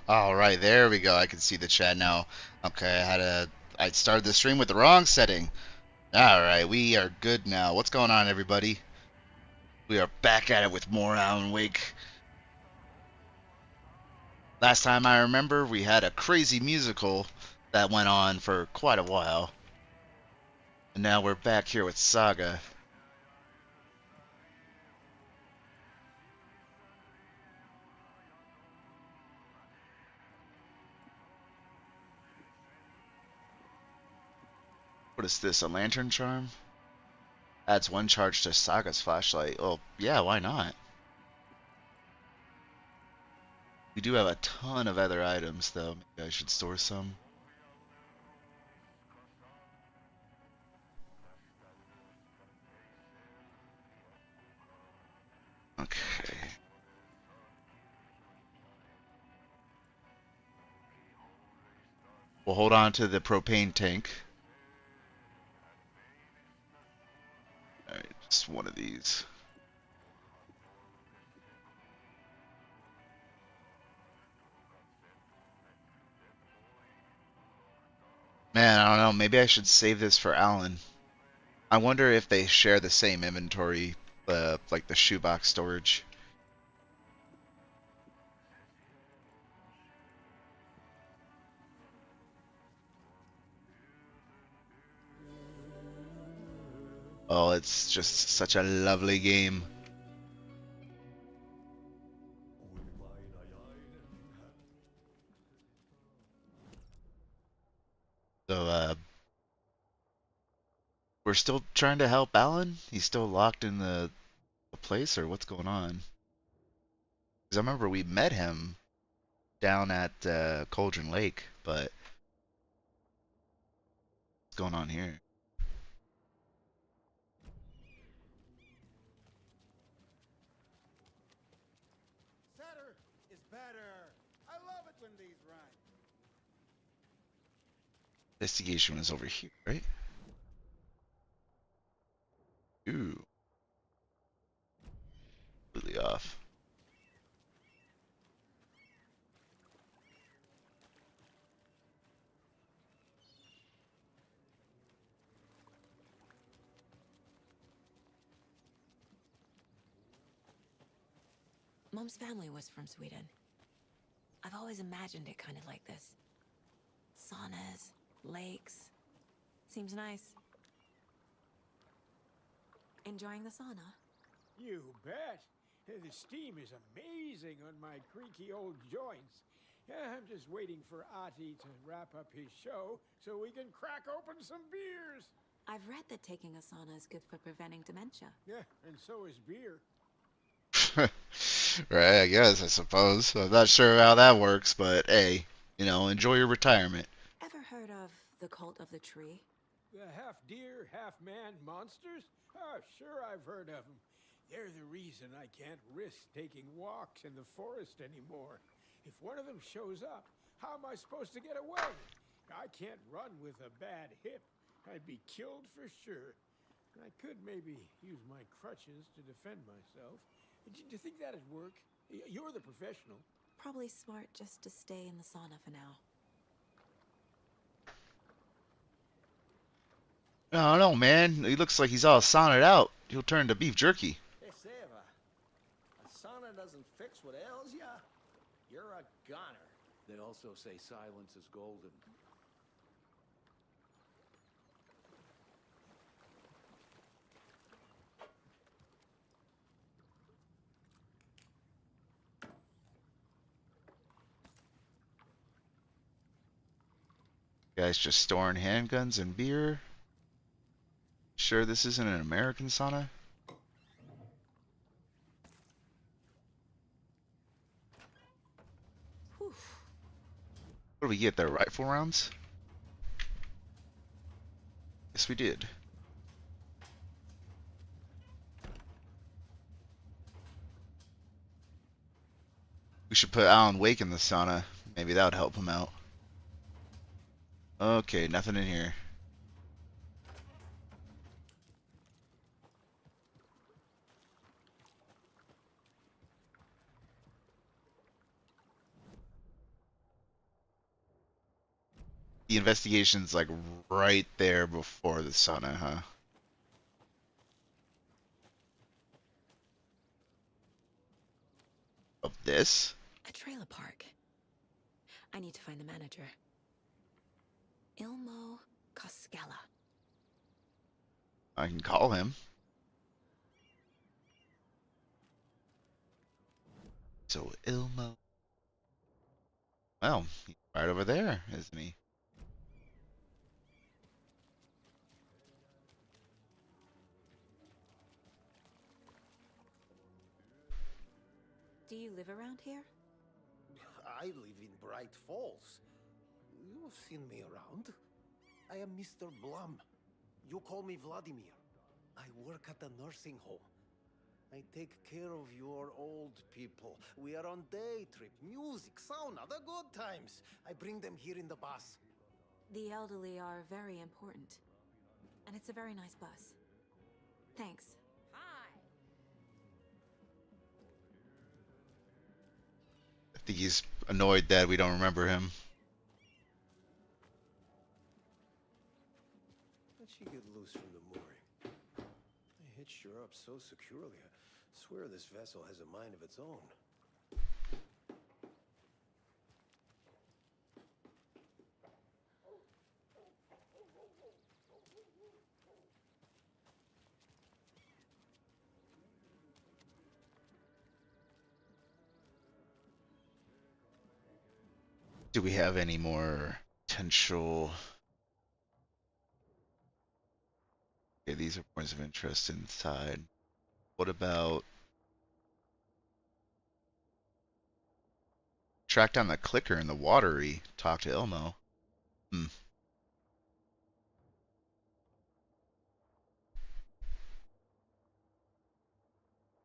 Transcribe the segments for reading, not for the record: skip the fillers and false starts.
All right, there we go. I can see the chat now. Okay, I started the stream with the wrong setting. All right, we are good now. What's going on, everybody? We are back at it with more Alan Wake. Last time I remember, we had a crazy musical that went on for quite a while. And now we're back here with Saga. What is this, a lantern charm? Adds one charge to Saga's flashlight. Oh, yeah, why not? We do have a ton of other items, though. Maybe I should store some. Okay. We'll hold on to the propane tank. Alright, just one of these. Man, I don't know. Maybe I should save this for Alan. I wonder if they share the same inventory, like the shoebox storage. Oh, it's just such a lovely game. So, we're still trying to help Alan? He's still locked in the place, or what's going on? Because I remember we met him down at Cauldron Lake, but what's going on here? Setter is better. I love it when these rhyme. Investigation is over here, right? Ooh, completely off. Mom's family was from Sweden. I've always imagined it kind of like this. Saunas, lakes. Seems nice. Enjoying the sauna? You bet. The steam is amazing on my creaky old joints. I'm just waiting for Ati to wrap up his show so we can crack open some beers. I've read that taking a sauna is good for preventing dementia. Yeah, and so is beer. Right, I guess, I suppose. I'm not sure how that works, but hey, enjoy your retirement. Ever heard of the cult of the tree? The half deer, half man monsters? Oh, sure, I've heard of them. They're the reason I can't risk taking walks in the forest anymore. If one of them shows up, how am I supposed to get away? I can't run with a bad hip. I'd be killed for sure. I could maybe use my crutches to defend myself. Do you think that'd work? You're the professional. Probably smart just to stay in the sauna for now. I don't know, man. He looks like he's all saunted out. He'll turn to beef jerky. Hey, Seva, a sauna doesn't fix what ails ya. You're a goner. They also say silence is golden. Guys just storing handguns and beer. Sure this isn't an American sauna? Whew. What do we get there? Rifle rounds? Yes, we did. We should put Alan Wake in the sauna. Maybe that would help him out. Okay, nothing in here. The investigation's like right there before the sauna, huh? Of this? A trailer park. I need to find the manager. Ilmo Koskela. I can call him. So Ilmo. Well, he's right over there, isn't he? Do you live around here? I live in Bright Falls. You've seen me around. I am Mr. Blum. You call me Vladimir. I work at a nursing home. I take care of your old people. We are on day trip, music, sauna, the good times. I bring them here in the bus. The elderly are very important. And it's a very nice bus. Thanks. I think he's annoyed that we don't remember him. How'd she get loose from the mooring? I hitched her up so securely. I swear this vessel has a mind of its own. Do we have any more potential? Okay, these are points of interest inside. What about track down the clicker in the watery? Talk to Ilmo. Hmm.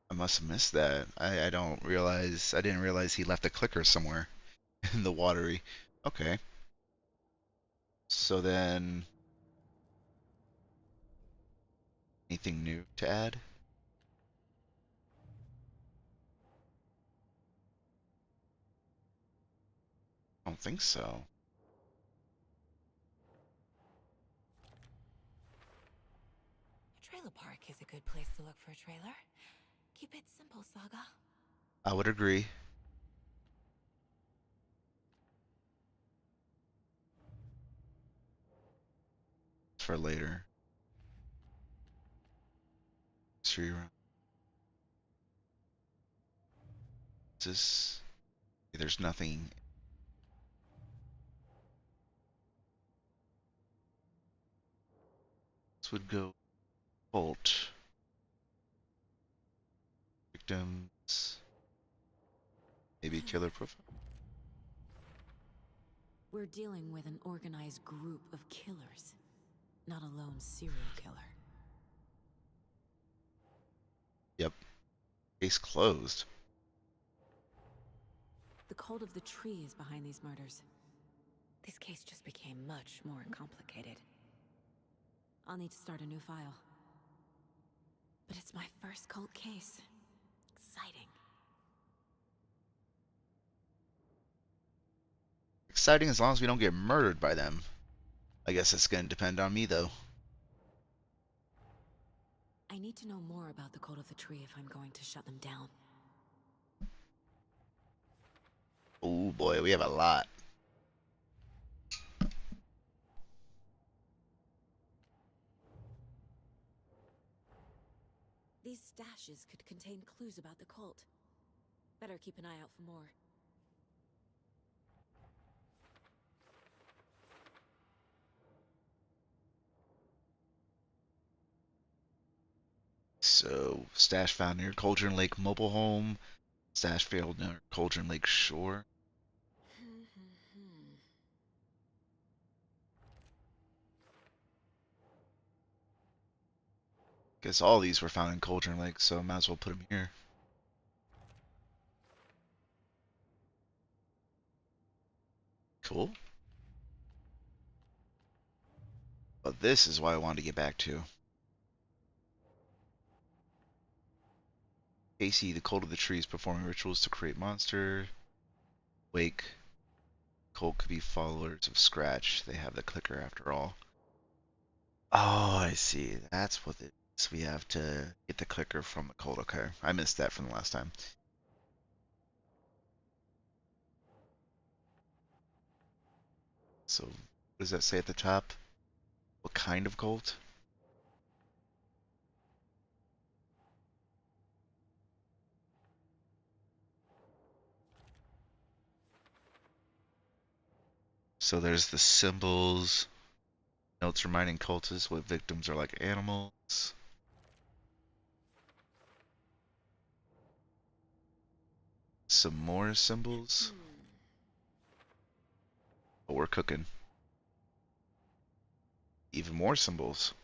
I must have missed that. I don't realize. I didn't realize he left the clicker somewhere in the watery. Okay. So then, anything new to add? I don't think so. A trailer park is a good place to look for a trailer. Keep it simple, Saga. I would agree. For later. Tree run. This. There's nothing. This would go Bolt. Victims. Maybe killer profile. We're dealing with an organized group of killers, not a lone serial killer. Yep. Case closed. The cult of the tree is behind these murders. This case just became much more complicated. I'll need to start a new file. But it's my first cult case. Exciting. Exciting as long as we don't get murdered by them. I guess it's gonna depend on me though. I need to know more about the cult of the tree if I'm going to shut them down. Oh boy, we have a lot. These stashes could contain clues about the cult. Better keep an eye out for more. So, stash found near Cauldron Lake mobile home. Stash failed near Cauldron Lake shore. Guess all these were found in Cauldron Lake, so might as well put them here. Cool. But this is what I wanted to get back to. Casey, the cult of the trees, performing rituals to create monster. Wake. Cult could be followers of Scratch. They have the clicker after all. Oh, I see. That's what it is. We have to get the clicker from the cult. Okay. I missed that from the last time. So, what does that say at the top? What kind of cult? So there's the symbols. Notes reminding cultists what victims are like animals. Some more symbols. But we're cooking. Even more symbols.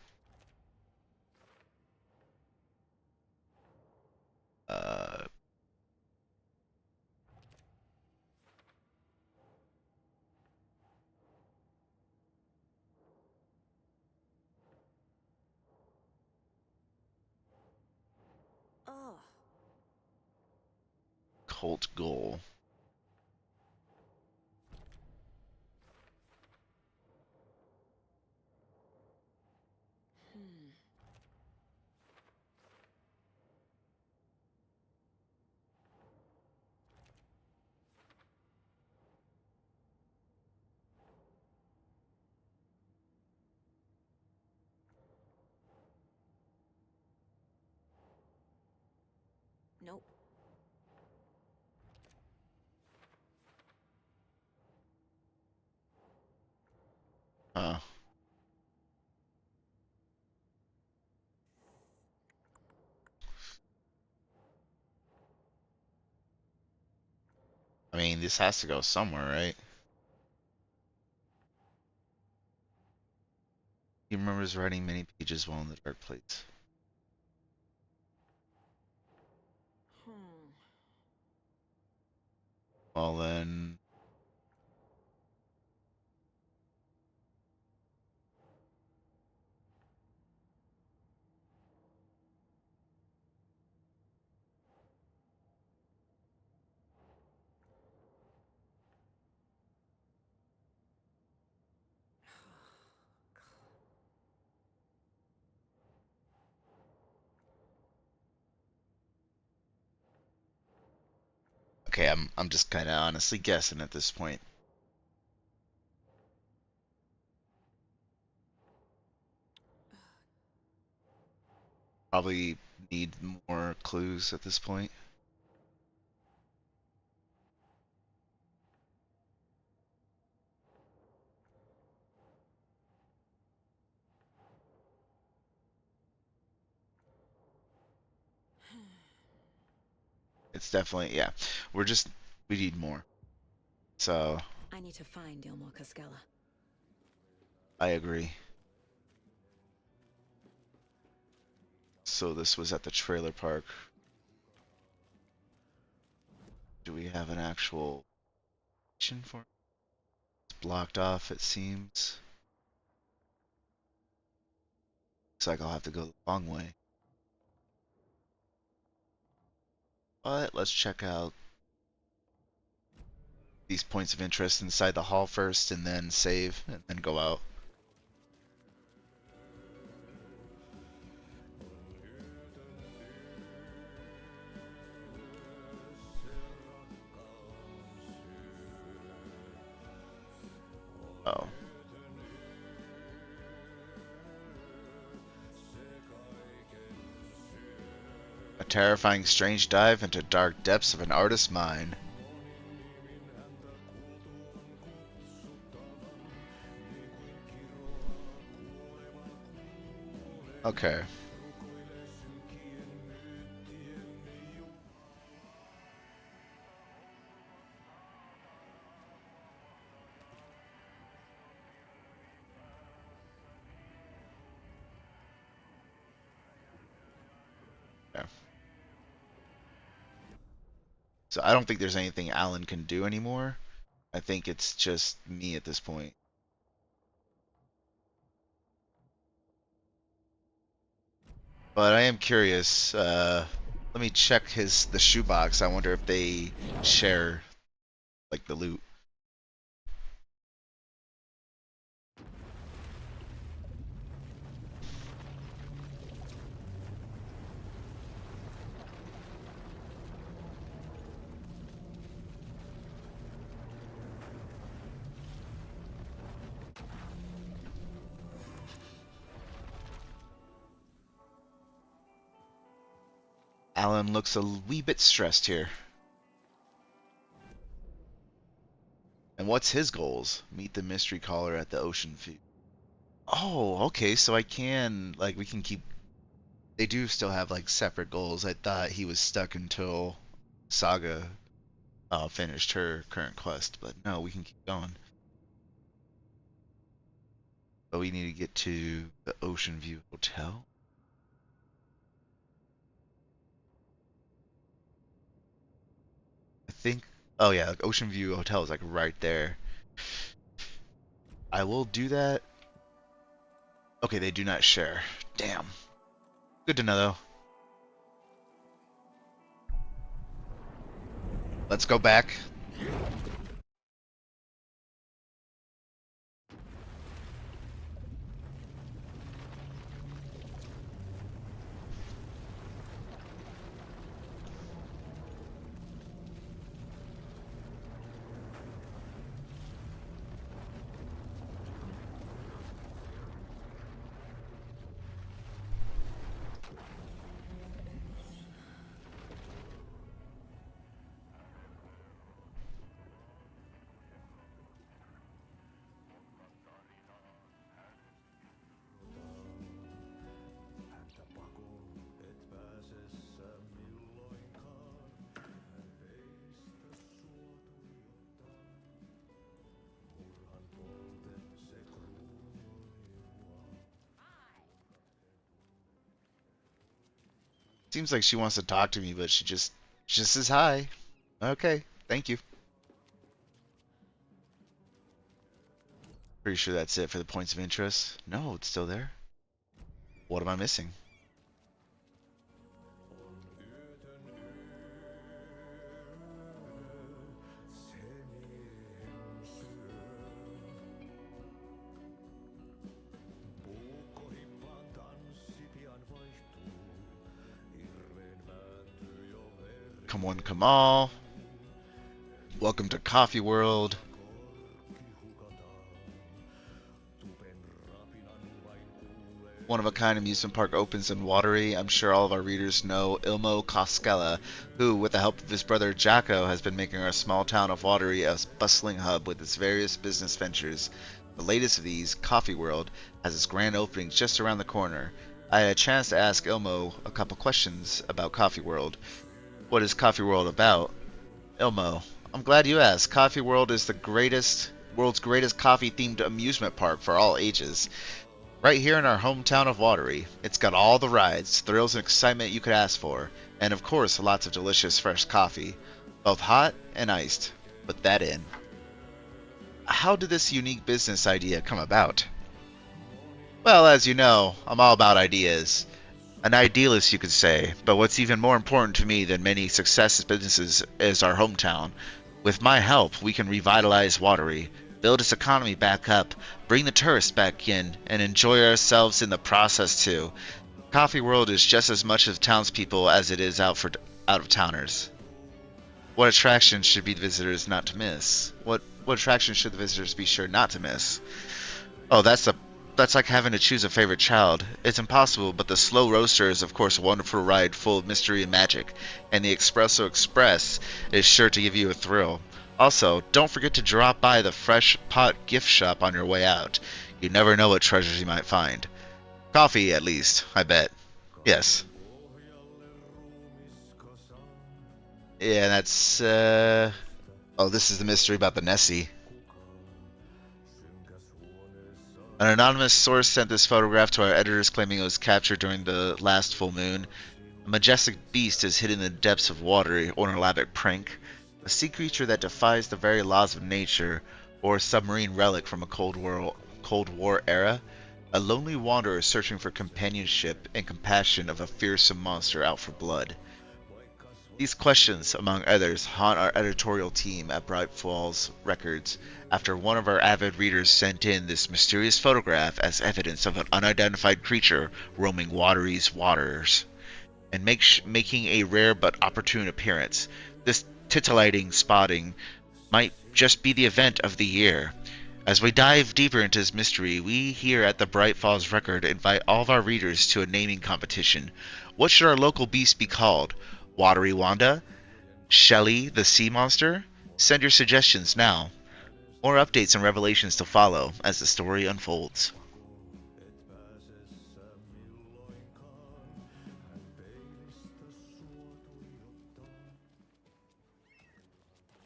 Uh, Oh. Cult goal. Hmm. Nope. Huh. I mean, this has to go somewhere, right? He remembers writing many pages while in the dark place. Hmm. Well then, okay, I'm just kind of honestly guessing at this point. Probably need more clues at this point. It's definitely, yeah. We need more. So, I need to find Gilmore Cascella. I agree. So this was at the trailer park. Do we have an actual mission for it? It's blocked off, it seems. Looks like I'll have to go the long way. But let's check out these points of interest inside the hall first and then save and then go out. Oh. A terrifying strange dive into dark depths of an artist's mind. Okay. Yeah. So I don't think there's anything Alan can do anymore. I think it's just me at this point. But I am curious. Let me check the shoebox. I wonder if they share like the loot. Alan looks a wee bit stressed here. And what's his goals? Meet the mystery caller at the ocean view. Oh, okay, so I can, like, we can keep... They do still have, like, separate goals. I thought he was stuck until Saga finished her current quest, but no, we can keep going. But we need to get to the Ocean View Hotel. I think... Oh yeah, like Ocean View Hotel is like right there. I will do that. Okay, they do not share. Damn. Good to know, though. Let's go back. Seems like she wants to talk to me, but she just says hi. Okay, thank you. Pretty sure that's it for the points of interest. No, it's still there. What am I missing? Come one, come all. Welcome to Coffee World. One-of-a-kind amusement park opens in Watery. I'm sure all of our readers know Ilmo Koskela, who, with the help of his brother Jacko, has been making our small town of Watery a bustling hub with its various business ventures. The latest of these, Coffee World, has its grand opening just around the corner. I had a chance to ask Ilmo a couple questions about Coffee World. What is Coffee World about? Ilmo, I'm glad you asked. Coffee World is the world's greatest coffee-themed amusement park for all ages. Right here in our hometown of Watery, it's got all the rides, thrills, and excitement you could ask for, and of course lots of delicious fresh coffee, both hot and iced. Put that in. How did this unique business idea come about? Well, as you know, I'm all about ideas. An idealist, you could say, but what's even more important to me than many success businesses is our hometown. With my help, we can revitalize Watery, build its economy back up, bring the tourists back in, and enjoy ourselves in the process too. Coffee World is just as much of townspeople as it is out-of-towners. What attractions should be the visitors not to miss? What attractions should the visitors be sure not to miss? Oh, that's like having to choose a favorite child. It's impossible, but the Slow Roaster is of course a wonderful ride full of mystery and magic, and the Espresso Express is sure to give you a thrill. Also, don't forget to drop by the Fresh Pot gift shop on your way out. You never know what treasures you might find. Coffee, at least, I bet. Yes. Yeah, that's, Oh, this is the mystery about the Nessie. An anonymous source sent this photograph to our editors claiming it was captured during the last full moon. A majestic beast is hidden in the depths of water, or an elaborate prank. A sea creature that defies the very laws of nature, or a submarine relic from a Cold War era. A lonely wanderer searching for companionship and compassion of a fearsome monster out for blood. These questions, among others, haunt our editorial team at Bright Falls Records after one of our avid readers sent in this mysterious photograph as evidence of an unidentified creature roaming Watery's waters and making a rare but opportune appearance. This titillating spotting might just be the event of the year. As we dive deeper into this mystery, we here at the Bright Falls Record invite all of our readers to a naming competition. What should our local beast be called? Watery Wanda? Shelly the sea monster? Send your suggestions now. More updates and revelations to follow as the story unfolds.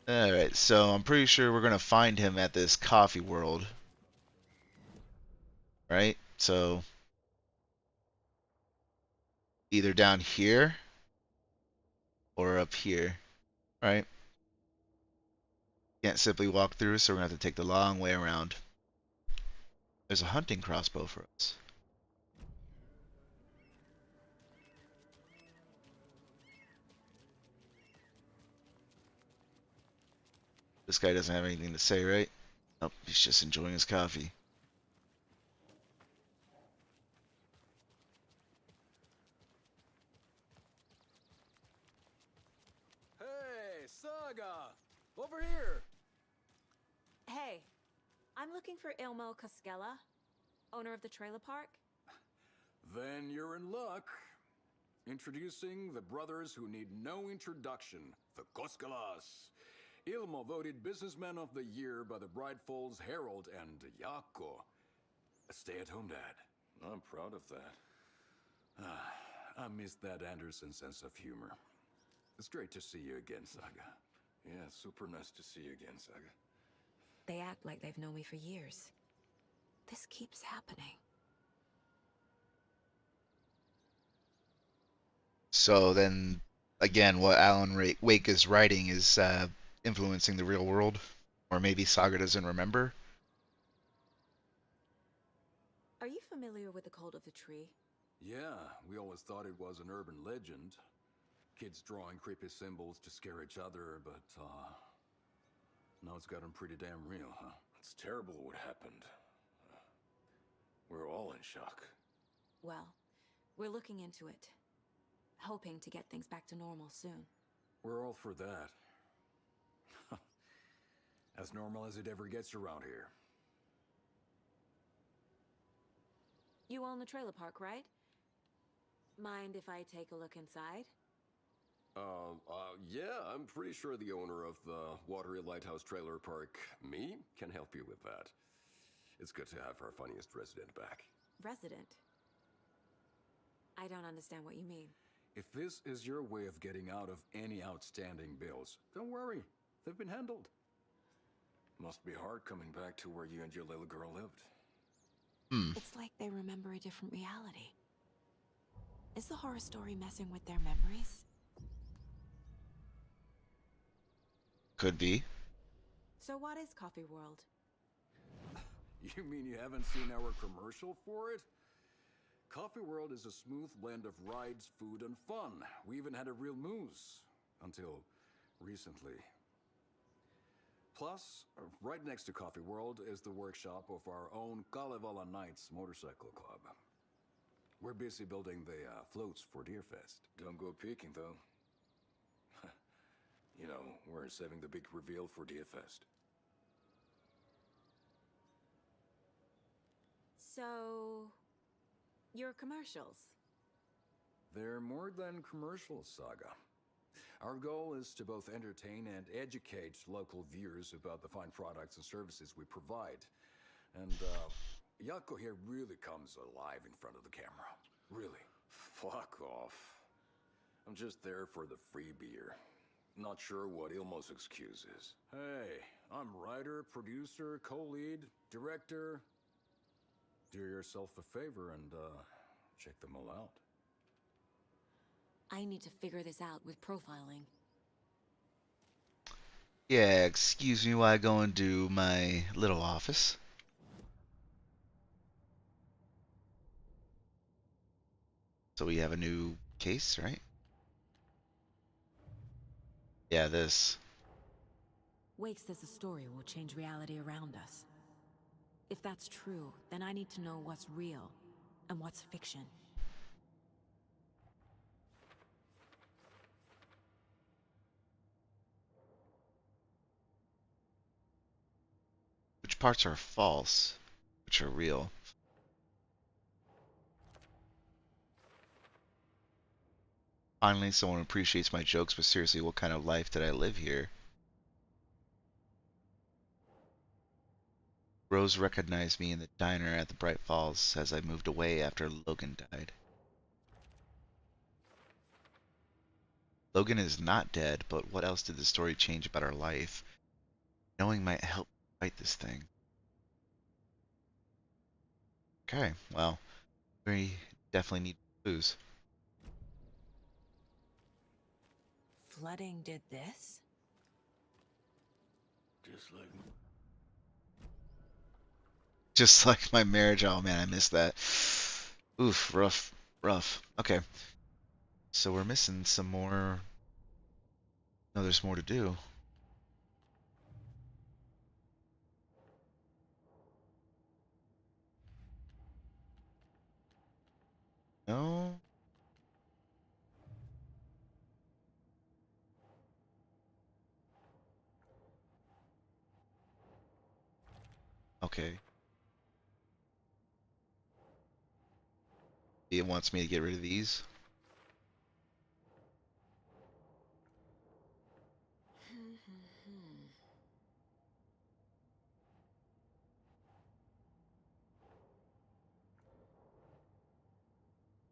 Alright, so I'm pretty sure we're going to find him at this coffee world. Right? So, either down here or up here. Right? Can't simply walk through, so we're going to have to take the long way around. There's a hunting crossbow for us. This guy doesn't have anything to say, right? Nope, he's just enjoying his coffee. Hey, Saga! Over here! Hey, I'm looking for Ilmo Koskela, owner of the trailer park. Then you're in luck. Introducing the brothers who need no introduction, the Koskelas. Ilmo voted Businessman of the Year by the Bright Falls Herald, and Jaakko, a stay-at-home dad. I'm proud of that. I missed that Anderson sense of humor. It's great to see you again, Saga. Yeah, super nice to see you again, Saga. They act like they've known me for years. This keeps happening. So then, again, what Alan Wake is writing is influencing the real world, or maybe Saga doesn't remember. Are you familiar with the cult of the tree? Yeah, we always thought it was an urban legend. Kids drawing creepy symbols to scare each other, but now it's gotten pretty damn real, huh? It's terrible what happened. We're all in shock. Well, we're looking into it, hoping to get things back to normal soon. We're all for that. As normal as it ever gets around here. You own the trailer park, right? Mind if I take a look inside? Yeah, I'm pretty sure the owner of the Watery Lighthouse Trailer Park, me, can help you with that. It's good to have our funniest resident back. Resident? I don't understand what you mean. If this is your way of getting out of any outstanding bills, don't worry. They've been handled. Must be hard coming back to where you and your little girl lived. It's like they remember a different reality. Is the horror story messing with their memories? Could be. So what is Coffee World? You mean you haven't seen our commercial for it? Coffee World is a smooth blend of rides, food, and fun. We even had a real moose. Until recently. Plus, right next to Coffee World is the workshop of our own Kalevala Knights Motorcycle Club. We're busy building the floats for Deerfest. Don't go peeking, though. You know, we're saving the big reveal for Deerfest. So, your commercials? They're more than commercials, Saga. Our goal is to both entertain and educate local viewers about the fine products and services we provide. And, Jaakko here really comes alive in front of the camera. Really. Fuck off. I'm just there for the free beer. Not sure what Ilmo's excuse is. Hey, I'm writer, producer, co-lead, director. Do yourself a favor and, check them all out. I need to figure this out with profiling. Yeah, excuse me while I go into my little office. So we have a new case, right? Yeah, this. Wake says the story will change reality around us. If that's true, then I need to know what's real and what's fiction. Which parts are false? Which are real? Finally, someone appreciates my jokes, but seriously, what kind of life did I live here? Rose recognized me in the diner at the Bright Falls as I moved away after Logan died. Logan is not dead, but what else did the story change about our life? Knowing might help fight this thing. Okay, well, we definitely need booze. Flooding did this? Just like Just like my marriage. Oh man, I missed that. Oof, rough, rough. Okay, so we're missing some more. No, there's more to do. No? Okay. It wants me to get rid of these.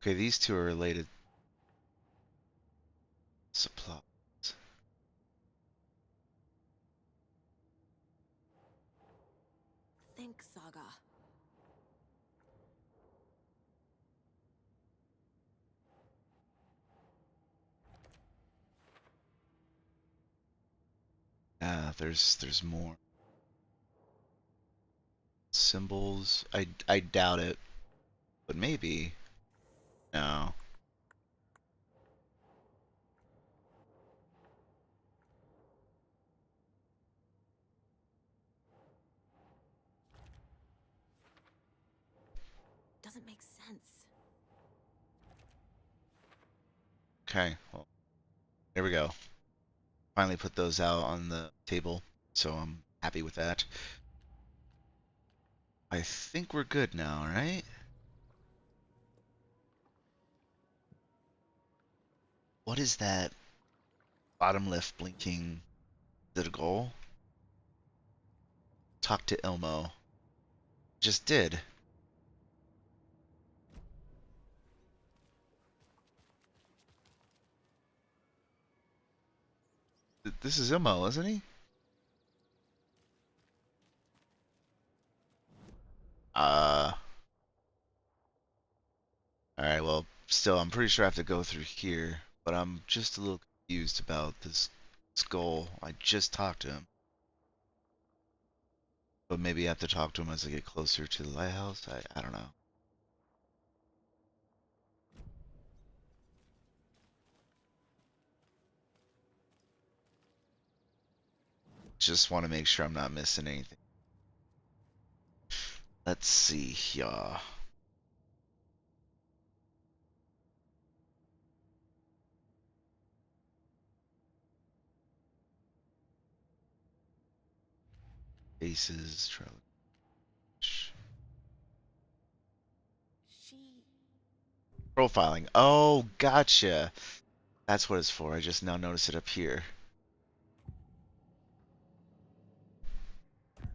Okay, these two are related. Supplies. Think, Saga. Ah, there's more. Symbols. I doubt it, but maybe. No. Doesn't make sense. Okay, well, there we go. Finally put those out on the table, so I'm happy with that. I think we're good now, right? What is that bottom left blinking? Is it a goal? Talk to Ilmo. Just did. This is Ilmo, isn't he? Uh, alright, well, still, I'm pretty sure I have to go through here, but I'm just a little confused about this goal. I just talked to him. But maybe I have to talk to him as I get closer to the lighthouse. I don't know. Just want to make sure I'm not missing anything. Let's see here. Faces, She... profiling. Oh, gotcha. That's what it's for. I just now noticed it up here.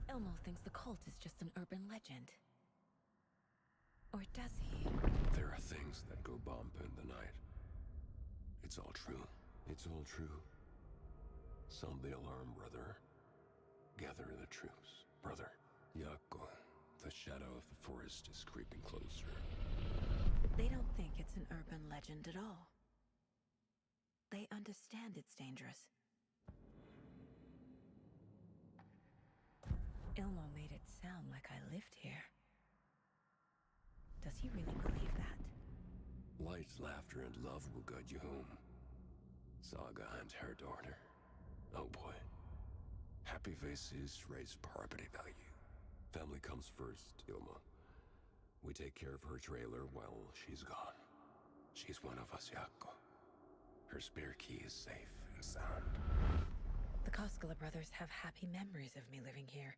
Elmo thinks the cult is just an urban legend. Or does he? There are things that go bump in the night. It's all true. It's all true. Sound the alarm, brother. Gather the troops, brother. Yako, the shadow of the forest is creeping closer. They don't think it's an urban legend at all. They understand it's dangerous. Ilmo made it sound like I lived here. Does he really believe that? Light, laughter, and love will guide you home. Saga and her daughter. Oh boy. Happy faces raise property value. Family comes first, Ilma. We take care of her trailer while she's gone. She's one of us, Yako. Her spare key is safe and sound. The Koskela brothers have happy memories of me living here.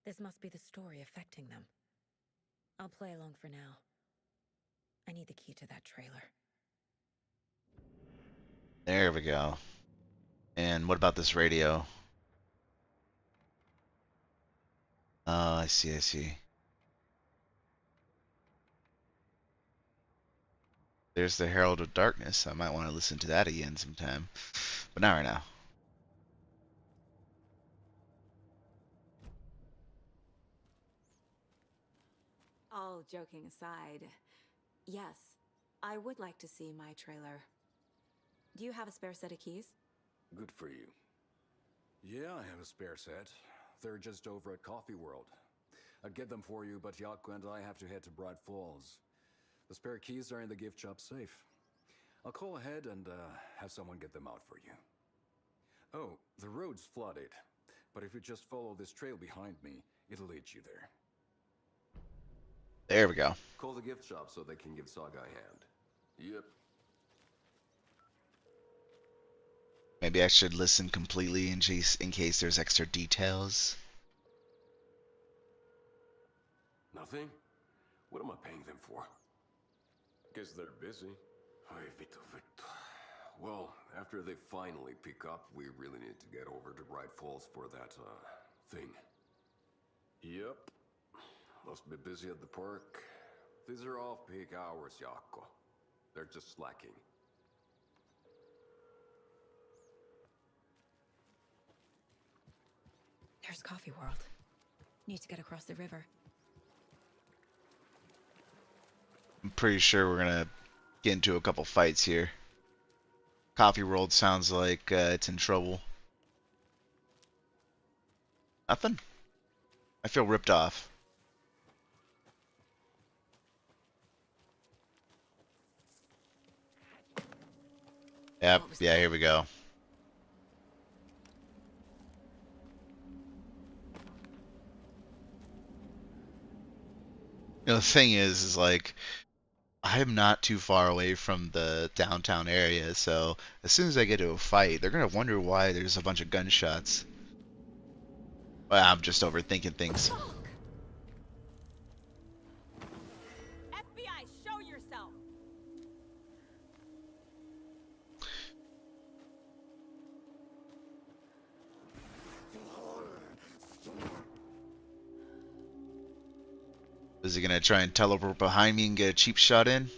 This must be the story affecting them. I'll play along for now. I need the key to that trailer. There we go. And what about this radio? Oh, I see, I see. There's the Herald of Darkness. I might want to listen to that again sometime. But not right now. All joking aside, yes, I would like to see my trailer. Do you have a spare set of keys? Good for you. Yeah, I have a spare set. They're just over at Coffee World. I'd get them for you, but Yaku and I have to head to Bright Falls. The spare keys are in the gift shop safe. I'll call ahead and have someone get them out for you. Oh, the road's flooded, but if you just follow this trail behind me, it'll lead you there. There we go. Call the gift shop so they can give Saga a hand. Yep. Maybe I should listen completely in case there's extra details. Nothing? What am I paying them for? Guess they're busy. Ay, Vito, Vito. Well, after they finally pick up, we really need to get over to Bright Falls for that, thing. Yep. Must be busy at the park. These are off-peak hours, Jaakko. They're just slacking. There's Coffee World. Need to get across the river. I'm pretty sure we're gonna get into a couple fights here. Coffee World sounds like it's in trouble. Nothing? I feel ripped off. Yep, yeah, here we go. You know, the thing is like, I'm not too far away from the downtown area, so as soon as I get to a fight, they're gonna wonder why there's a bunch of gunshots. Well, I'm just overthinking things. FBI, show yourself! Is he gonna try and teleport behind me and get a cheap shot in?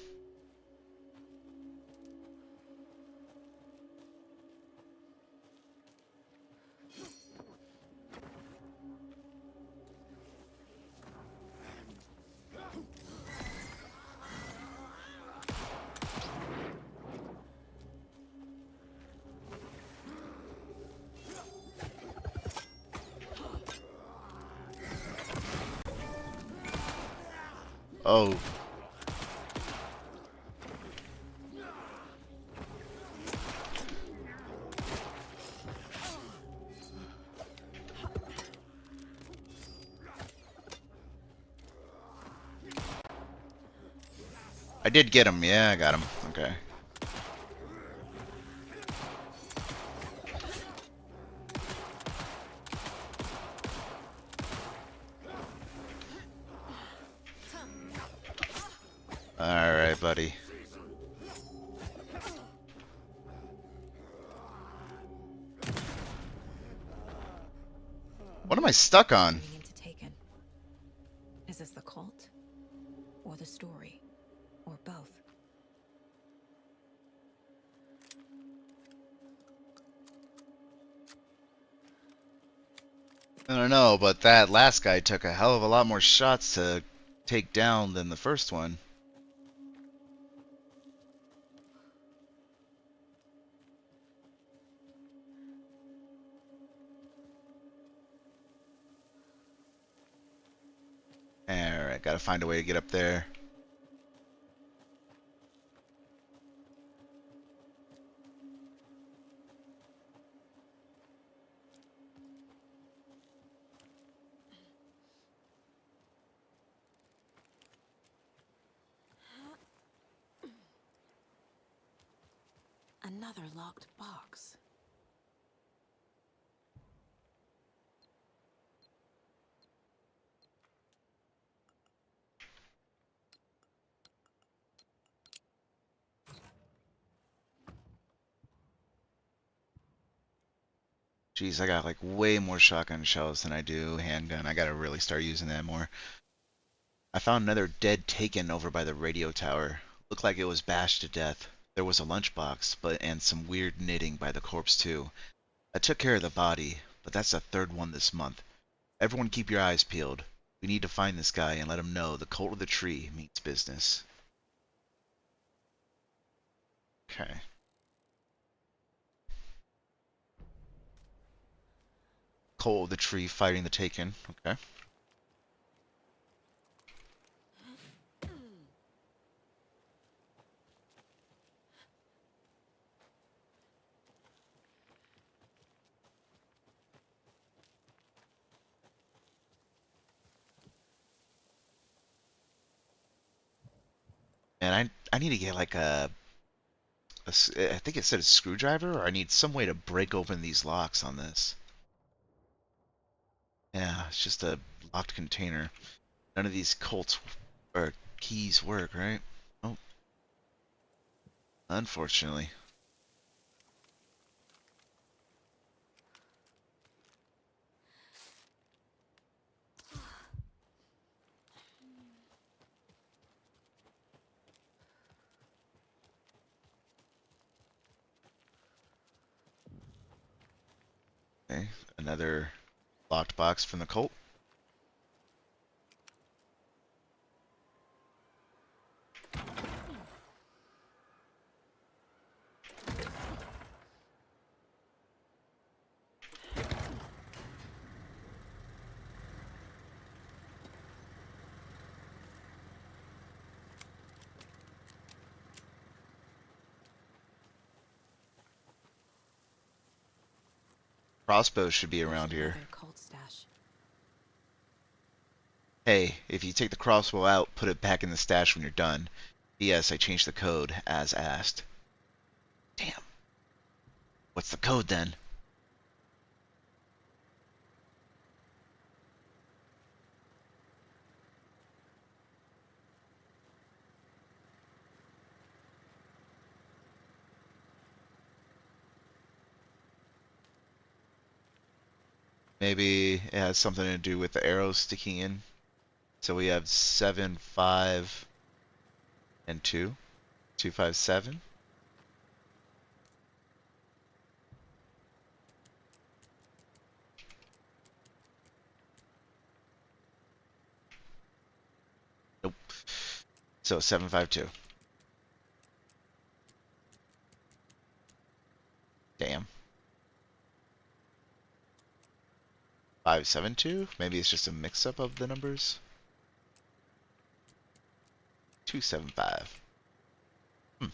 Oh. I did get him. Yeah, I got him. Okay. Alright, buddy. What am I stuck on? Getting into Taken. Is this the cult? Or the story? Or both? I don't know, but that last guy took a hell of a lot more shots to take down than the first one. Alright, gotta find a way to get up there. Another locked box. Jeez, I got like way more shotgun shells than I do handgun. I gotta really start using that more. I found another dead Taken over by the radio tower. Looked like it was bashed to death. There was a lunchbox, and some weird knitting by the corpse too. I took care of the body, but that's the third one this month. Everyone keep your eyes peeled. We need to find this guy and let him know the cult of the tree means business. Okay. Cult of the tree fighting the Taken. Okay. And I need to get like I think it said a screwdriver, or I need some way to break open these locks on this. Yeah, it's just a locked container. None of these colts or keys work, right? Oh, unfortunately. Okay, another locked box from the Colt. Crossbows should be around here. Another cult stash. Hey, if you take the crossbow out, put it back in the stash when you're done. Yes, I changed the code, as asked. Damn. What's the code then? Maybe it has something to do with the arrows sticking in. So we have 7, 5, and 2. 2, 5, 7. Nope. So 752. Damn. 572? Maybe it's just a mix-up of the numbers. 275. Hmm.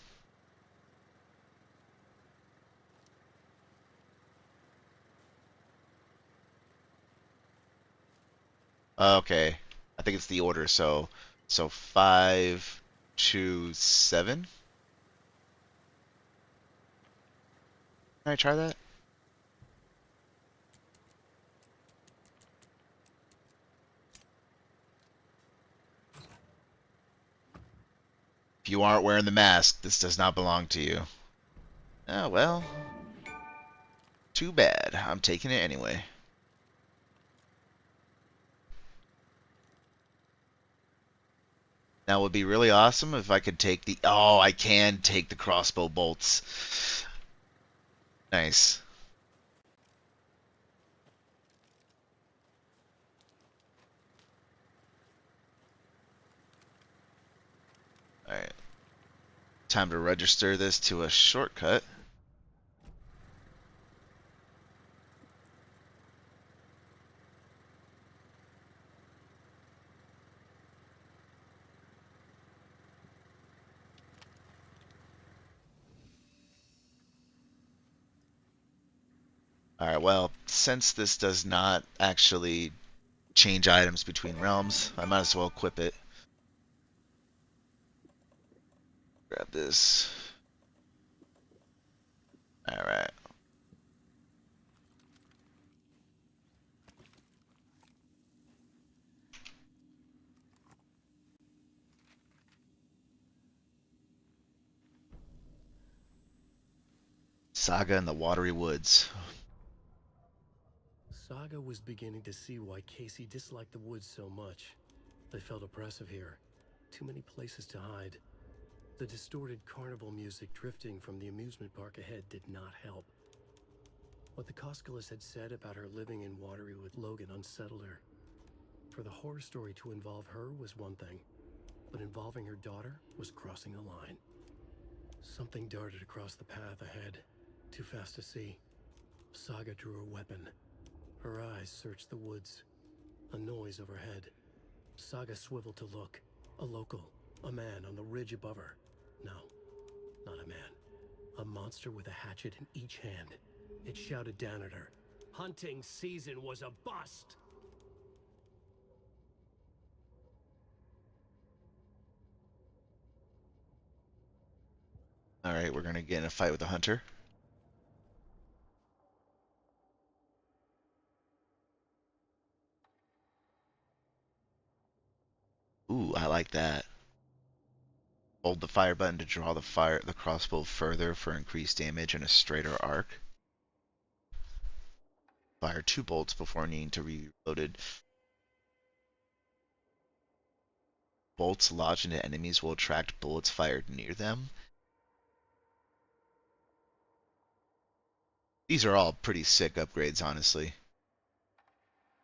Okay. I think it's the order. So 5, 2, 7. Can I try that? If you aren't wearing the mask, this does not belong to you. Oh, well. Too bad. I'm taking it anyway. Now, it would be really awesome if I could take the... Oh, I can take the crossbow bolts. Nice. Alright. Time to register this to a shortcut. Alright, well, since this does not actually change items between realms, I might as well equip it. Grab this. Alright. Saga in the Watery Woods. Saga was beginning to see why Casey disliked the woods so much. They felt oppressive here. Too many places to hide. The distorted carnival music drifting from the amusement park ahead did not help. What the Koskalas had said about her living in Watery with Logan unsettled her. For the horror story to involve her was one thing, but involving her daughter was crossing a line. Something darted across the path ahead, too fast to see. Saga drew her weapon. Her eyes searched the woods. A noise overhead. Saga swiveled to look. A local. A man on the ridge above her. No, not a man. A monster with a hatchet in each hand. It shouted down at her. Hunting season was a bust! Alright, we're gonna get in a fight with the hunter. Ooh, I like that. Hold the fire button to draw the crossbow further for increased damage and a straighter arc. Fire 2 bolts before needing to be reloaded. Bolts lodged into enemies will attract bullets fired near them. These are all pretty sick upgrades, honestly.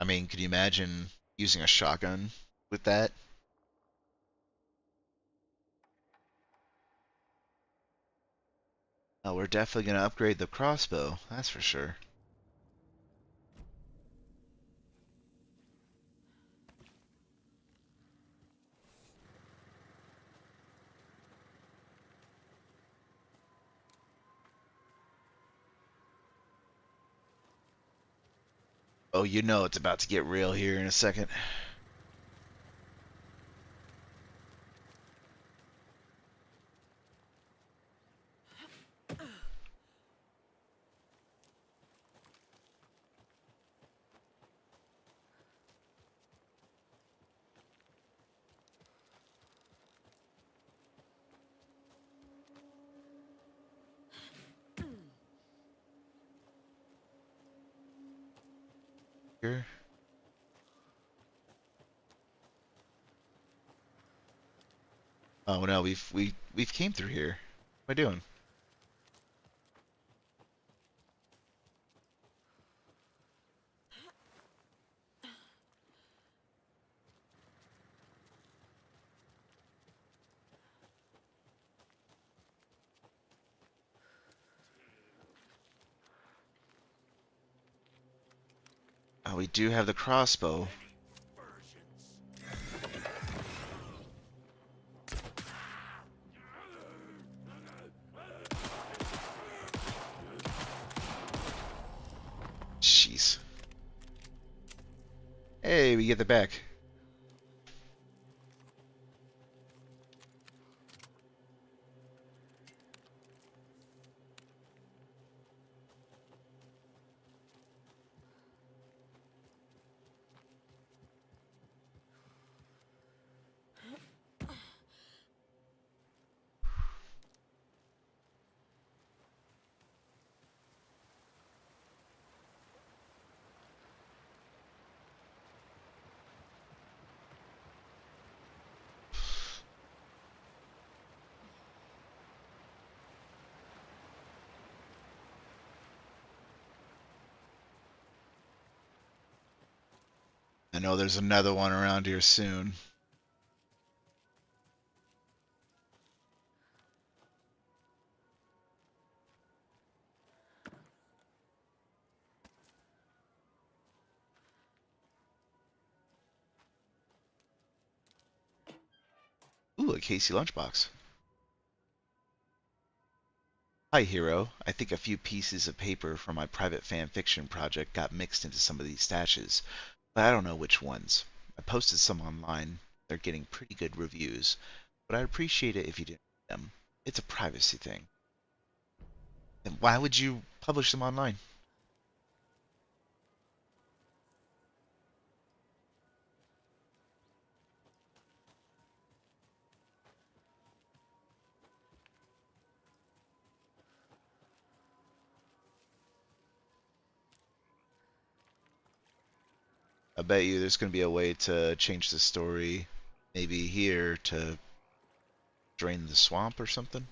I mean, could you imagine using a shotgun with that? Oh, we're definitely going to upgrade the crossbow, that's for sure. Oh, you know it's about to get real here in a second. Here. Oh no, we've came through here. What am I doing? Oh, we do have the crossbow. Jeez. Hey, we get the back. I know there's another one around here soon. Ooh, a Casey lunchbox. Hi, hero. I think a few pieces of paper from my private fan fiction project got mixed into some of these stashes, but I don't know which ones. I posted some online. They're getting pretty good reviews, but I'd appreciate it if you didn't read them. It's a privacy thing. And why would you publish them online? I bet you there's gonna be a way to change the story, maybe here to drain the swamp or something.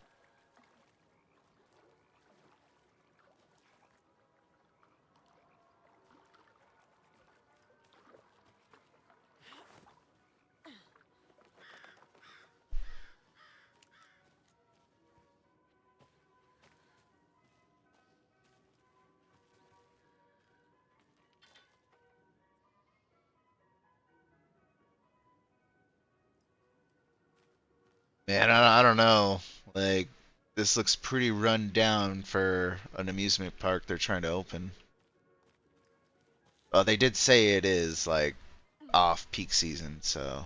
Man, I don't know. Like, this looks pretty run down for an amusement park they're trying to open. They did say it is like off peak season, so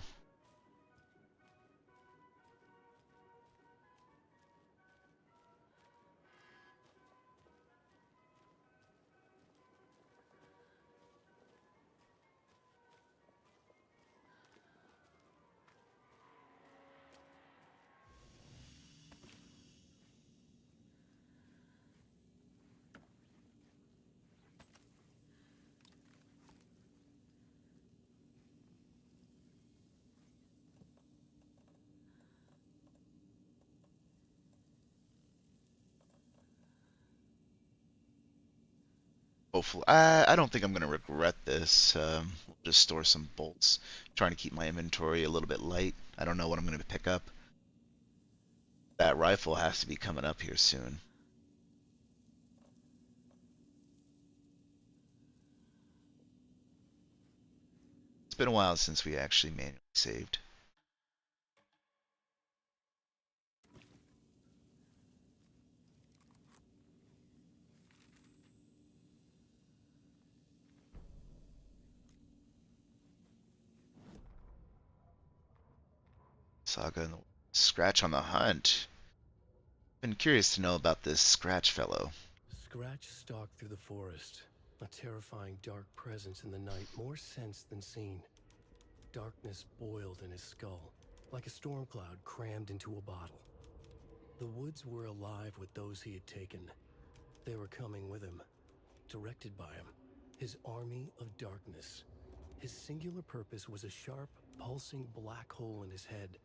hopefully, I don't think I'm gonna regret this. We'll just store some bolts, trying to keep my inventory a little bit light. I don't know what I'm gonna pick up. That rifle has to be coming up here soon. It's been a while since we actually manually saved. Saga and the Scratch on the hunt. Been curious to know about this Scratch fellow. Scratch stalked through the forest, a terrifying dark presence in the night, more sensed than seen. Darkness boiled in his skull, like a storm cloud crammed into a bottle. The woods were alive with those he had taken. They were coming with him, directed by him, his army of darkness. His singular purpose was a sharp, pulsing black hole in his head,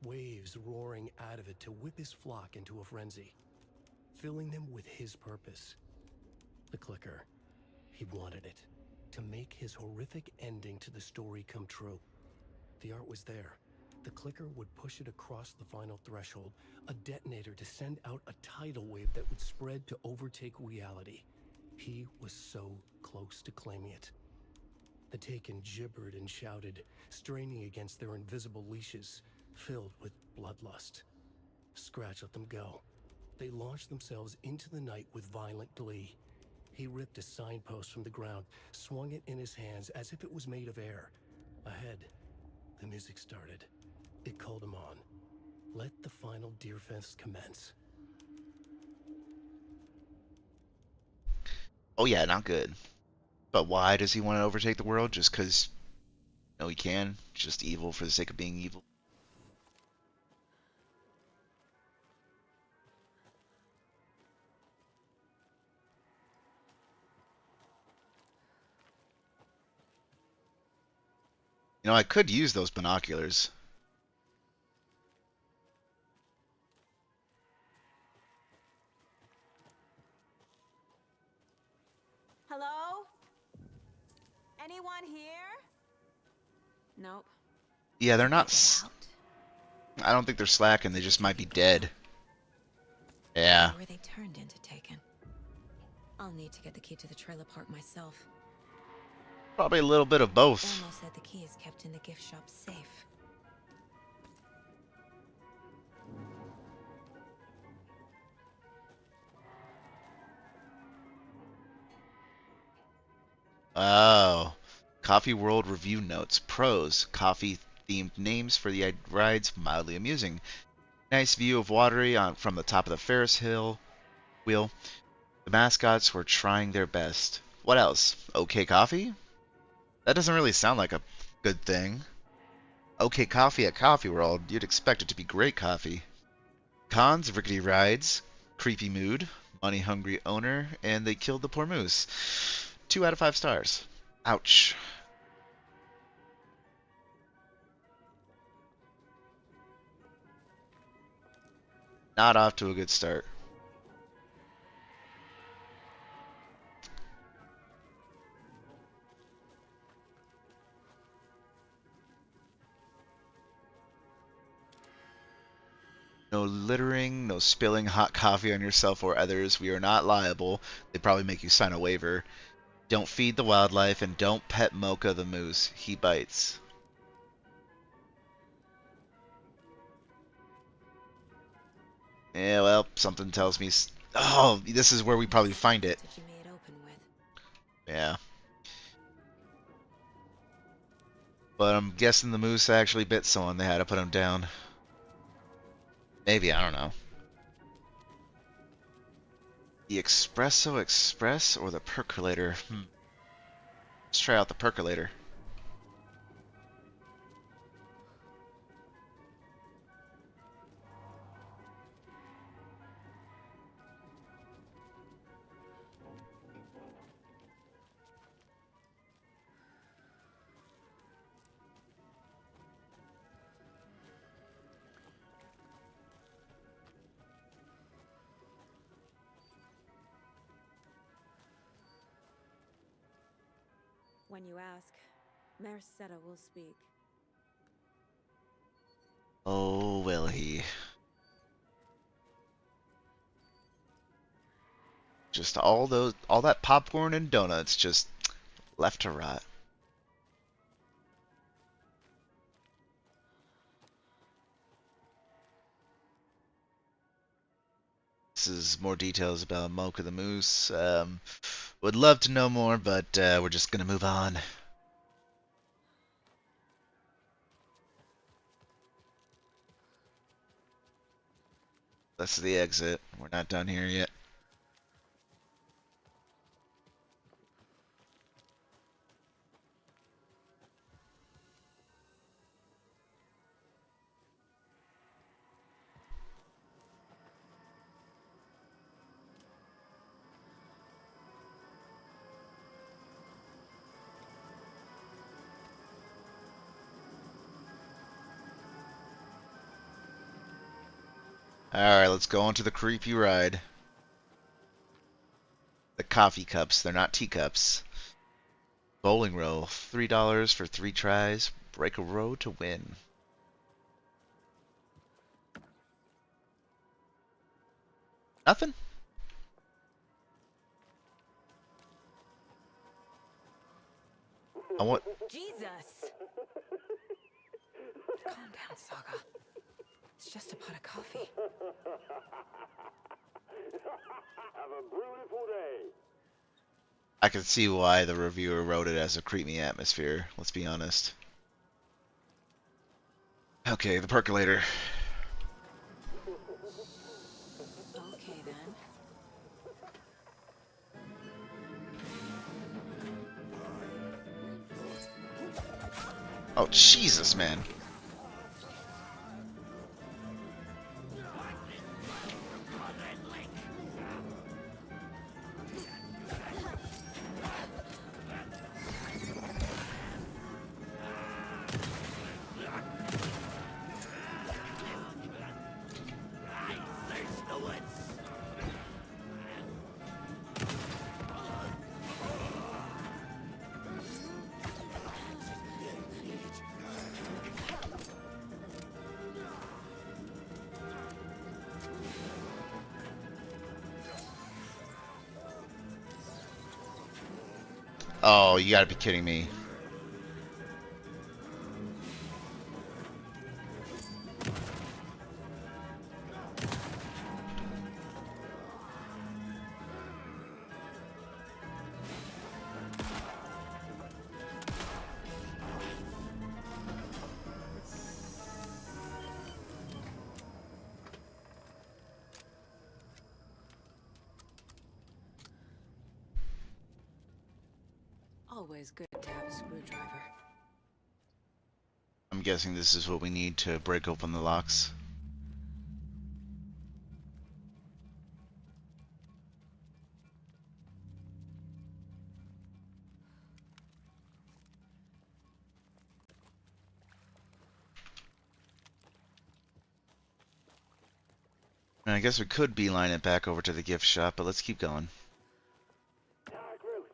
waves roaring out of it to whip his flock into a frenzy, filling them with his purpose. The clicker. He wanted it, to make his horrific ending to the story come true. The art was there. The clicker would push it across the final threshold, a detonator to send out a tidal wave that would spread to overtake reality. He was so close to claiming it. The Taken gibbered and shouted, straining against their invisible leashes, filled with bloodlust. Scratch let them go. They launched themselves into the night with violent glee. He ripped a signpost from the ground, swung it in his hands as if it was made of air. Ahead, the music started. It called him on. Let the final deer fest commence. Oh yeah, not good. But why does he want to overtake the world? Just because, he can? Just evil for the sake of being evil? I could use those binoculars. Hello? Anyone here? Nope. Yeah, they're not. Get out. I don't think they're slacking. They just might be dead. Yeah. Where they turned into Taken. I'll need to get the key to the trailer park myself. Probably a little bit of both. Elmo said the key is kept in the gift shop safe. Oh. Coffee World Review Notes. Pros. Coffee-themed names for the rides. Mildly amusing. Nice view of Watery from the top of the Ferris wheel. The mascots were trying their best. What else? Okay coffee? That doesn't really sound like a good thing. Okay coffee at Coffee World. You'd expect it to be great coffee. Cons, rickety rides, creepy mood, money-hungry owner, and they killed the poor moose. 2 out of 5 stars. Ouch. Not off to a good start. No littering, no spilling hot coffee on yourself or others. We are not liable. They probably make you sign a waiver. Don't feed the wildlife, and don't pet Mocha the moose. He bites. Yeah, well, something tells me... Oh, this is where we probably find it. That you made open with. Yeah. But I'm guessing the moose actually bit someone. They had to put him down. Maybe, I don't know. The Espresso Express or the Percolator? Let's try out the Percolator. When you ask, Merceda will speak. Oh, will he? Just all that popcorn and donuts just left to rot. This is more details about Mocha the Moose. Would love to know more, but we're just gonna move on. This is the exit. We're not done here yet. Alright, let's go on to the creepy ride. The coffee cups, they're not teacups. Bowling roll, $3 for 3 tries. Break a row to win. Nothing? I want... Jesus! Calm down, Saga. It's just a pot of coffee. Have a beautiful day. I can see why the reviewer wrote it as a creepy atmosphere, let's be honest. Okay, the percolator. Okay, then. Oh, Jesus, man. Oh, you gotta be kidding me. Always good to have a screwdriver. I'm guessing this is what we need to break open the locks. And I guess we could beeline it back over to the gift shop, but let's keep going. Dark route.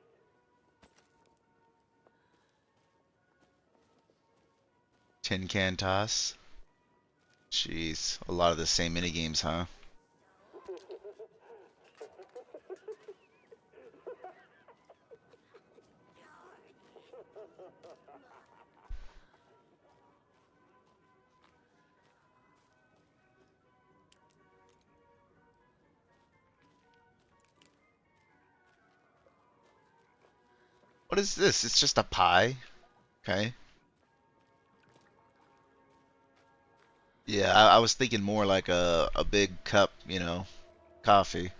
Tin can toss. Jeez, a lot of the same minigames, huh? What is this? It's just a pie? Okay. Yeah, I was thinking more like a big cup, you know, coffee.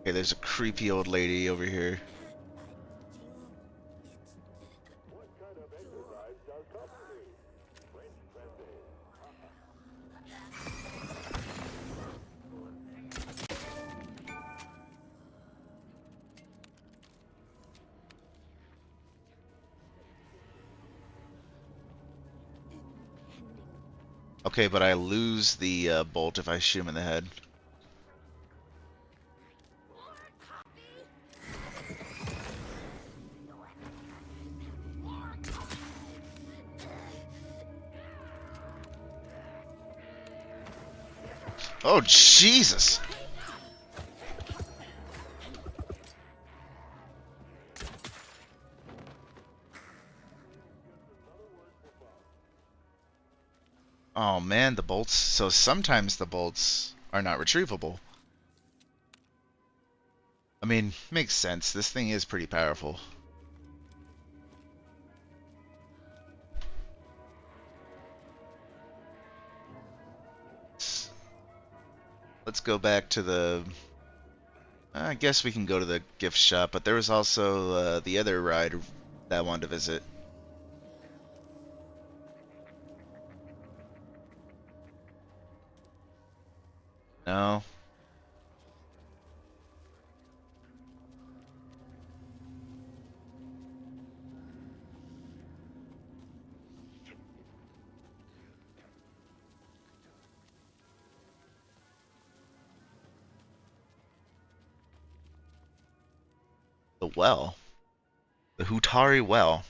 Okay, there's a creepy old lady over here. What kind of exercise does coffee need? French pressing. Okay, but I lose the bolt if I shoot him in the head. Oh, Jesus! Oh man, the bolts. So sometimes the bolts are not retrievable. I mean, makes sense. This thing is pretty powerful. Let's go back to the... I guess we can go to the gift shop, but there was also the other ride that I wanted to visit. No? The well. The Hutari Well.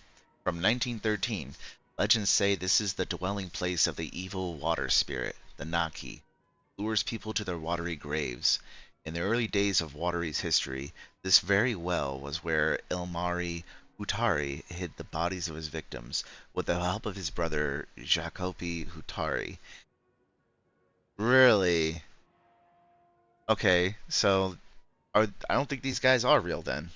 From 1913. Legends say this is the dwelling place of the evil water spirit, the Naki, lures people to their watery graves. In the early days of Wateri's history, this very well was where Ilmari Hutari hid the bodies of his victims, with the help of his brother Jacopi Hutari. Really? Okay, so I don't think these guys are real then.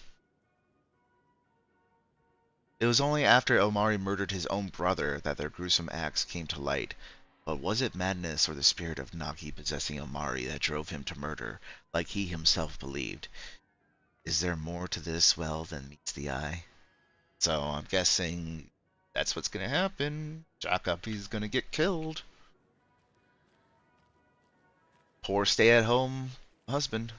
It was only after Omari murdered his own brother that their gruesome acts came to light. But was it madness or the spirit of Nagi possessing Omari that drove him to murder, like he himself believed? Is there more to this well than meets the eye? So I'm guessing that's what's gonna happen. Jacopi's gonna get killed. Poor stay-at-home husband.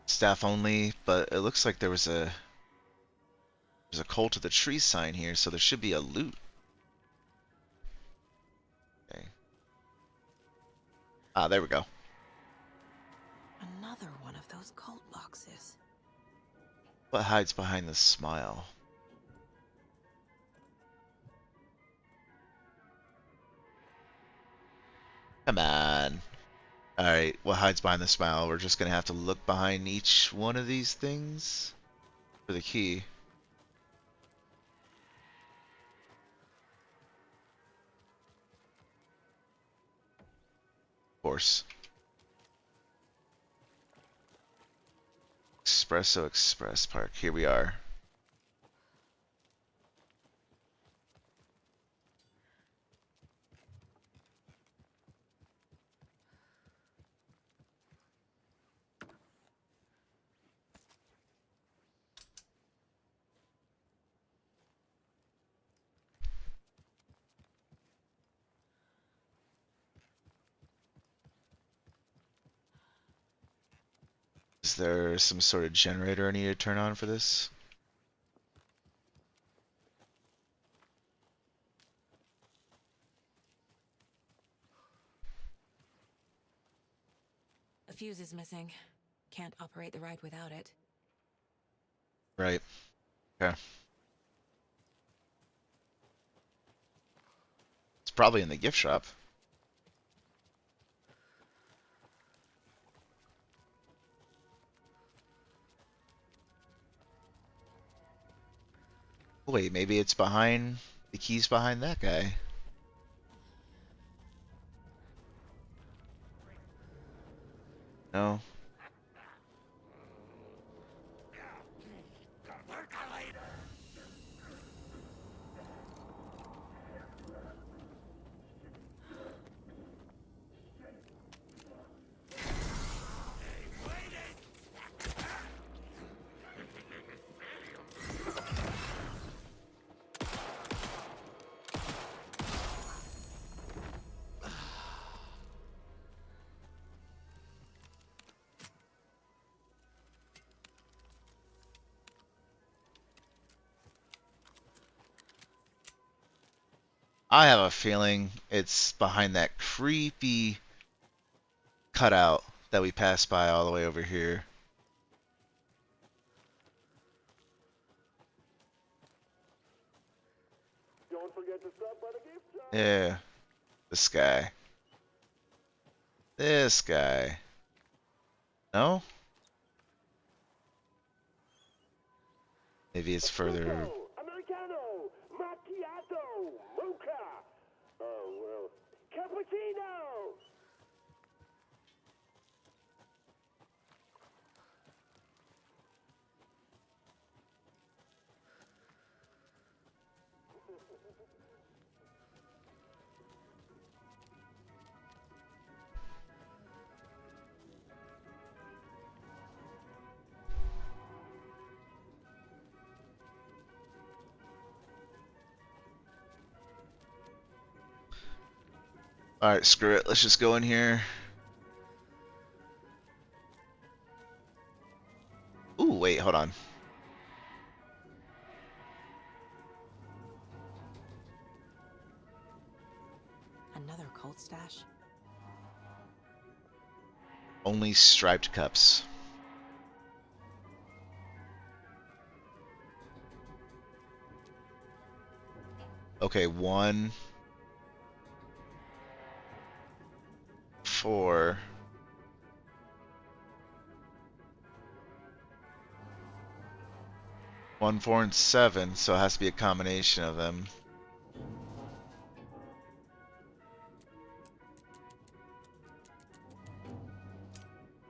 Staff only, but it looks like there's a cult of the tree sign here, so there should be a loot. Okay. Ah, there we go. Another one of those cult boxes. What hides behind the smile? Come on. Alright, what hides behind the smile? We're just gonna have to look behind each one of these things for the key. Of course. Espresso Express Park. Here we are. Is there some sort of generator I need to turn on for this? A fuse is missing. Can't operate the ride without it. Right. Okay. It's probably in the gift shop. Wait, maybe it's behind the keys behind that guy. No. I have a feeling it's behind that creepy cutout that we passed by all the way over here. Don't forget to stop by the gift shop. Yeah. This guy. This guy. No? Maybe it's further. Americano, macchiato, mocha. Oh, well, cappuccino. Alright, screw it. Let's just go in here. Ooh, wait, hold on. Another cult stash? Only striped cups. Okay, 1, 4. 1, 4, and 7, so it has to be a combination of them.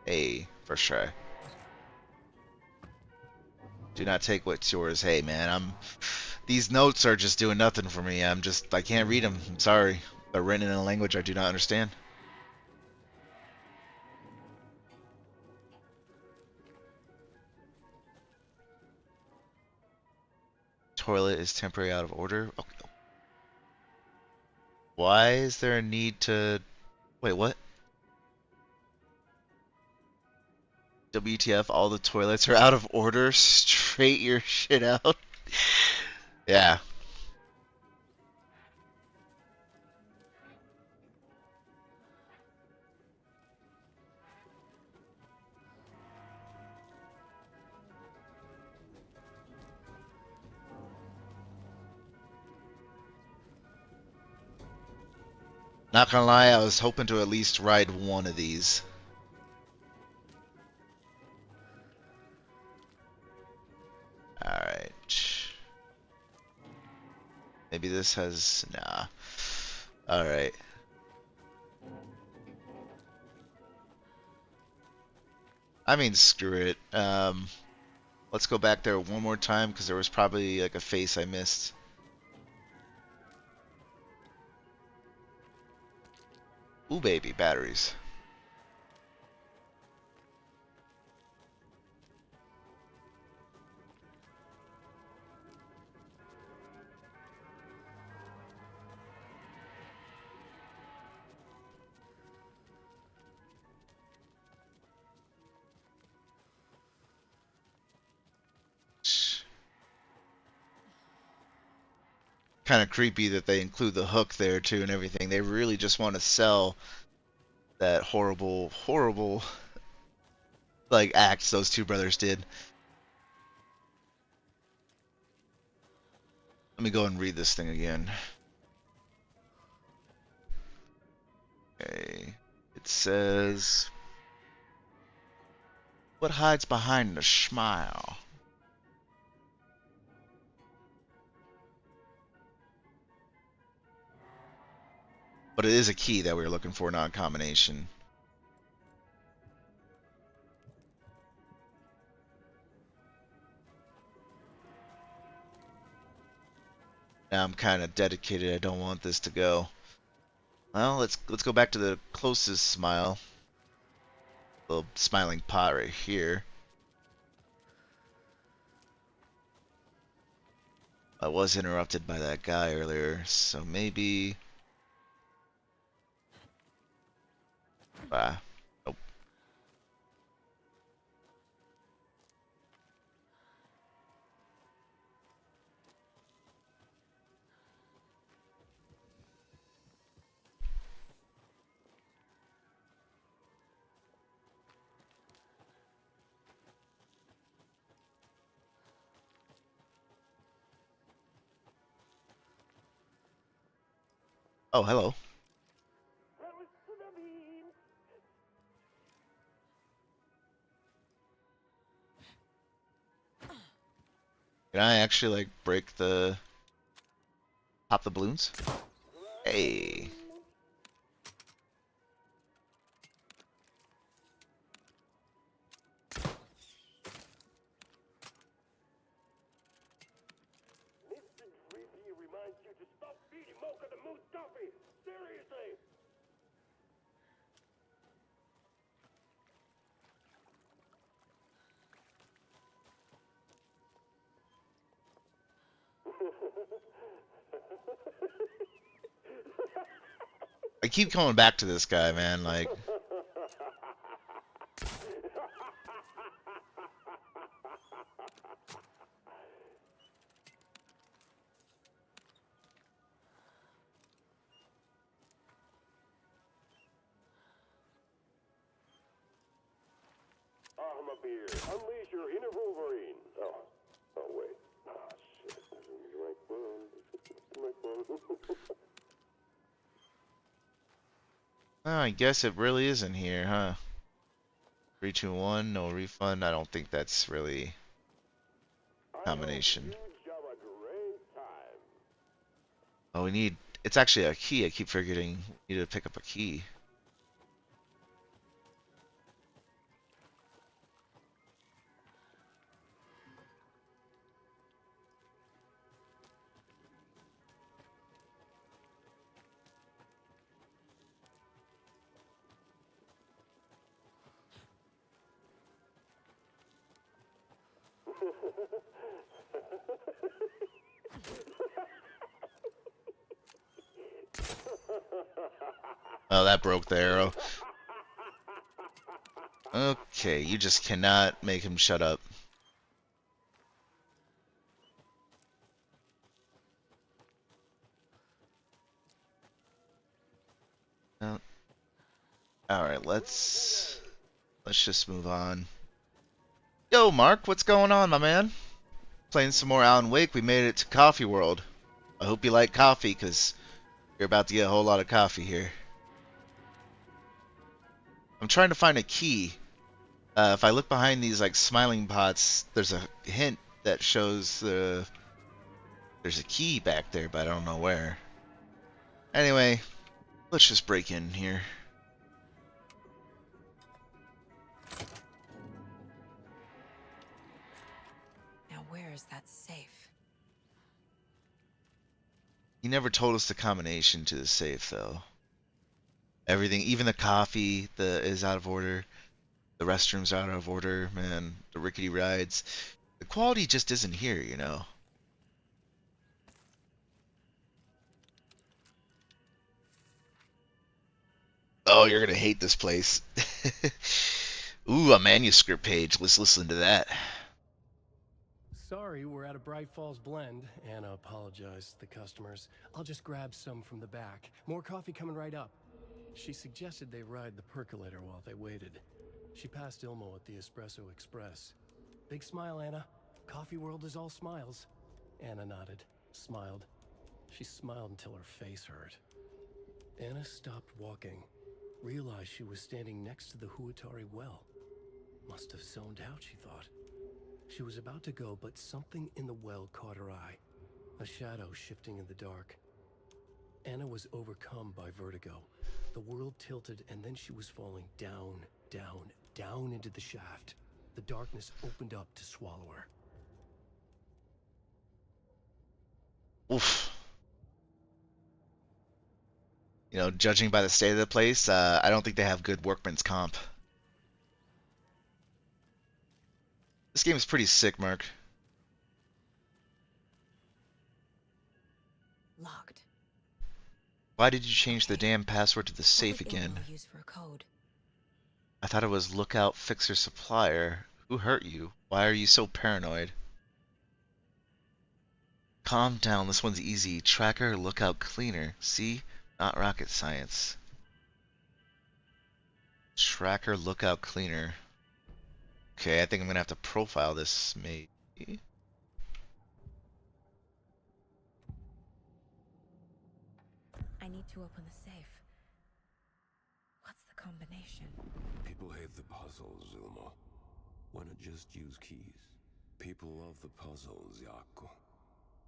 Hey, first try. Do not take what's yours. Hey, man, these notes are just doing nothing for me. I can't read them. I'm sorry. They're written in a language I do not understand. Toilet is temporarily out of order. Okay. Why is there a need to... Wait, what? WTF, all the toilets are out of order? Straight your shit out. Yeah. Not gonna lie, I was hoping to at least ride one of these. Alright. Maybe this has... Nah. Alright. I mean, screw it. Let's go back there one more time, because there was probably like a face I missed. Ooh, baby, batteries. kind of creepy that they include the hook there too and everything. They really just want to sell that horrible, horrible like acts those two brothers did. Let me go and read this thing again. Okay. It says, what hides behind a smile? But it is a key that we were looking for, not a combination. Now I'm kind of dedicated. I don't want this to go. Well, let's go back to the closest smile. Little smiling pot right here. I was interrupted by that guy earlier, so maybe. Nope. Oh, hello. Can I actually like break the pop the balloons? Hey. Mr. Drippy reminds you to stop feeding Mocha the Moose coffee. Seriously. I keep coming back to this guy, man. Like, Beer. Unleash your inner Wolverine. Oh wait. Ah, shit. My phone. oh, I guess it really isn't here, huh? 3, 2, 1, no refund. I don't think that's really a combination. Oh, we need. It's actually a key. I keep forgetting. We need to pick up a key. Oh, that broke the arrow. Okay, you just cannot make him shut up. No. Alright, let's just move on. Yo, Mark, what's going on, my man? Playing some more Alan Wake. We made it to Coffee World. I hope you like coffee, because you're about to get a whole lot of coffee here. I'm trying to find a key. If I look behind these like smiling pots, there's a hint that shows there's a key back there, but I don't know where. Anyway, let's just break in here. Now where is that safe? He never told us the combination to the safe, though. Everything, even the coffee, is out of order. The restrooms are out of order, man. The rickety rides. The quality just isn't here, you know. Oh, you're gonna hate this place. Ooh, a manuscript page. Let's listen to that. Sorry, we're out of Bright Falls blend. Anna apologized to the customers. I'll just grab some from the back. More coffee coming right up. She suggested they ride the percolator while they waited. She passed Ilmo at the Espresso Express. Big smile, Anna. Coffee world is all smiles. Anna nodded, smiled. She smiled until her face hurt. Anna stopped walking, realized she was standing next to the Huatari well. Must have zoned out, she thought. She was about to go, but something in the well caught her eye. A shadow shifting in the dark. Anna was overcome by vertigo. The world tilted, and then she was falling down, down, down into the shaft. The darkness opened up to swallow her. Oof. You know, judging by the state of the place, I don't think they have good workman's comp. This game is pretty sick, Mark. Locked. Why did you change the Okay. damn password to the safe What would again? Ilmo use for a code? I thought it was lookout fixer supplier. Who hurt you? Why are you so paranoid? Calm down, this one's easy. Tracker, lookout, cleaner. See? Not rocket science. Tracker, lookout, cleaner. Okay, I think I'm gonna have to profile this, maybe. I need to open the safe. What's the combination? People hate the puzzles, Ilmo. Why not just use keys? People love the puzzles, Jaakko.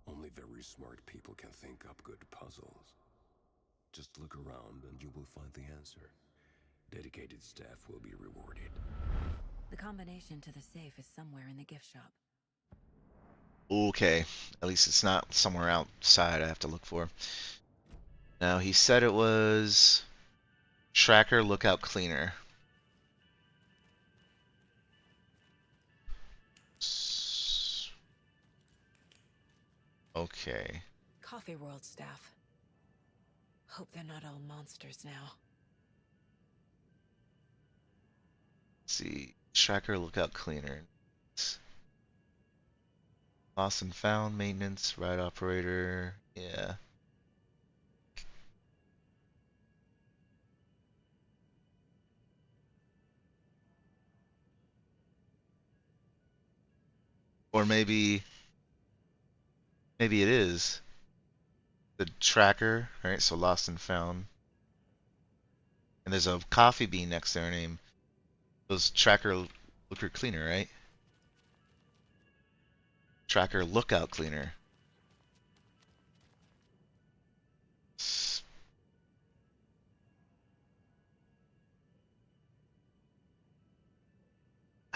Only very smart people can think up good puzzles. Just look around and you will find the answer. Dedicated staff will be rewarded. The combination to the safe is somewhere in the gift shop. Okay, at least it's not somewhere outside I have to look for. Now, he said it was tracker, lookout, cleaner. Okay. Coffee World staff. Hope they're not all monsters now. Let's see. Tracker, lookout, cleaner. Lost and found, maintenance, ride operator. Yeah. Or maybe it is the tracker. All right, so lost and found. And there's a coffee bean next to her name. Those tracker, looker, cleaner, right? Tracker, lookout, cleaner.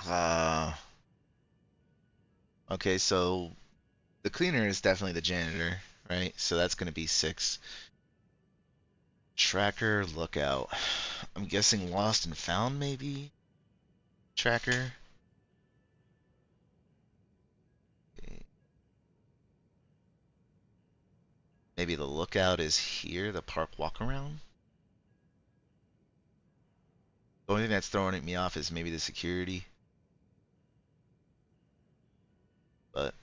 Uh, okay, so the cleaner is definitely the janitor, right? So that's going to be 6. Tracker, lookout. I'm guessing lost and found, maybe? Tracker. Okay. Maybe the lookout is here, the park walk around? The only thing that's throwing me off is maybe the security. But,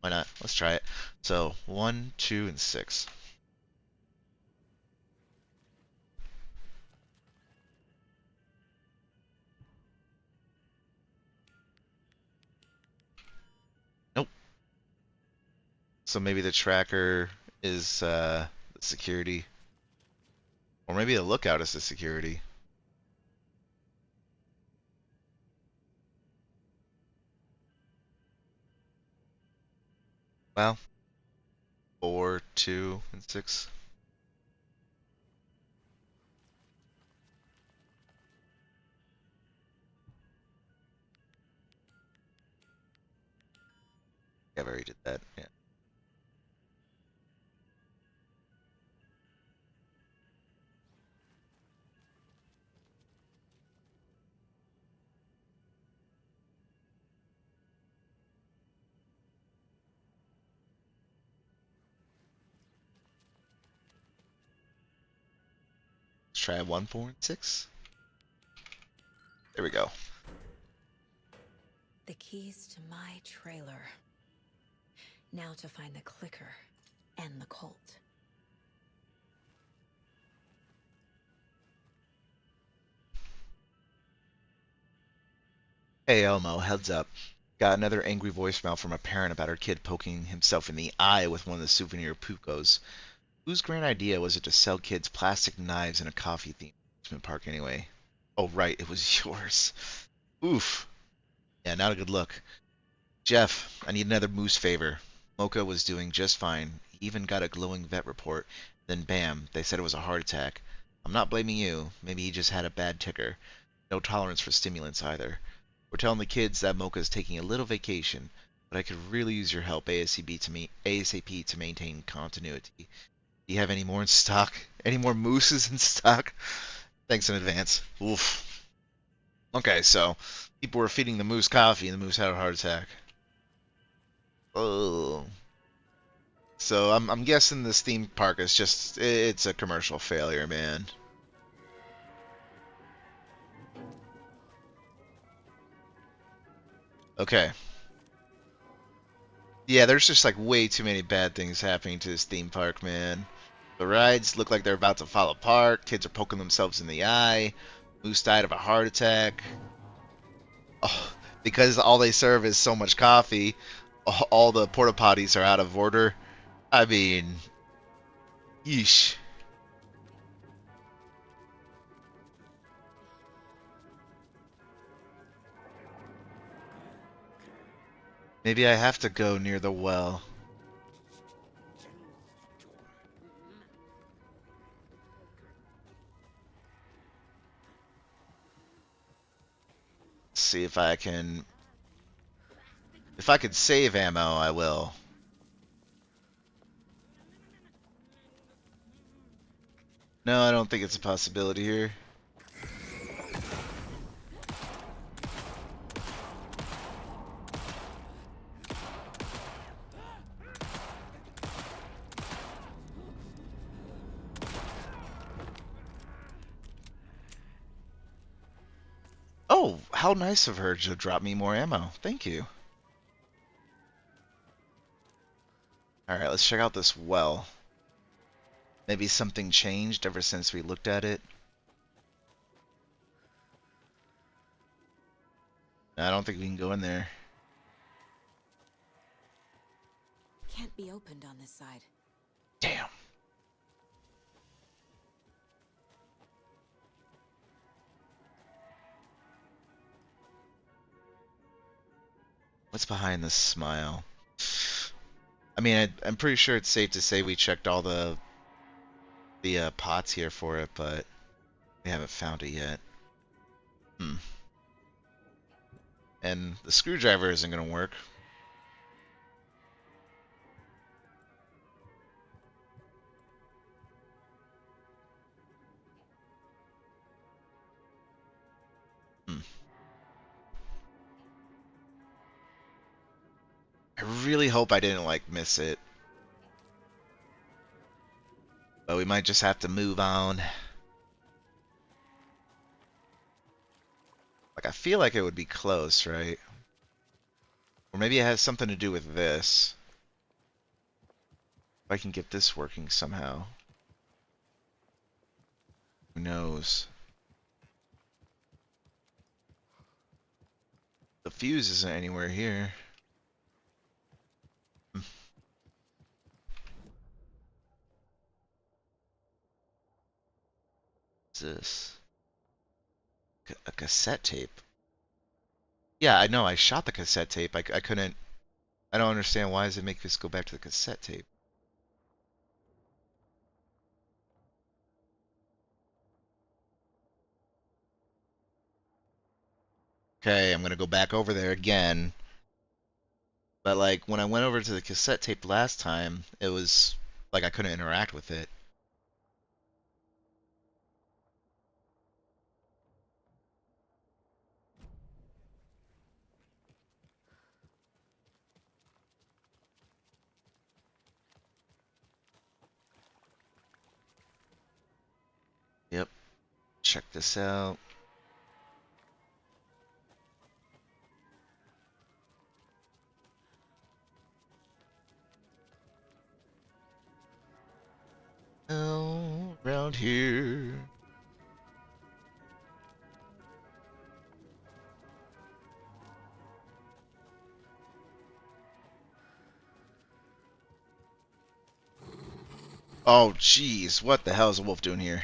why not? Let's try it. So, 1, 2, and 6. Nope. So maybe the tracker is the security. Or maybe the lookout is the security. Well, 4, 2, and 6. Yeah, I already did that. Yeah. Let's try 1, 4, and 6. There we go. The keys to my trailer. Now to find the clicker and the Colt. Hey Elmo, heads up. Got another angry voicemail from a parent about her kid poking himself in the eye with one of the souvenir Pucos. Whose grand idea was it to sell kids plastic knives in a coffee-themed amusement park anyway? Oh, right, it was yours. Oof. Yeah, not a good look. Jeff, I need another moose favor. Mocha was doing just fine. He even got a glowing vet report. Then bam, they said it was a heart attack. I'm not blaming you. Maybe he just had a bad ticker. No tolerance for stimulants either. We're telling the kids that Mocha's taking a little vacation, but I could really use your help ASAP to maintain continuity. Do you have any more in stock? Any more mooses in stock? Thanks in advance. Oof. Okay, so people were feeding the moose coffee and the moose had a heart attack. Oh. So I'm guessing this theme park is just it's a commercial failure, man. Okay. Yeah, there's just like way too many bad things happening to this theme park, man. The rides look like they're about to fall apart. Kids are poking themselves in the eye. Moose died of a heart attack. Oh, because all they serve is so much coffee, all the porta potties are out of order. I mean, yeesh. Maybe I have to go near the well. See if I can. If I could save ammo, I will. No, I don't think it's a possibility here. Oh, how nice of her to drop me more ammo. Thank you. Alright, let's check out this well. Maybe something changed ever since we looked at it. I don't think we can go in there. Can't be opened on this side. Damn. What's behind this smile? I mean, I'm pretty sure it's safe to say we checked all the pots here for it, but we haven't found it yet. Hmm. And the screwdriver isn't going to work. Hmm. I really hope I didn't, like, miss it. But we might just have to move on. Like, I feel like it would be close, right? Or maybe it has something to do with this. If I can get this working somehow. Who knows? The fuse isn't anywhere here. What's this? A cassette tape. Yeah, I know. I shot the cassette tape. I couldn't. I don't understand. Why does it make us go back to the cassette tape? Okay, I'm gonna go back over there again. But like when I went over to the cassette tape last time, it was like I couldn't interact with it. Yep. Check this out. around here. Oh, jeez. What the hell is a wolf doing here?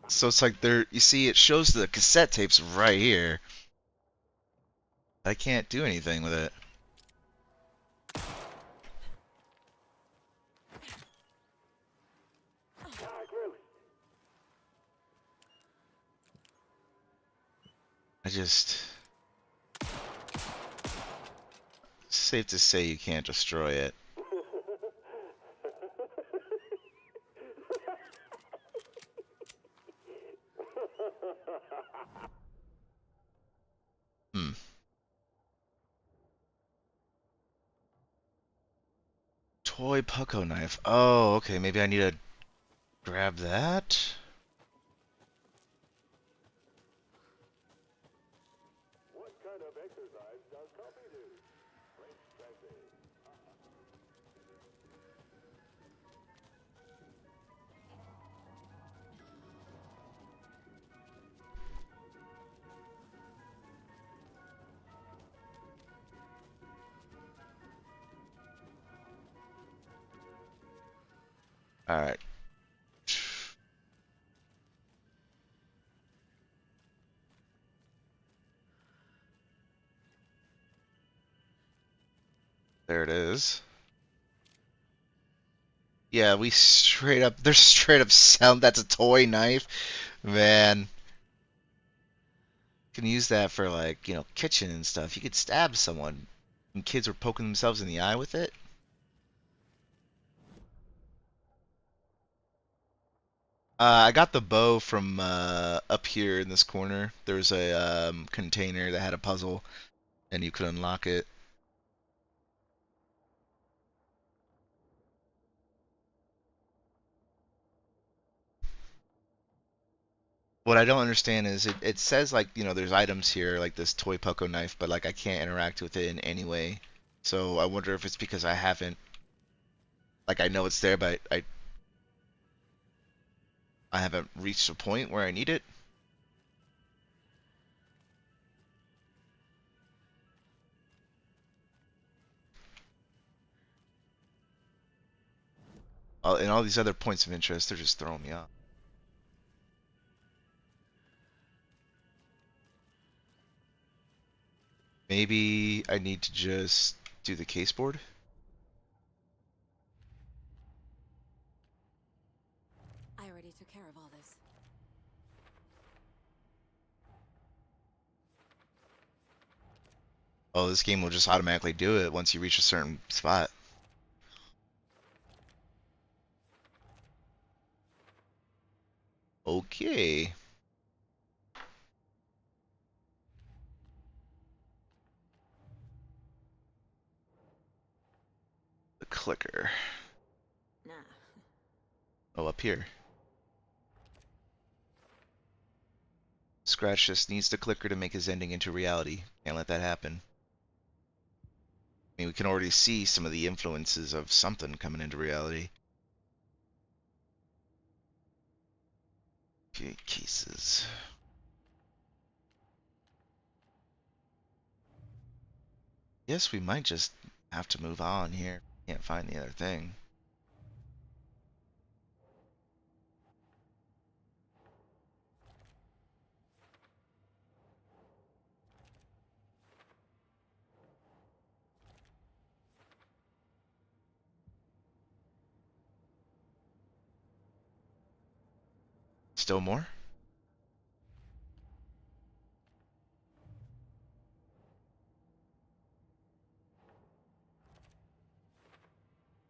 So it's like there, you see, it shows the cassette tapes right here. I can't do anything with it. I just... Safe to say you can't destroy it. Hmm. Toy pucko knife. Oh, okay. Maybe I need to grab that. What kind of exercise does coffee do? French pressing. Alright. There it is. Yeah, we straight up, there's straight up sound. That's a toy knife. Man. Can use that for, like, you know, kitchen and stuff. You could stab someone. And kids were poking themselves in the eye with it. I got the bow from up here in this corner. There's a container that had a puzzle, and you could unlock it. What I don't understand is it says, like, you know, there's items here, like this toy pucko knife, but, like, I can't interact with it in any way. So I wonder if it's because I haven't, like, I know it's there, but I haven't reached a point where I need it. And all these other points of interest, they're just throwing me off. Maybe I need to just do the case board. I already took care of all this. Oh, this game will just automatically do it once you reach a certain spot. Okay. The clicker. Nah. Oh, up here. Scratch just needs the clicker to make his ending into reality. Can't let that happen. I mean, we can already see some of the influences of something coming into reality. Okay, cases. Yes, we might just have to move on here. Can't find the other thing. Still more?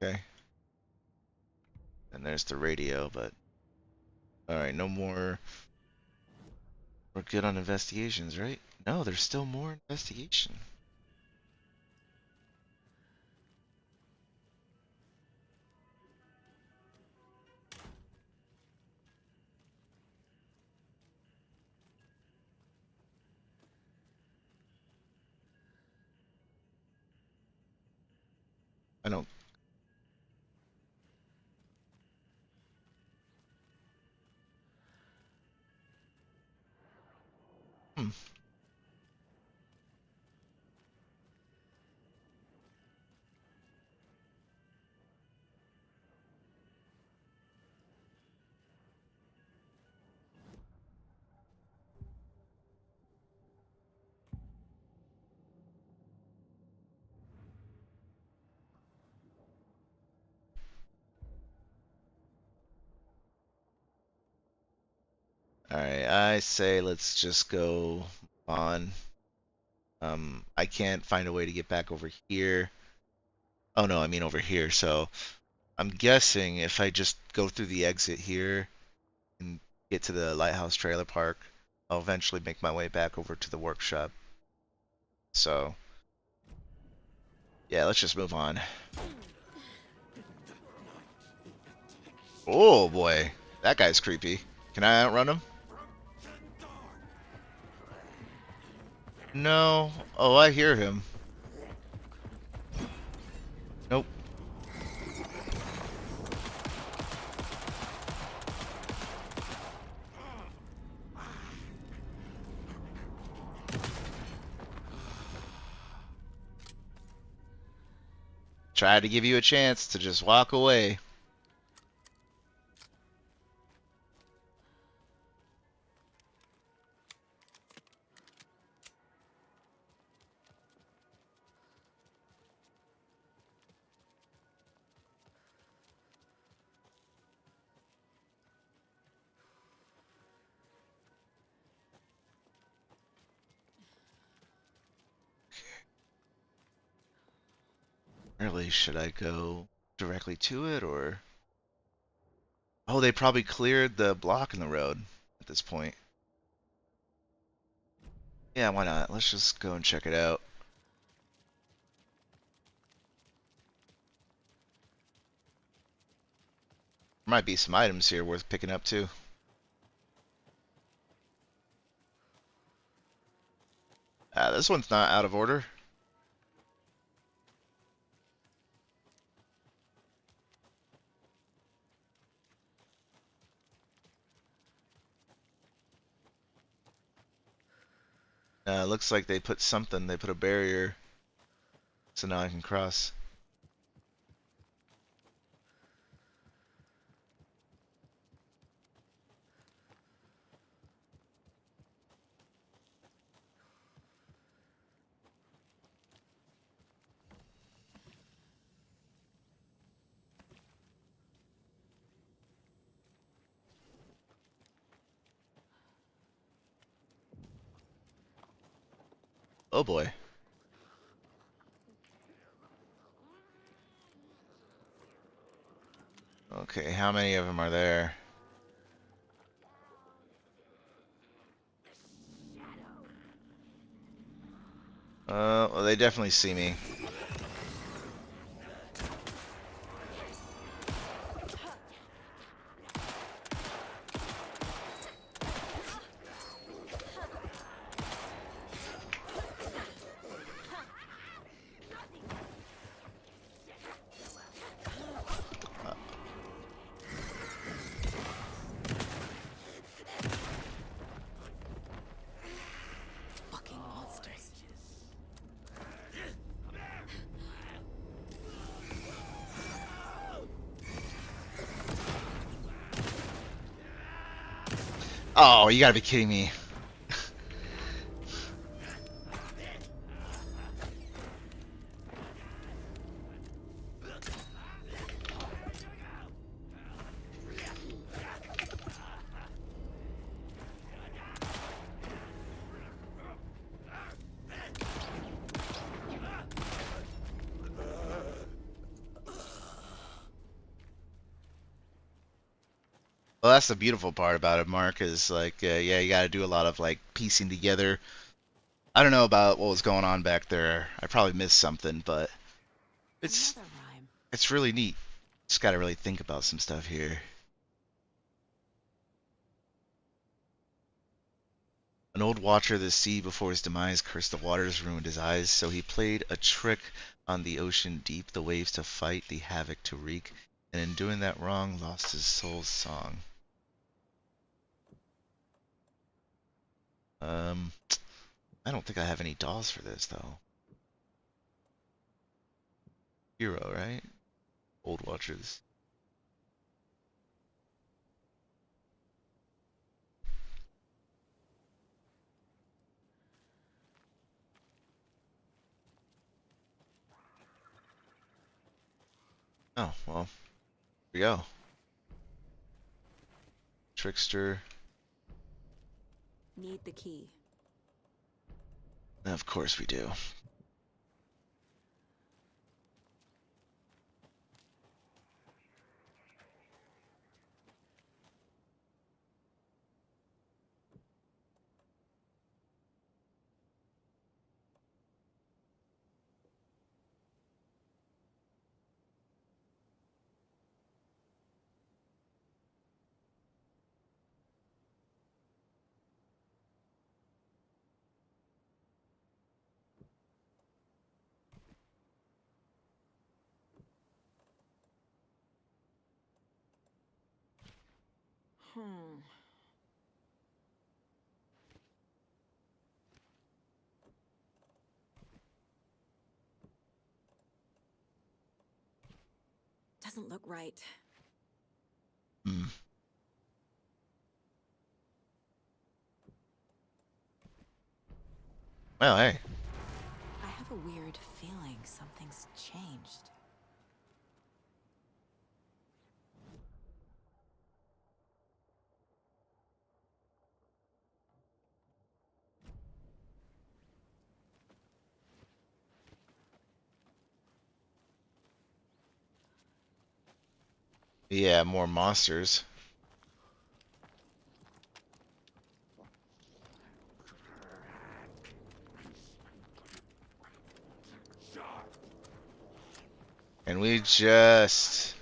Okay. And there's the radio, but... Alright, no more... We're good on investigations, right? No, there's still more investigation. I don't. Hmm. Alright, I say let's just go on. I can't find a way to get back over here. Oh no, I mean over here. So I'm guessing if I just go through the exit here and get to the lighthouse trailer park, I'll eventually make my way back over to the workshop. So yeah, let's just move on. Oh boy, that guy's creepy. Can I outrun him? No. Oh, I hear him. Nope. Tried to give you a chance to just walk away. Really, should I go directly to it or? Oh, they probably cleared the block in the road at this point. Yeah, why not? Let's just go and check it out. There might be some items here worth picking up too. This one's not out of order. Looks like they put something. They put a barrier, so now I can cross. Oh boy. Okay, how many of them are there? Well, they definitely see me. Fucking monsters. Oh, you gotta be kidding me. Well, that's the beautiful part about it, Mark, is like, yeah, you got to do a lot of like piecing together. I don't know about what was going on back there. I probably missed something, but it's Another rhyme. it's really neat. Just got to really think about some stuff here. An old watcher of the sea before his demise cursed the waters, ruined his eyes, so he played a trick on the ocean deep, the waves to fight, the havoc to wreak, and in doing that wrong, lost his soul's song. Um, I don't think I have any dolls for this though. Hero, right? Old watchers. Oh, well, here we go. Trickster. Need the key. Of course we do. Hmm. Doesn't look right. Hmm. Well, hey. I have a weird feeling something's changed. Yeah, more monsters. And we just...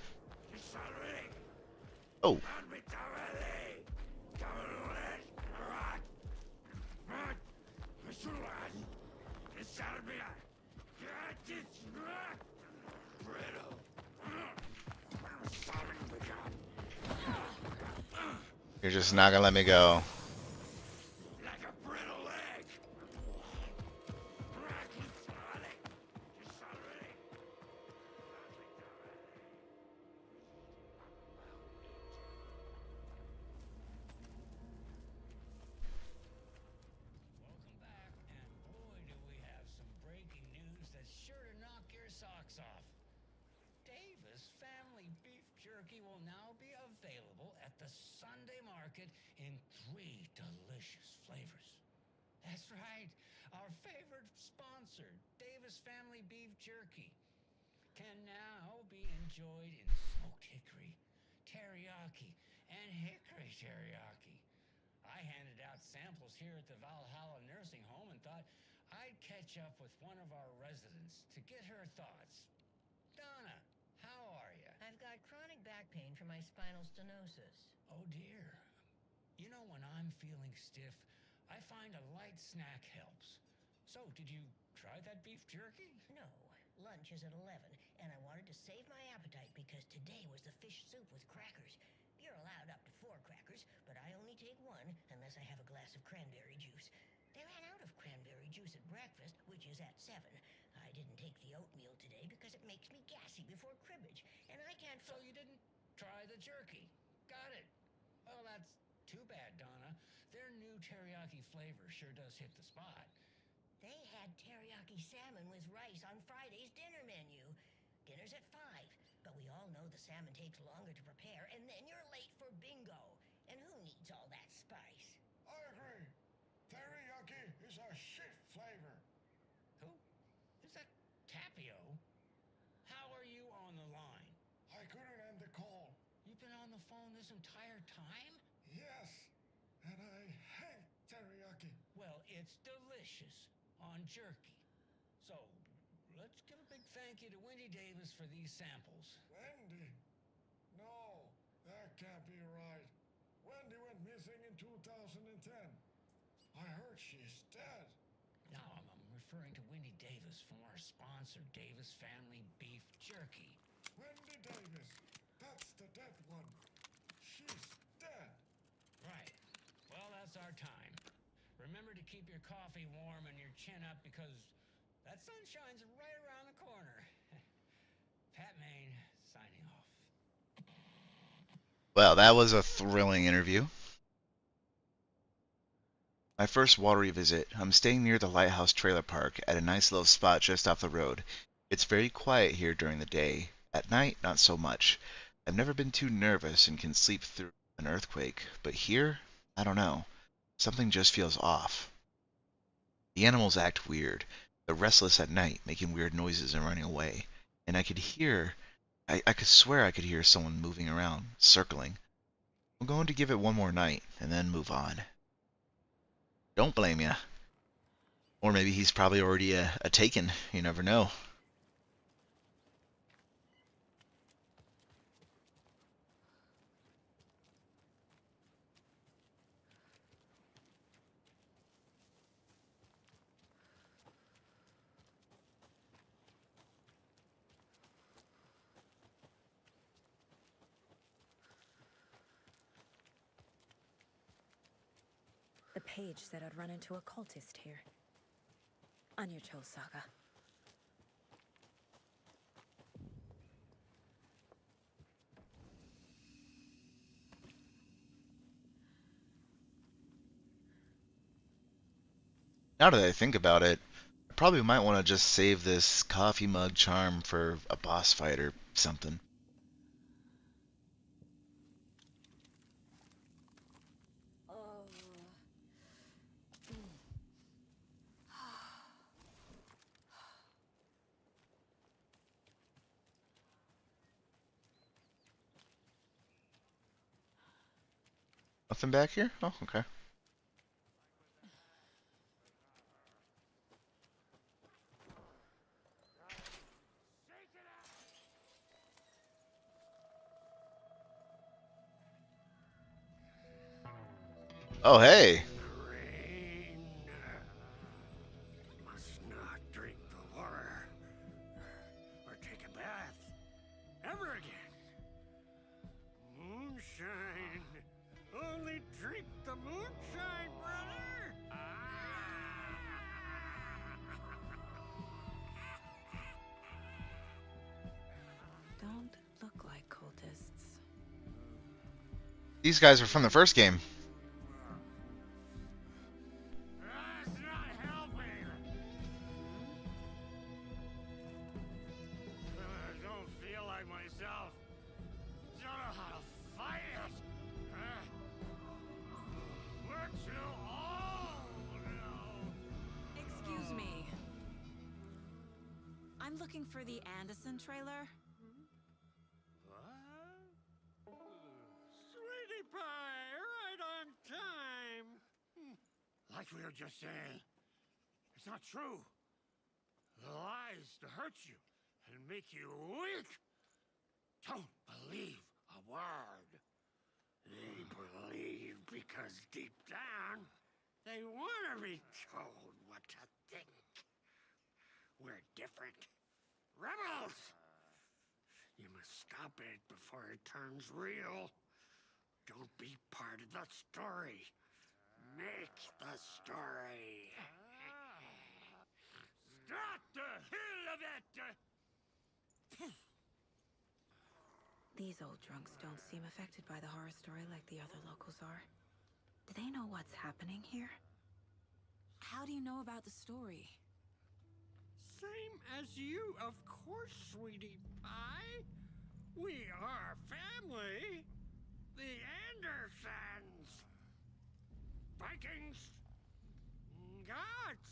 Oh. You're just not gonna let me go. Welcome back, and boy, do we have some breaking news that's sure to knock your socks off. Davis Family Beef Jerky will now be available at the Sunday market in 3 delicious flavors. That's right, our favorite sponsor, Davis Family Beef Jerky, can now be enjoyed in smoked hickory, teriyaki, and hickory teriyaki. I handed out samples here at the Valhalla Nursing Home and thought I'd catch up with one of our residents to get her thoughts. Donna, how are you? I've got chronic back pain from my spinal stenosis. Oh dear. You know, when I'm feeling stiff, I find a light snack helps. So, did you try that beef jerky? No, lunch is at 11, and I wanted to save my appetite because today was the fish soup with crackers. You're allowed up to 4 crackers, but I only take 1 unless I have a glass of cranberry juice. They ran out of cranberry juice at breakfast, which is at 7. I didn't take the oatmeal today because it makes me gassy before cribbage, and I can't... So you didn't try the jerky. Got it. Well, that's too bad, Donna. Their new teriyaki flavor sure does hit the spot. They had teriyaki salmon with rice on Friday's dinner menu. Dinner's at 5, but we all know the salmon takes longer to prepare, and then you're late for bingo. And who needs all that spice? I agree. Teriyaki is a shit flavor. Who? Is that Tapio? How are you on the line? I couldn't end the call. You've been on the the phone this entire time? Yes, and I hate teriyaki. Well, it's delicious on jerky. So, let's give a big thank you to Wendy Davis for these samples. Wendy? No, that can't be right. Wendy went missing in 2010. I heard she's dead. No, I'm referring to Wendy Davis from our sponsor, Davis Family Beef Jerky. Wendy Davis. That's the dead one. She's dead. Right. Well, that's our time. Remember to keep your coffee warm and your chin up because that sunshine's right around the corner. Pat Maine, signing off. Well, that was a thrilling interview. My first watery visit. I'm staying near the Lighthouse Trailer Park at a nice little spot just off the road. It's very quiet here during the day. At night, not so much. I've never been too nervous and can sleep through an earthquake, but here, I don't know. Something just feels off. The animals act weird. They're restless at night, making weird noises and running away. And I could swear I could hear someone moving around, circling. I'm going to give it one more night, and then move on. Don't blame ya. Or maybe he's probably already a taken. You never know. The page said I'd run into a cultist here. On your Cho saga. Now that I think about it, I probably might want to just save this coffee mug charm for a boss fight or something. Nothing back here? Oh, okay. Oh, hey. Rain. Must not drink the water or take a bath ever again. Moonshine. Only drink the moonshine, brother. Don't look like cultists. These guys are from the first game. That's not helping. I don't feel like myself. Don't know how to fight it. We're too old now. Excuse me. I'm looking for the Anderson trailer. What? Sweetie pie, right on time. Like we were just saying, it's not true. The lies to hurt you and make you weak. Don't believe a word. They believe because deep down, they want to be told what to think. We're different. Rebels! You must stop it before it turns real. Don't be part of the story. Make the story. Stop the hell of it! These old drunks don't seem affected by the horror story like the other locals are. Do they know what's happening here? How do you know about the story? Same as you, of course, sweetie pie. We are family. The Andersons. Vikings. Gods.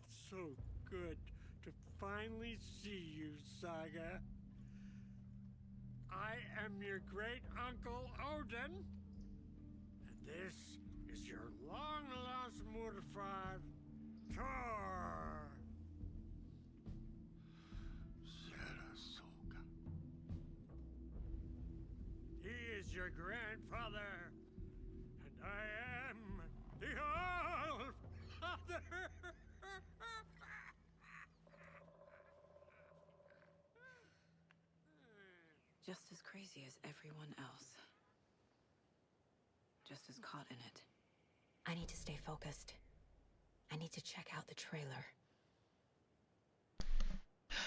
It's so good to finally see you, Saga. I am your great uncle Odin, and this is your long lost Murfad, Thor. Sarasota. He is your grandfather, and I am the All-Father. Just as crazy as everyone else. Just as caught in it. I need to stay focused. I need to check out the trailer.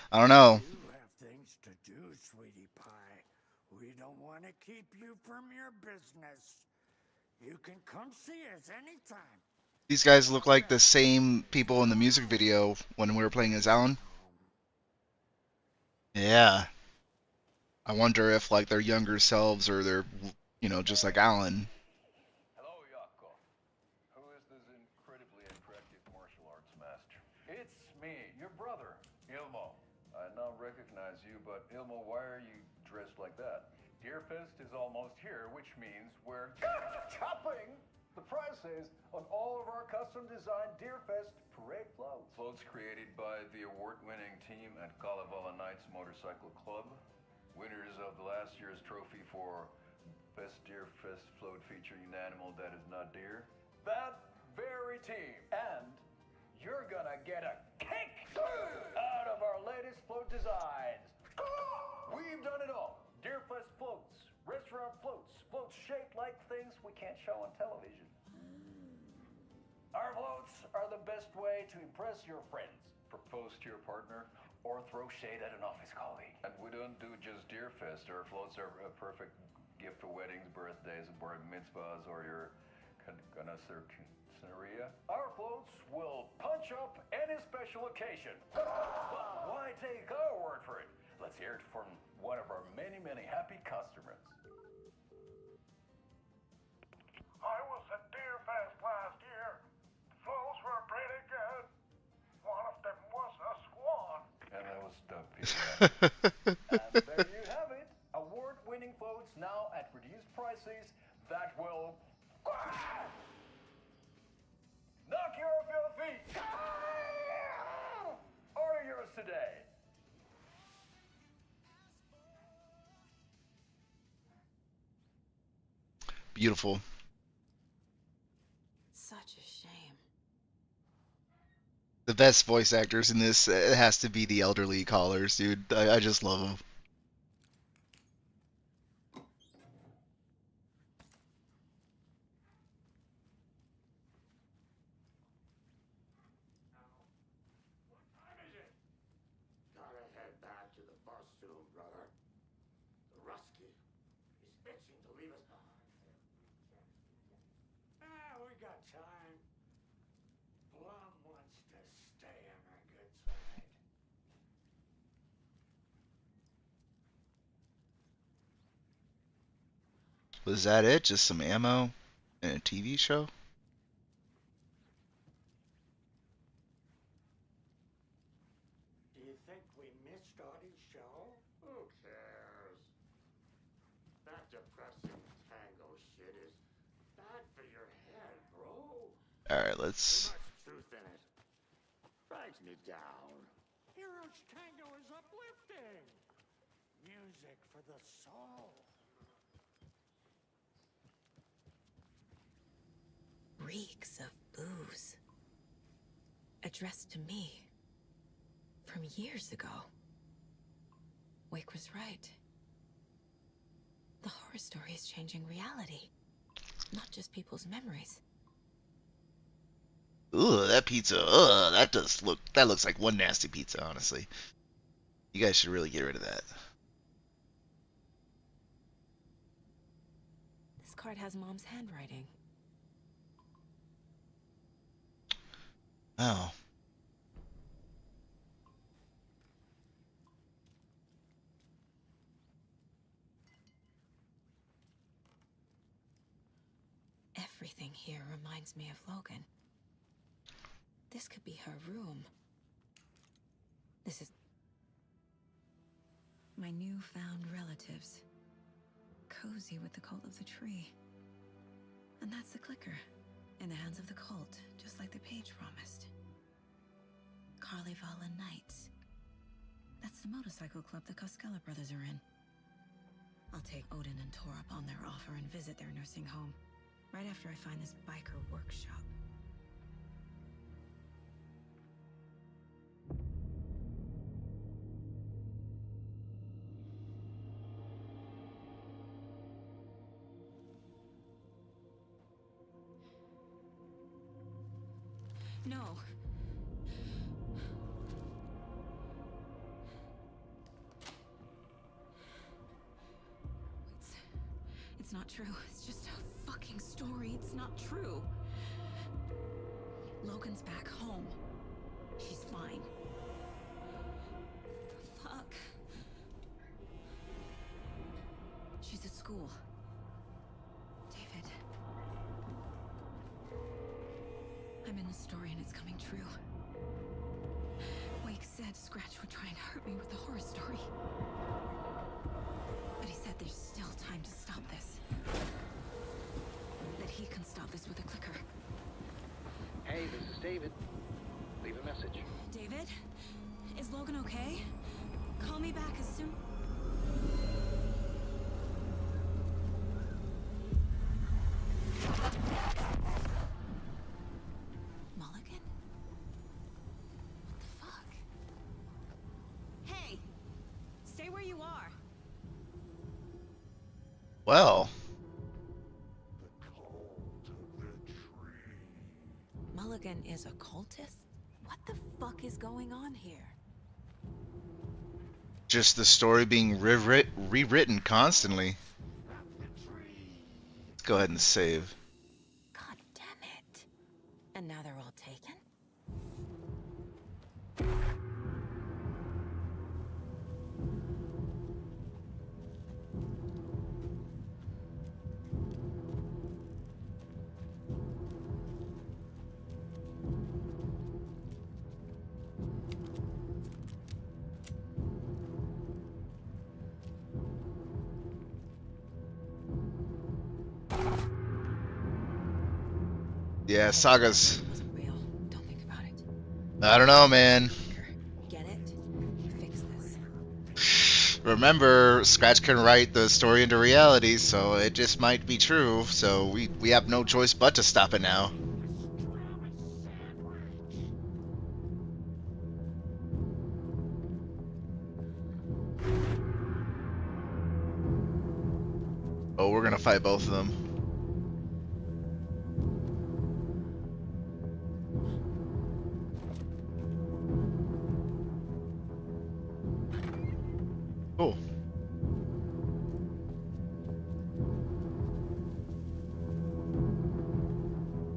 I don't know. You have things to do, sweetie pie. We don't want to keep you from your business. You can come see us anytime. These guys look like the same people in the music video when we were playing as Alan. Yeah. I wonder if like their younger selves or they're, you know, just like Alan. Hello, Yakov. Who is this incredibly attractive martial arts master? It's me, your brother, Ilmo. I now recognize you, but Ilmo, why are you dressed like that? Deerfest is almost here, which means we're chopping the prices on all of our custom-designed Deerfest parade floats. Floats created by the award-winning team at Kalevala Knights Motorcycle Club. Winners of the last year's trophy for Best Deerfest float featuring an animal that is not deer. That very team. And you're gonna get a kick out of our latest float designs. We've done it all. Deerfest floats, restaurant floats, floats shaped like things we can't show on television. Our floats are the best way to impress your friends, propose to your partner, or throw shade at an office colleague. And we don't do just Deerfest. Our floats are a perfect gift for weddings, birthdays, bar mitzvahs, or your scenario. Our floats will punch up any special occasion. But why take our word for it? Let's hear it from one of our many, many happy customers. I was at Deerfest last year. The floats were pretty good. One of them was a swan. And that was the pizza. And there you have it. Award-winning floats now at reduced prices that will knock you off your feet. Order yours today. Beautiful. Such a shame. The best voice actors in this, it has to be the elderly callers, dude. I just love them. Gotta head back to the bus soon, brother. The Rusky is itching to leave us behind. We got time. Blum wants to stay on our good side. Was that it? Just some ammo and a TV show? Do you think we missed Audie's show? Who cares? That depressing tango shit is bad for your head, bro. Alright, Too let's... much truth in it. Drags me down. Hero's tango is uplifting. Music for the soul. Reeks of booze. Addressed to me. From years ago. Wake was right. The horror story is changing reality. Not just people's memories. Ooh, that pizza. That looks like one nasty pizza, honestly. You guys should really get rid of that. This card has Mom's handwriting. Oh. Everything here reminds me of Logan. This could be her room. This is... my newfound relatives. cozy with the cult of the tree. And that's the clicker. In the hands of the cult, just like the page promised. Carnival Nights. That's the motorcycle club the Koskela brothers are in. I'll take Odin and Tor up on their offer and visit their nursing home. Right after I find this biker workshop. No. It's not true. It's just a fucking story. It's not true. Logan's back home. She's fine. Fuck. She's at school. David. I'm in the story and it's coming true. Wake said Scratch would try and hurt me with the horror story. But he said there's still time to stop this. That he can stop this with a clicker. Hey, this is David. Leave a message. David? Is Logan okay? Call me back as soon... Mulligan? What the fuck? Hey! Stay where you are. Well. Mulligan is a cultist? What the fuck is going on here? Just the story being rewritten constantly. Let's go ahead and save. God damn it. And now they're all taken? Yeah, Saga's. Wasn't real. Don't think about it. I don't know, man. Get it? Fix this. Remember, Scratch can write the story into reality, so it just might be true. So we have no choice but to stop it now. Oh, we're gonna fight both of them. Cool.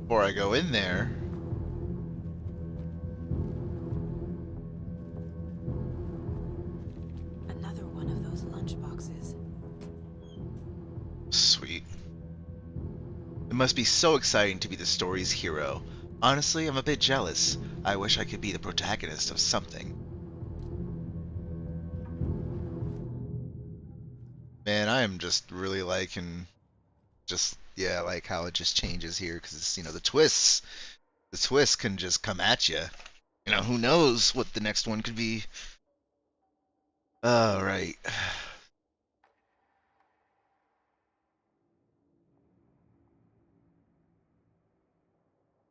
Before I go in there, Another one of those lunch boxes. sweet. It must be so exciting to be the story's hero. Honestly, I'm a bit jealous. I wish I could be the protagonist of something. Man, I am just really liking yeah, like how it just changes here because it's, the twists can just come at you. Who knows what the next one could be. All right.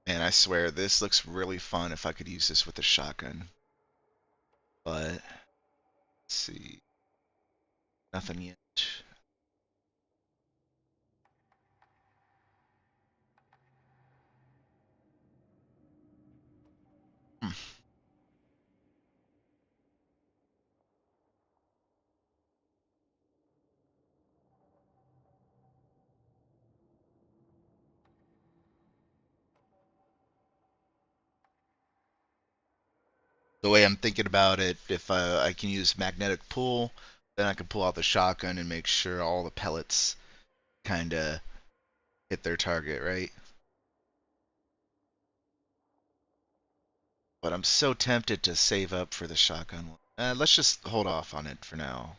Man, I swear this looks really fun if I could use this with a shotgun. But let's see. Nothing yet. Hmm. The way I'm thinking about it, if I can use magnetic pull, then I can pull out the shotgun and make sure all the pellets kind of hit their target, right? But I'm so tempted to save up for the shotgun one. Let's just hold off on it for now.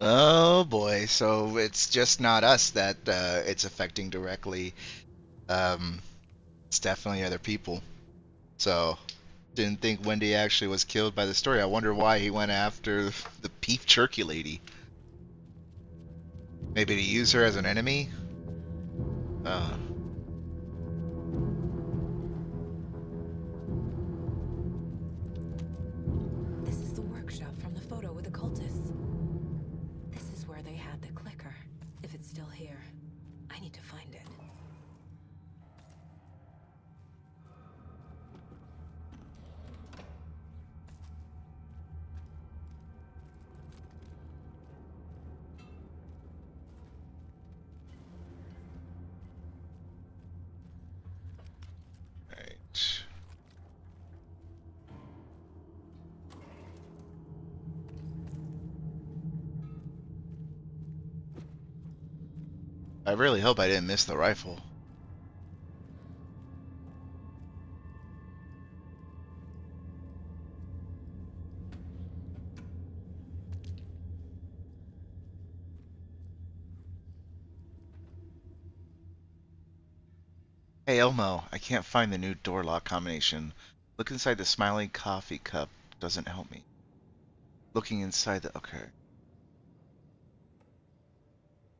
Oh boy, so it's just not us that it's affecting directly. Um, it's definitely other people. So didn't think Wendy actually was killed by the story. I wonder why he went after the beef jerky lady. Maybe to use her as an enemy? Uh, This is the workshop from the photo with the cultists. This is where they had the clicker. If it's still here, I need to find it. right. I really hope I didn't miss the rifle. Hey Elmo, I can't find the new door lock combination. Look inside the smiling coffee cup. Doesn't help me. Looking inside the... Okay.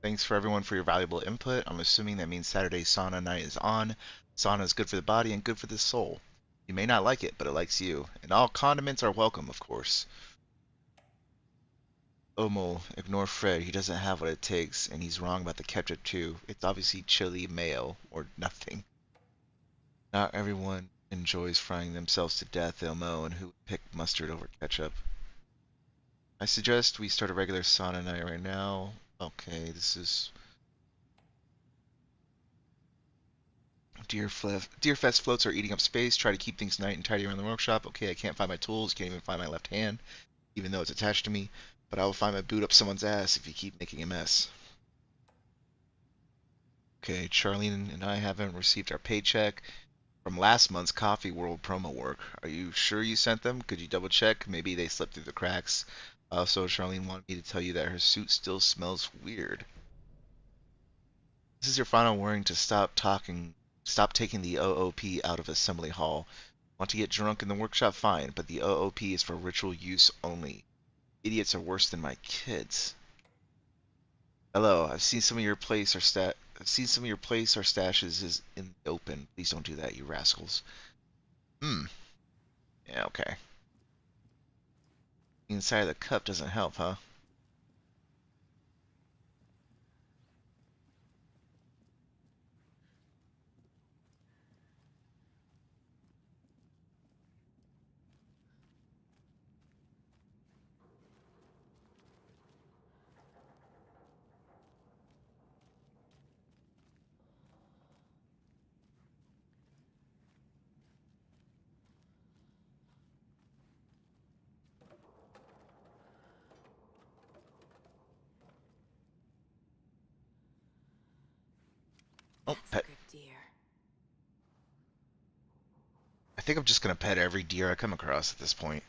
Thanks for everyone for your valuable input. I'm assuming that means Saturday sauna night is on. Sauna is good for the body and good for the soul. You may not like it, but it likes you. And all condiments are welcome, of course. Omo, ignore Fred. He doesn't have what it takes, and he's wrong about the ketchup too. It's obviously chili mayo or nothing. Not everyone enjoys frying themselves to death, Elmo, and who would pick mustard over ketchup? I suggest we start a regular sauna night right now. Okay, this is Deerfest floats are eating up space. Try to keep things nice and tidy around the workshop. Okay, I can't find my tools. Can't even find my left hand, even though it's attached to me. But I will find my boot up someone's ass if you keep making a mess. Okay, Charlene and I haven't received our paycheck from last month's Coffee World promo work. Are you sure you sent them? Could you double check? Maybe they slipped through the cracks. Also, Charlene wanted me to tell you that her suit still smells weird. This is your final warning to stop taking the OOP out of Assembly Hall. Want to get drunk in the workshop? Fine, but the OOP is for ritual use only. Idiots are worse than my kids. Hello, I've seen some of your place or stashes is in the open. Please don't do that, you rascals. Hmm. Yeah, okay. Inside of the cup doesn't help, huh? Oh, That's a pet. good deer. I think I'm just gonna pet every deer I come across at this point.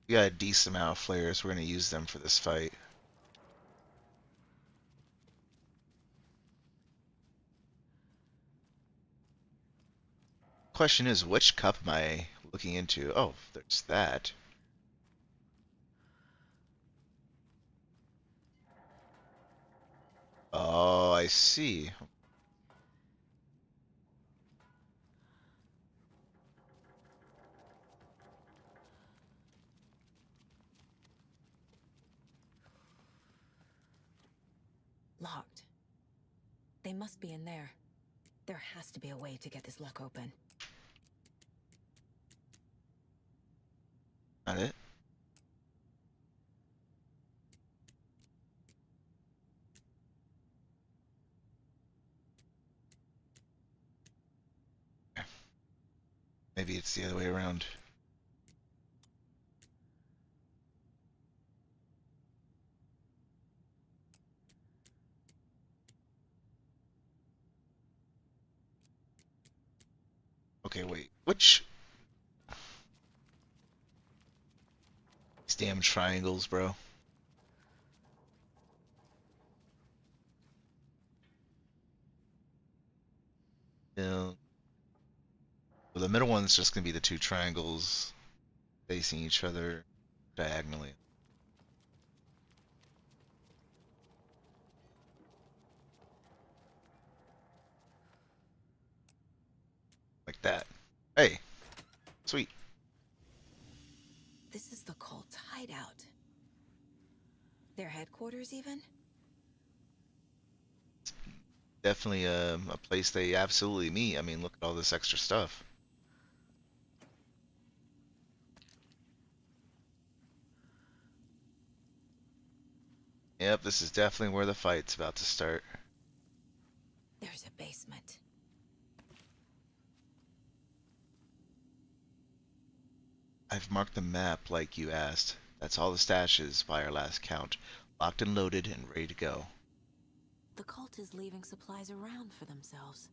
We got a decent amount of flares. We're gonna use them for this fight. Question is, which cup am I looking into? Oh, there's that. Oh, I see. Locked. They must be in there. There has to be a way to get this lock open. Not it? Maybe it's the other way around. Okay, wait. Which? These damn triangles, bro. Yeah. Well, the middle one's just gonna be the two triangles facing each other diagonally. Like that. Hey, sweet. This is the cult's hideout. Their headquarters, even? Definitely a place they absolutely meet. I mean, look at all this extra stuff. Yep, this is definitely where the fight's about to start. There's a basement. I've marked the map like you asked. That's all the stashes by our last count. Locked and loaded and ready to go. The cult is leaving supplies around for themselves.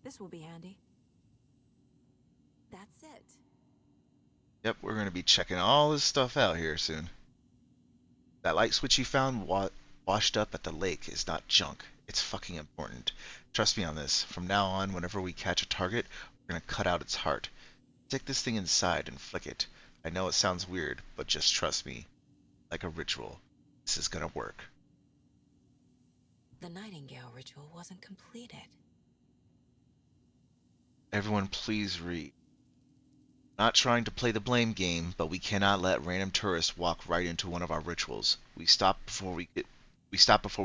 This will be handy. That's it. Yep, we're going to be checking all this stuff out here soon. That light switch you found washed up at the lake is not junk. It's fucking important. Trust me on this. From now on, whenever we catch a target, we're going to cut out its heart. Stick this thing inside and flick it. I know it sounds weird, but just trust me. Like a ritual. This is going to work. The Nightingale ritual wasn't completed. Everyone please read. Not trying to play the blame game, but we cannot let random tourists walk right into one of our rituals. We stopped before we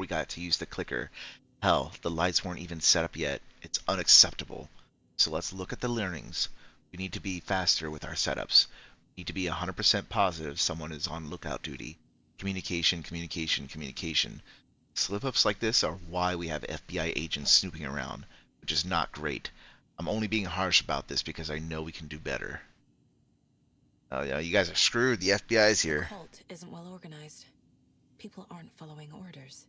got to use the clicker. Hell, the lights weren't even set up yet. It's unacceptable. So let's look at the learnings. We need to be faster with our setups. We need to be 100% positive someone is on lookout duty. Communication, communication, communication. Slip-ups like this are why we have FBI agents snooping around, which is not great. I'm only being harsh about this because I know we can do better. Oh yeah, you guys are screwed. The FBI's here. The cult isn't well organized. People aren't following orders.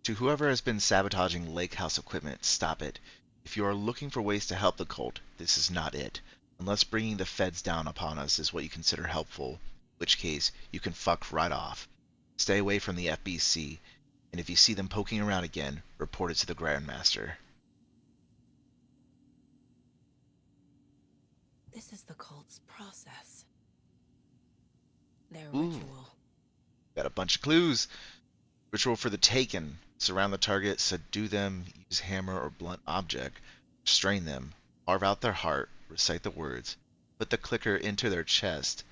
To whoever has been sabotaging Lake House equipment, stop it. If you are looking for ways to help the cult, this is not it. Unless bringing the feds down upon us is what you consider helpful, in which case you can fuck right off. Stay away from the FBC, and if you see them poking around again, report it to the Grandmaster. This is the cult's process. Their Ooh. ritual. Got a bunch of clues. Ritual for the taken. Surround the target, subdue them, use hammer or blunt object, restrain them, carve out their heart, recite the words, put the clicker into their chest,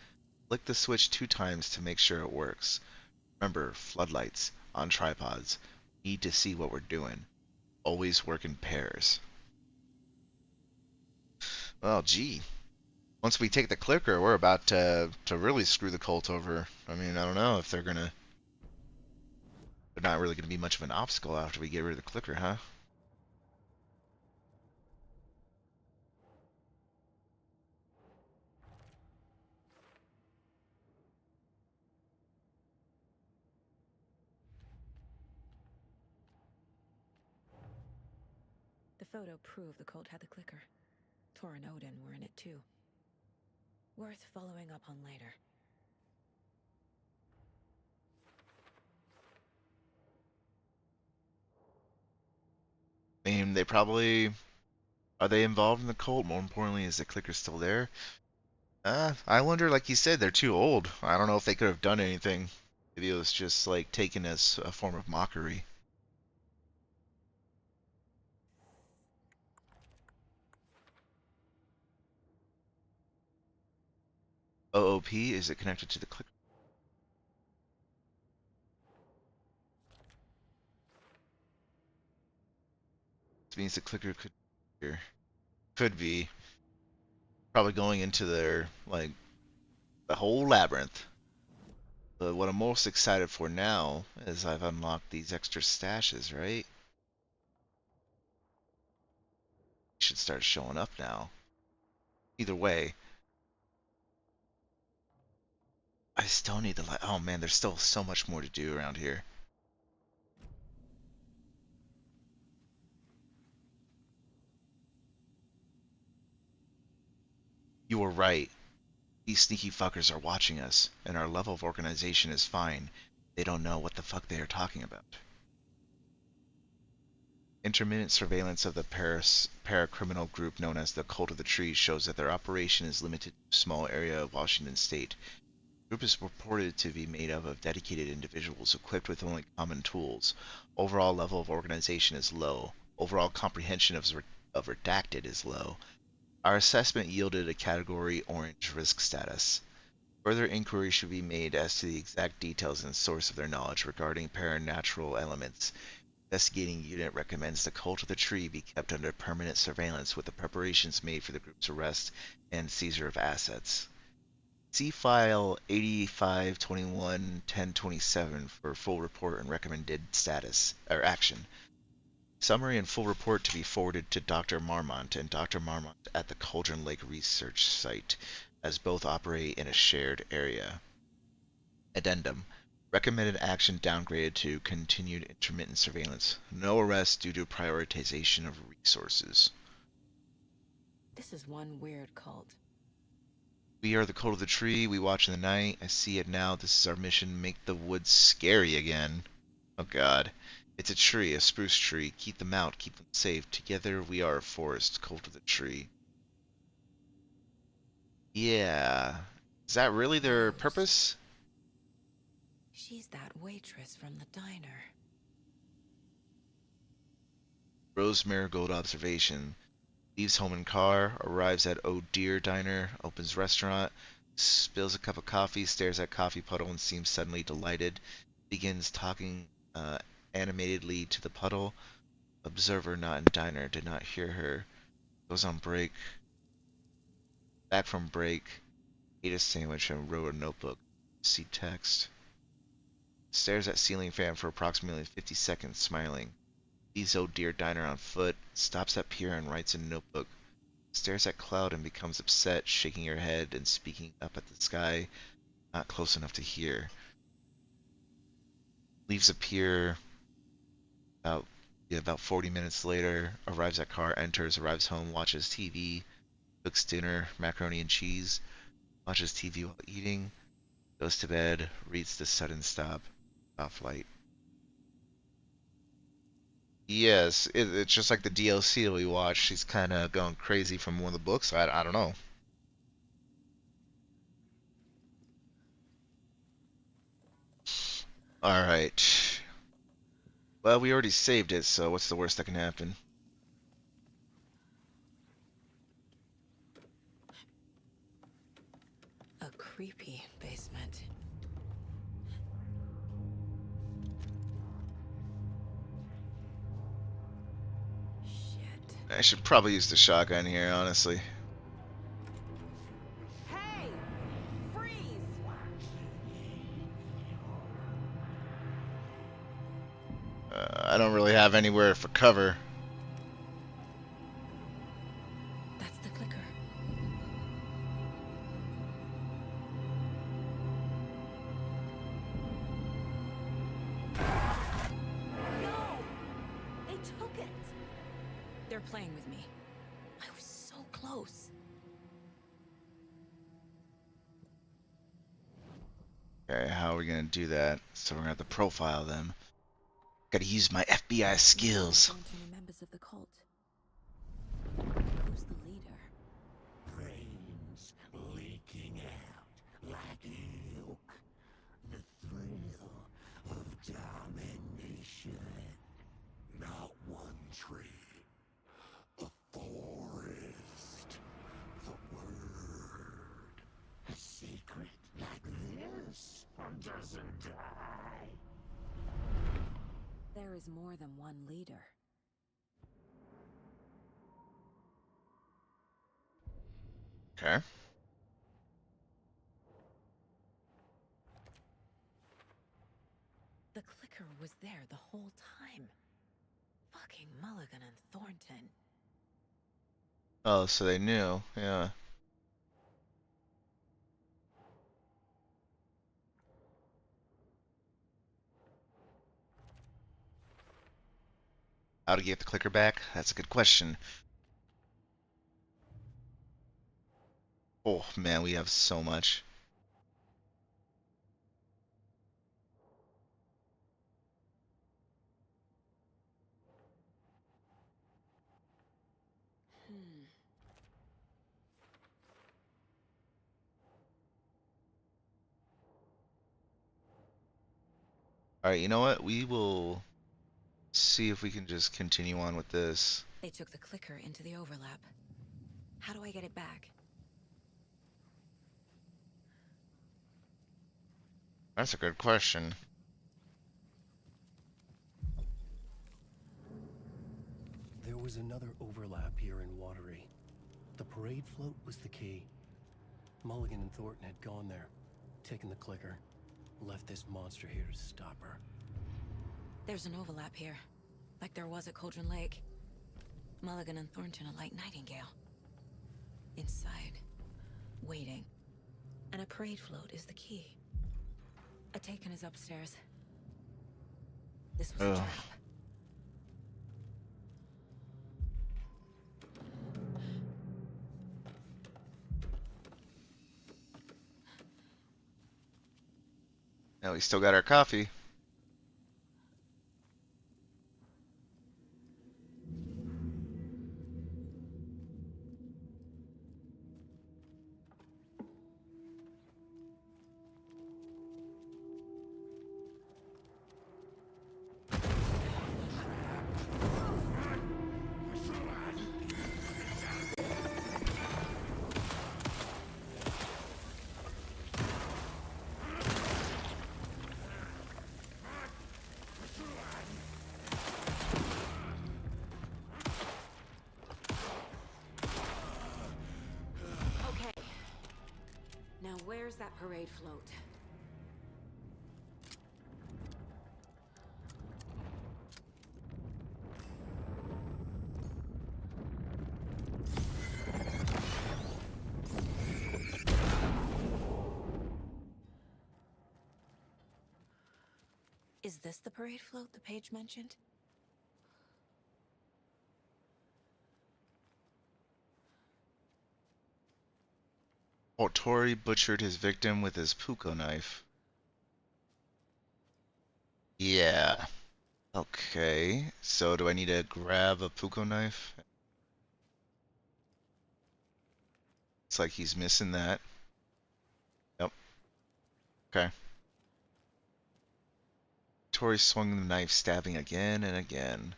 flick the switch 2 times to make sure it works. Remember, floodlights, on tripods. Need to see what we're doing. Always work in pairs. Well, gee. Once we take the clicker, we're about to really screw the cult over. I mean, I don't know if they're not really gonna be much of an obstacle after we get rid of the clicker, huh? The photo proved the cult had the clicker. Tor and Odin were in it too. Worth following up on later. I mean, they probably... Are they involved in the cult? More importantly, is the clicker still there? I wonder, like you said, they're too old. I don't know if they could have done anything. Maybe it was just, like, taken as a form of mockery. OOP, is it connected to the clicker? This means the clicker could be probably going into their, like, the whole labyrinth. But what I'm most excited for now is I've unlocked these extra stashes, right? Should start showing up now. Either way, I still need to, oh man, there's still so much more to do around here. You were right. These sneaky fuckers are watching us, and our level of organization is fine. They don't know what the fuck they are talking about. Intermittent surveillance of the paracriminal group known as the Cult of the Tree shows that their operation is limited to a small area of Washington state. The group is reported to be made up of dedicated individuals equipped with only common tools. Overall level of organization is low. Overall comprehension of redacted is low. Our assessment yielded a category orange risk status. Further inquiry should be made as to the exact details and source of their knowledge regarding paranatural elements. Investigating unit recommends the Cult of the Tree be kept under permanent surveillance with the preparations made for the group's arrest and seizure of assets. See File 8521-1027 for full report and recommended status or action. Summary and full report to be forwarded to Dr. Marmont and Dr. Marmont at the Cauldron Lake Research Site, as both operate in a shared area. Addendum. Recommended action downgraded to continued intermittent surveillance. No arrest due to prioritization of resources. This is one weird cult. We are the Cult of the Tree. We watch in the night. I see it now. This is our mission. Make the woods scary again. Oh god. It's a tree, a spruce tree. Keep them out. Keep them safe. Together we are a forest. Cult of the Tree. Yeah. Is that really their purpose? She's that waitress from the diner. Rose Marigold observation. Leaves home in car, arrives at Oh Dear Diner, opens restaurant, spills a cup of coffee, stares at coffee puddle and seems suddenly delighted, begins talking animatedly to the puddle. Observer not in diner, did not hear her. Goes on break. Back from break, ate a sandwich and wrote a notebook. See text. Stares at ceiling fan for approximately 50 seconds, smiling. Leaves Oh Dear Diner on foot, stops at pier and writes in a notebook. Stares at cloud and becomes upset, shaking her head and speaking up at the sky, not close enough to hear. Leaves a pier about 40 minutes later, arrives at car, enters, arrives home, watches TV, cooks dinner, macaroni and cheese, watches TV while eating, goes to bed, reads The Sudden Stop flight. Yes, it's just like the DLC that we watched. She's kind of going crazy from one of the books. I don't know. Alright. Well, we already saved it, so what's the worst that can happen? A creepy basement. Shit. I should probably use the shotgun here, honestly. Hey! Freeze! I don't really have anywhere for cover. That's the clicker. No! They took it! They're playing with me. I was so close. Okay, how are we gonna do that? So we're gonna have to profile them. Gotta use my FBI skills. Members of the cult. Who's the leader? Brains leaking out like milk. The thrill of domination. Not one tree. A forest. The word. A secret like this doesn't die. There is more than one leader. Okay. The clicker was there the whole time. Fucking Mulligan and Thornton. Oh, so they knew, yeah. How to get the clicker back? That's a good question. Oh man, we have so much. All right, you know what? We will see if we can just continue on with this. They took the clicker into the overlap. How do I get it back? That's a good question. There was another overlap here in Watery. The parade float was the key. Mulligan and Thornton had gone there, taken the clicker, left this monster here to stop her. There's an overlap here, like there was at Cauldron Lake. Mulligan and Thornton are like Nightingale. Inside, waiting. And a parade float is the key. A taken is upstairs. This was a trap. Now we still got our coffee. Now where's that parade float? Is this the parade float the page mentioned? Oh, Tori butchered his victim with his puko knife. Yeah. Okay. So do I need to grab a puko knife? It's like he's missing that. Yep. Okay. Tori swung the knife, stabbing again and again.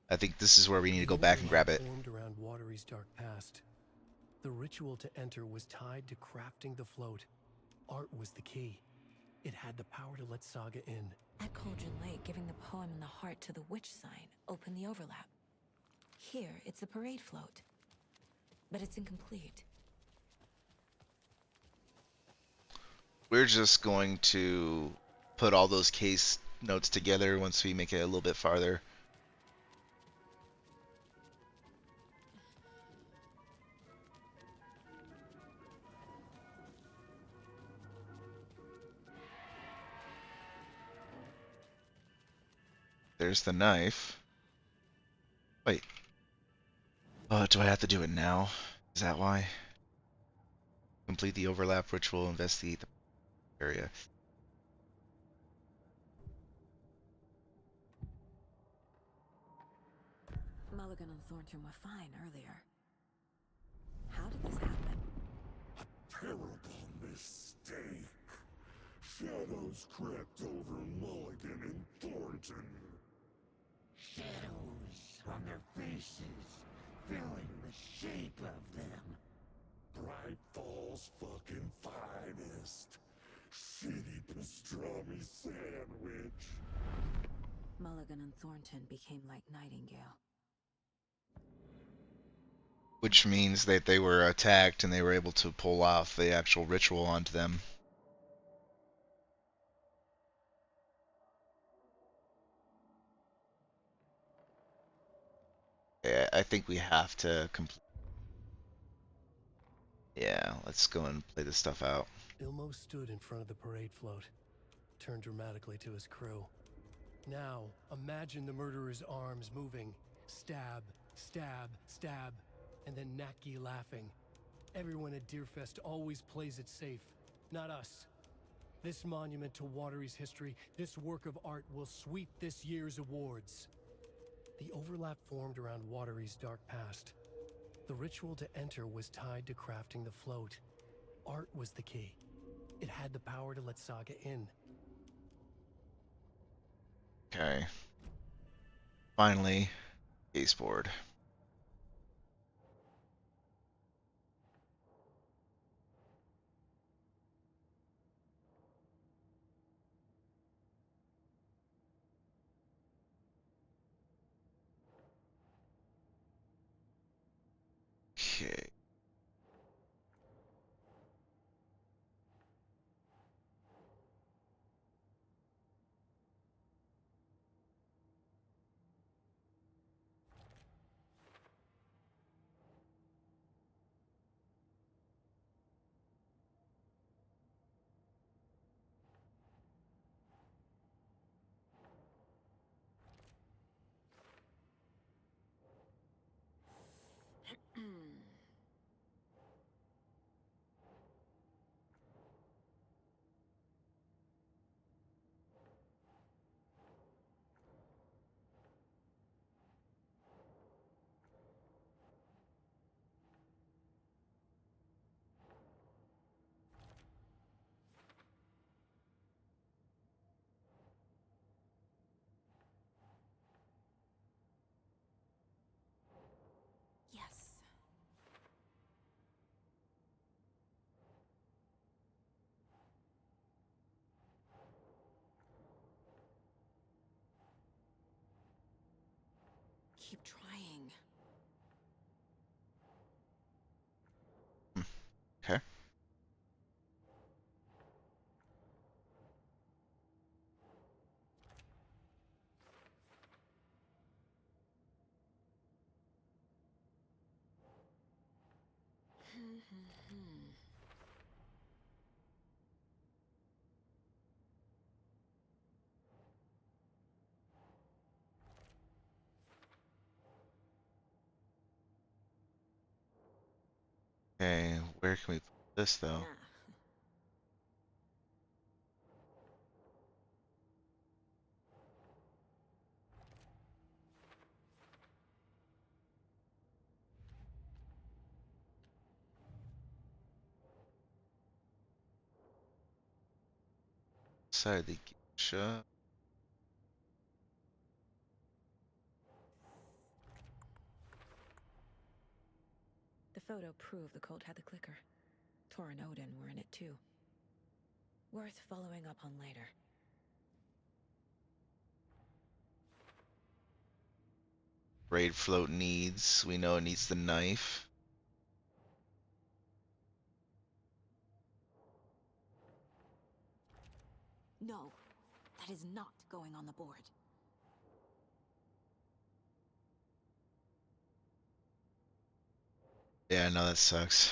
I think this is where we need to go back and grab it. Formed around Watery's dark past. The ritual to enter was tied to crafting the float. Art was the key. It had the power to let Saga in. At Cauldron Lake, giving the poem and the heart to the witch sign opened the overlap. Here, it's the parade float. But it's incomplete. We're just going to put all those case notes together once we make it a little bit farther. There's the knife. Wait. Do I have to do it now? Is that why? Complete the overlap ritual, investigate the area. Mulligan and Thornton were fine earlier. How did this happen? A terrible mistake. Shadows crept over Mulligan and Thornton. Shadows on their faces, filling the shape of them. Bright Falls fucking finest. Shitty pastrami sandwich. Mulligan and Thornton became like Nightingale. Which means that they were attacked and they were able to pull off the actual ritual onto them. Yeah, I think we have to complete. Yeah, let's go and play this stuff out. Ilmo stood in front of the parade float, turned dramatically to his crew. Now, imagine the murderer's arms moving. Stab, stab, stab. and then Naki laughing. Everyone at Deerfest always plays it safe, not us. This monument to Watery's history, this work of art will sweep this year's awards. The overlap formed around Watery's dark past. The ritual to enter was tied to crafting the float. Art was the key. It had the power to let Saga in. Okay. Finally, baseboard. Okay. Yes. Keep trying. Okay. Okay, where can we put this though? Nah. Side the geisha. The photo proved the cult had the clicker. Tor and Odin were in it too. Worth following up on later. Raid float needs. We know it needs the knife. No, that is not going on the board. Yeah, no, that sucks.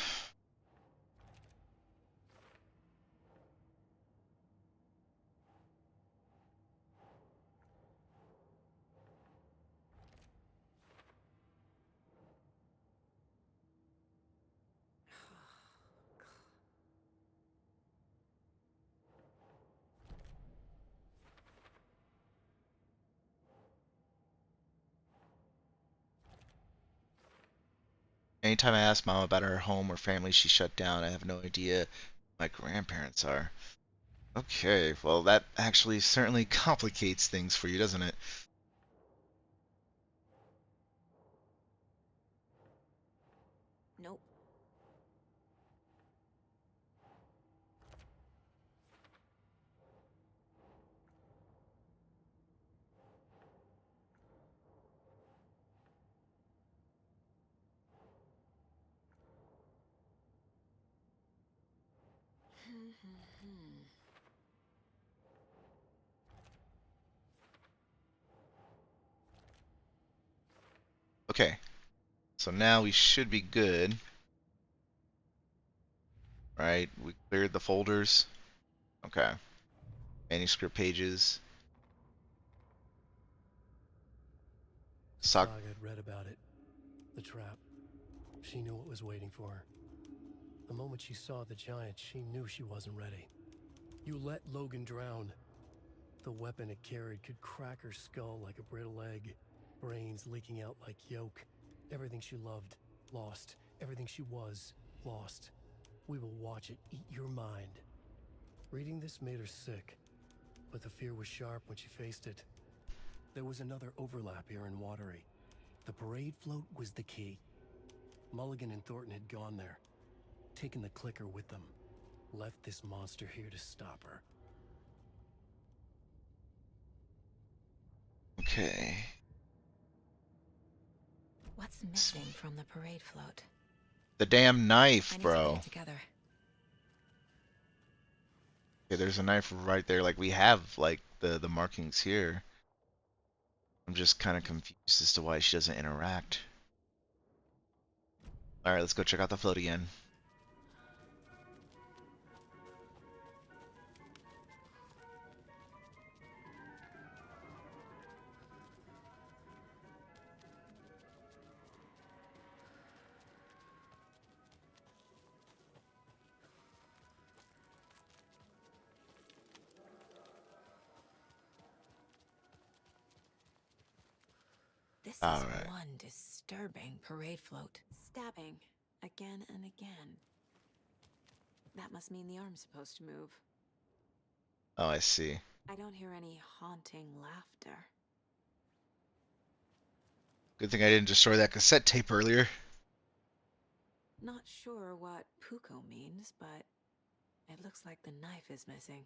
Anytime I ask mom about her home or family she shut down, I have no idea who my grandparents are. Okay, well that actually certainly complicates things for you, doesn't it? Nope. Okay, so now we should be good. Right, we cleared the folders. Okay. Manuscript pages. Saga had read about it. The trap. She knew what was waiting for her. The moment she saw the giant, she knew she wasn't ready. You let Logan drown. The weapon it carried could crack her skull like a brittle egg. Brains leaking out like yolk. Everything she loved, lost. Everything she was, lost. We will watch it eat your mind. Reading this made her sick, but the fear was sharp when she faced it. There was another overlap here in Watery. The parade float was the key. Mulligan and Thornton had gone there, taken the clicker with them, left this monster here to stop her. Okay. What's missing from the parade float? The damn knife, I need to bro. put it together. Okay, there's a knife right there. Like, we have, like, the markings here. I'm just kind of confused as to why she doesn't interact. Alright, let's go check out the float again. This is Alright. one disturbing parade float. Stabbing again and again. That must mean the arm's supposed to move. Oh, I see. I don't hear any haunting laughter. Good thing I didn't destroy that cassette tape earlier. Not sure what Puko means, but it looks like the knife is missing.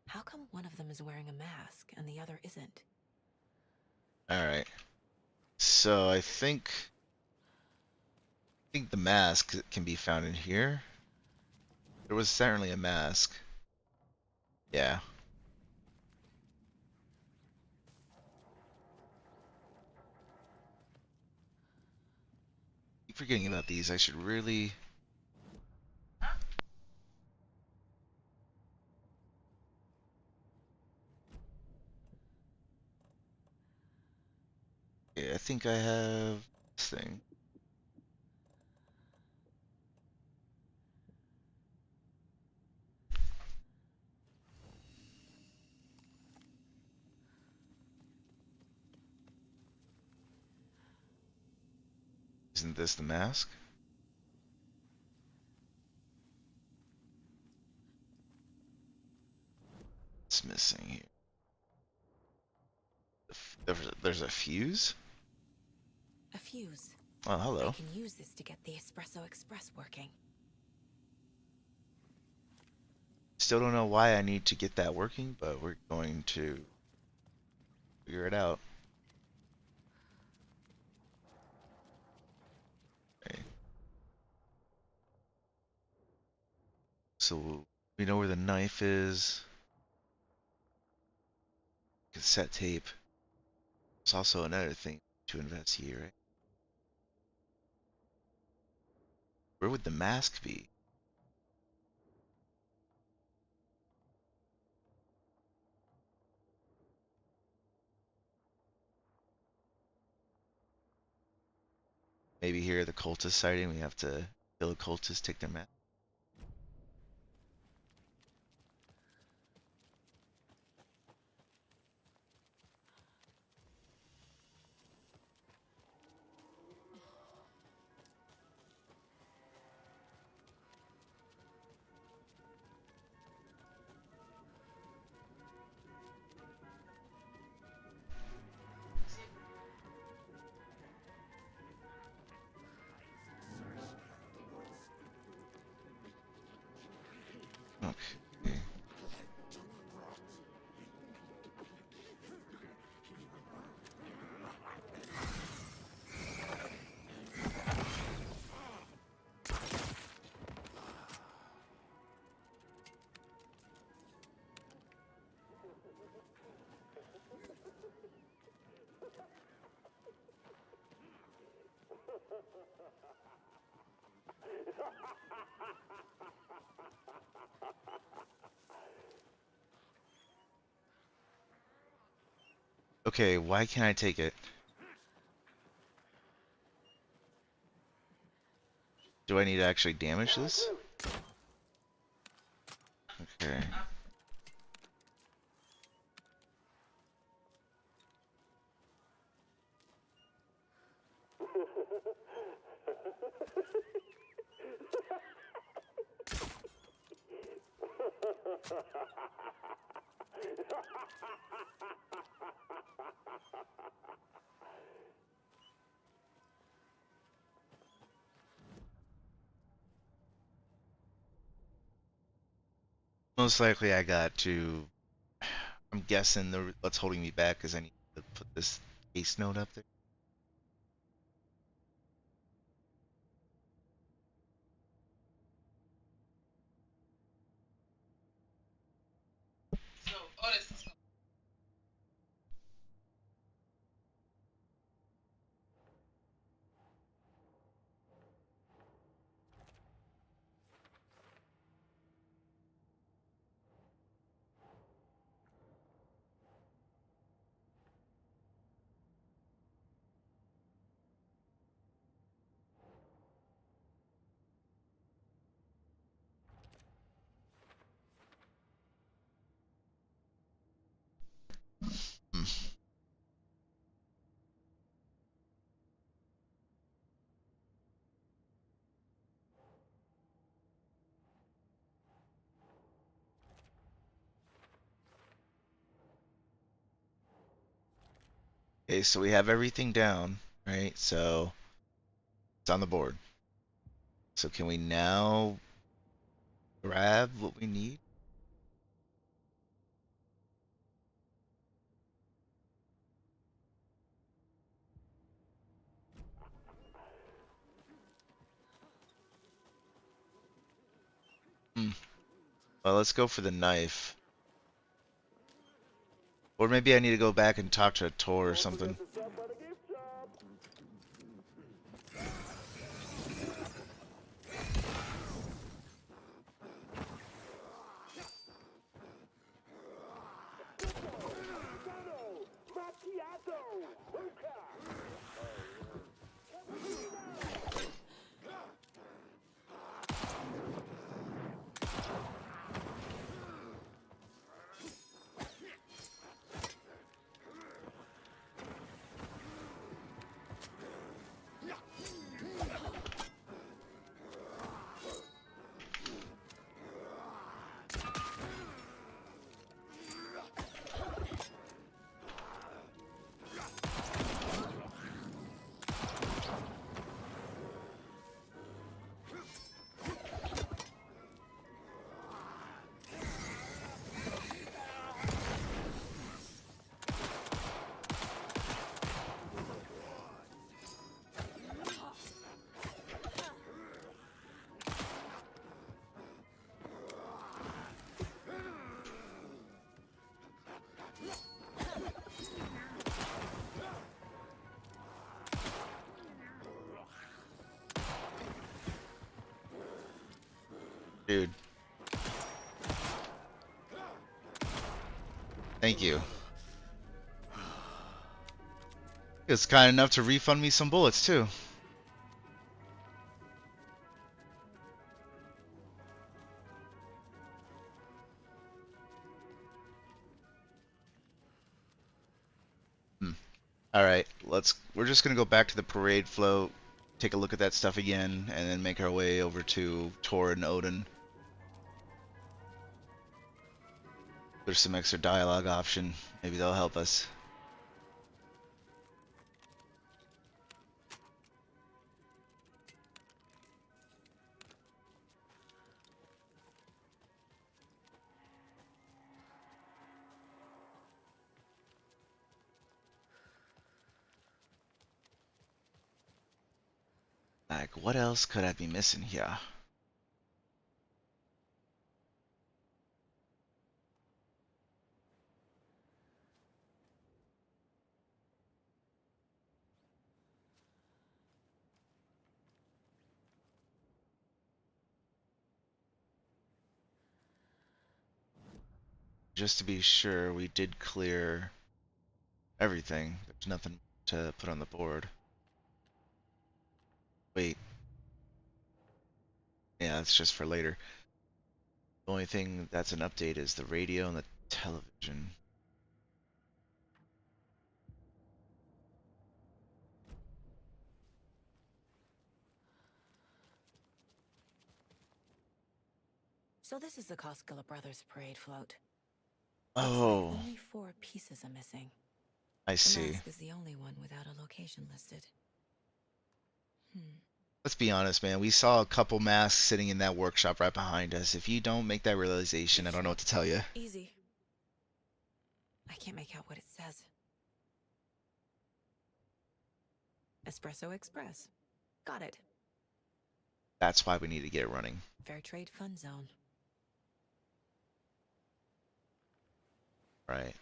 How come one of them is wearing a mask and the other isn't? Alright. So I think the mask can be found in here. There was certainly a mask. Yeah. Keep forgetting about these. I should really. Yeah, I think I have this thing. Isn't this the mask? It's missing here. There's a fuse? A fuse. Oh, hello. I can use this to get the Espresso Express working. Still don't know why I need to get that working, but we're going to figure it out. Okay. So we know where the knife is. Cassette tape. There's also another thing to investigate, right? Where would the mask be? Maybe here at the cultist sighting, we have to kill a cultist, take their mask. Okay. Okay, why can't I take it? Do I need to actually damage this? Okay. Most likely I got to. I'm guessing what's holding me back is I need to put this case note up there. Hmm. Okay, so we have everything down, right? So it's on the board. So can we now grab what we need? Hmm. Well, let's go for the knife. Or maybe I need to go back and talk to Tor or something. Dude. Thank you. It's kind enough to refund me some bullets too. Hmm. All right, we're just gonna go back to the parade float, take a look at that stuff again, and then make our way over to Tor and Odin. There's some extra dialogue option. Maybe they'll help us. Like, what else could I be missing here? Just to be sure, we did clear everything. There's nothing to put on the board. Wait. Yeah, that's just for later. The only thing that's an update is the radio and the television. So this is the Koskela Brothers parade float. Looks Oh, like only 4 pieces are missing. I The see. mask is the only one without a location listed. Let's be honest, man. We saw a couple masks sitting in that workshop right behind us. If you don't make that realization, I don't know what to tell you. Easy. I can't make out what it says. Espresso Express. Got it. That's why we need to get it running. Fair Trade Fund Zone. Right.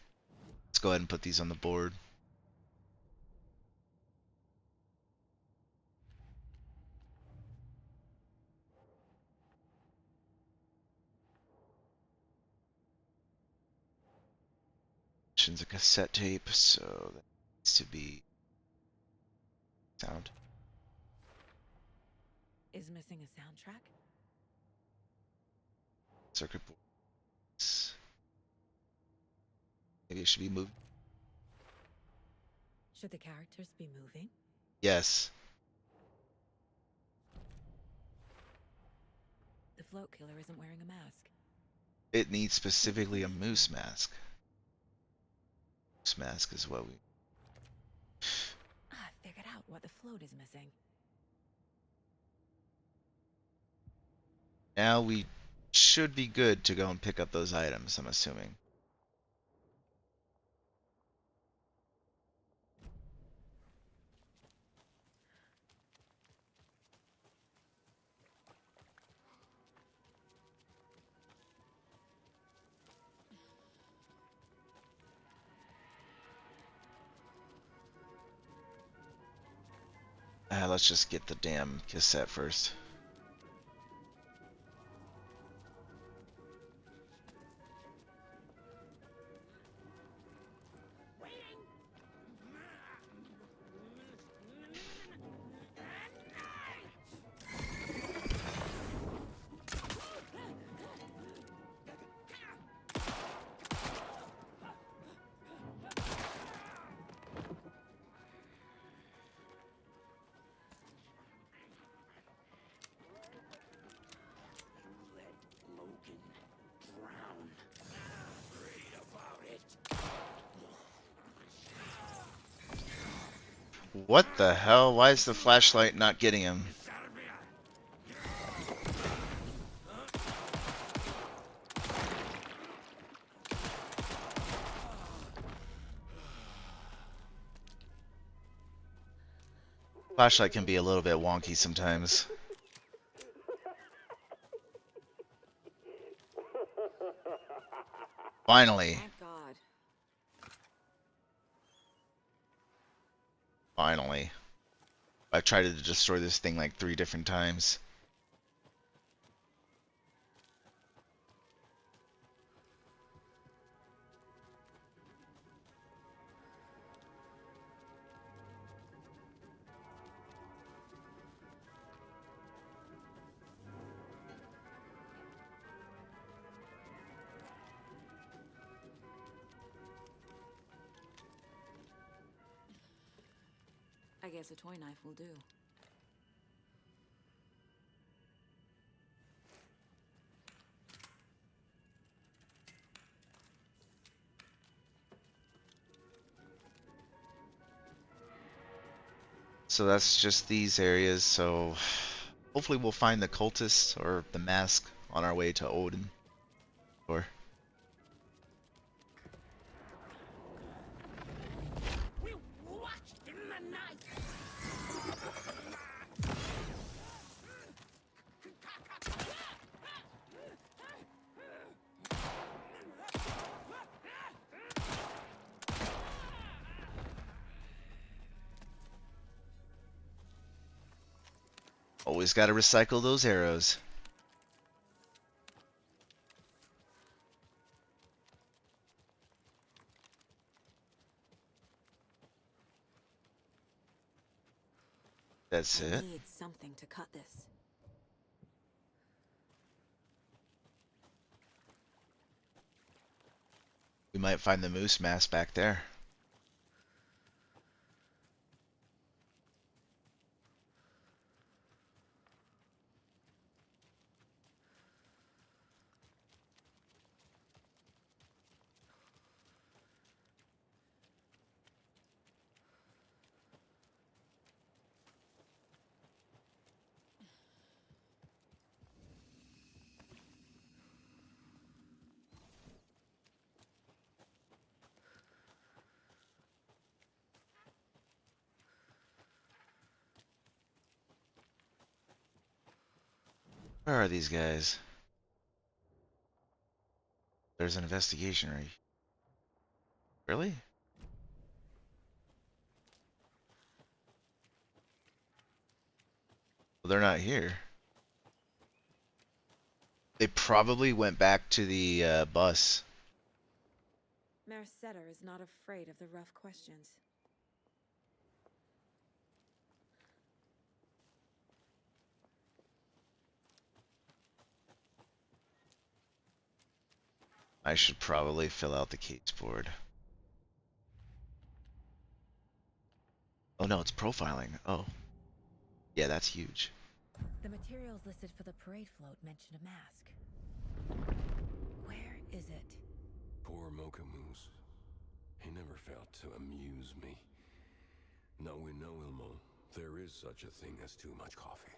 Let's go ahead and put these on the board. Mentions a cassette tape, so that needs to be sound. Is missing a soundtrack? Circuit boards. Maybe it should be moved. Should the characters be moving? Yes. The float killer isn't wearing a mask. It needs specifically a moose mask. Moose mask is what we... I figured out what the float is missing. Now we should be good to go and pick up those items, I'm assuming. Let's just get the damn cassette first. What the hell? Why is the flashlight not getting him? Flashlight can be a little bit wonky sometimes. Finally. Thank God. Finally. I've tried to destroy this thing like 3 different times. I guess a toy knife will do. So that's just these areas, so hopefully we'll find the cultist or the mask on our way to Odin. Or always got to recycle those arrows. That's I it. need something to cut this. We might find the moose mask back there. Where are these guys? There's an investigation, right? Really? Well, they're not here. They probably went back to the bus. Mayor Setter is not afraid of the rough questions. I should probably fill out the case board. Oh no, it's profiling. Oh. Yeah, that's huge. The materials listed for the parade float mention a mask. Where is it? Poor Mocha Moose. He never failed to amuse me. Now we know, Ilmo, there is such a thing as too much coffee.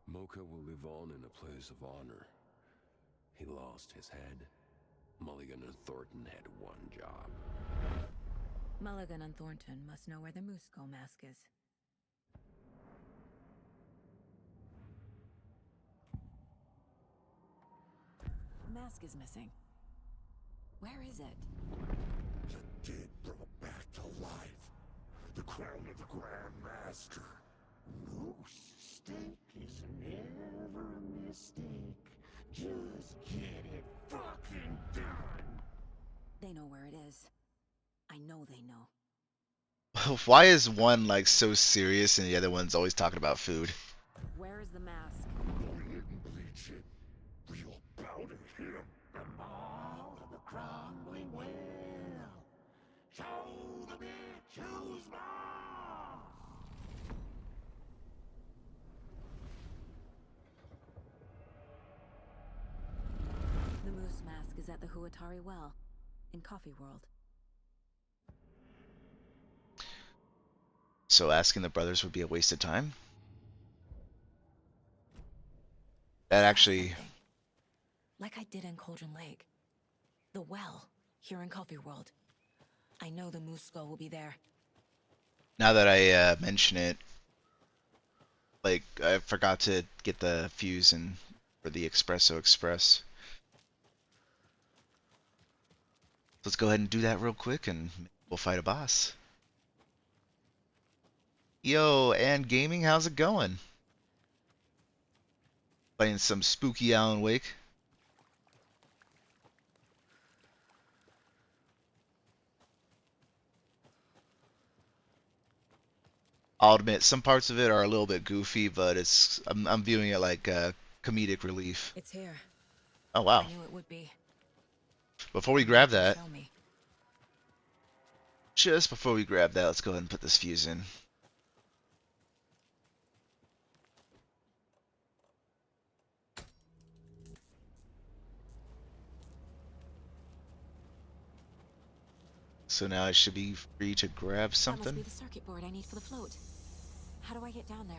Mocha will live on in a place of honor. He lost his head. Mulligan and Thornton had one job. Mulligan and Thornton must know where the moose skull mask is. The mask is missing. Where is it? The dead brought back to life. The crown of the Grand Master. Moose steak is never a mistake. Just get it fucking done. They know where it is. I know they know. Why is one like so serious and the other one's always talking about food? Where is the mask? Go ahead and bleach it. Real bout of him. The mall of the crumbling well. Show the bitch who's boss. The moose mask is at the Huatari Well, in Coffee World. So asking the brothers would be a waste of time? That actually... Like I did in Cauldron Lake. The well, here in Coffee World. I know the moose skull will be there. Now that I mention it, like, I forgot to get the fuse in for the Espresso Express. Let's go ahead and do that real quick and we'll fight a boss. Yo, and gaming, how's it going? Playing some spooky Alan Wake. I'll admit some parts of it are a little bit goofy, but I'm viewing it like comedic relief. It's here. Oh wow. I knew it would be. Before we grab that, Show me. just before we grab that, let's go ahead and put this fuse in. So now I should be free to grab That must something. be the circuit board I need for the float. How do I get down there?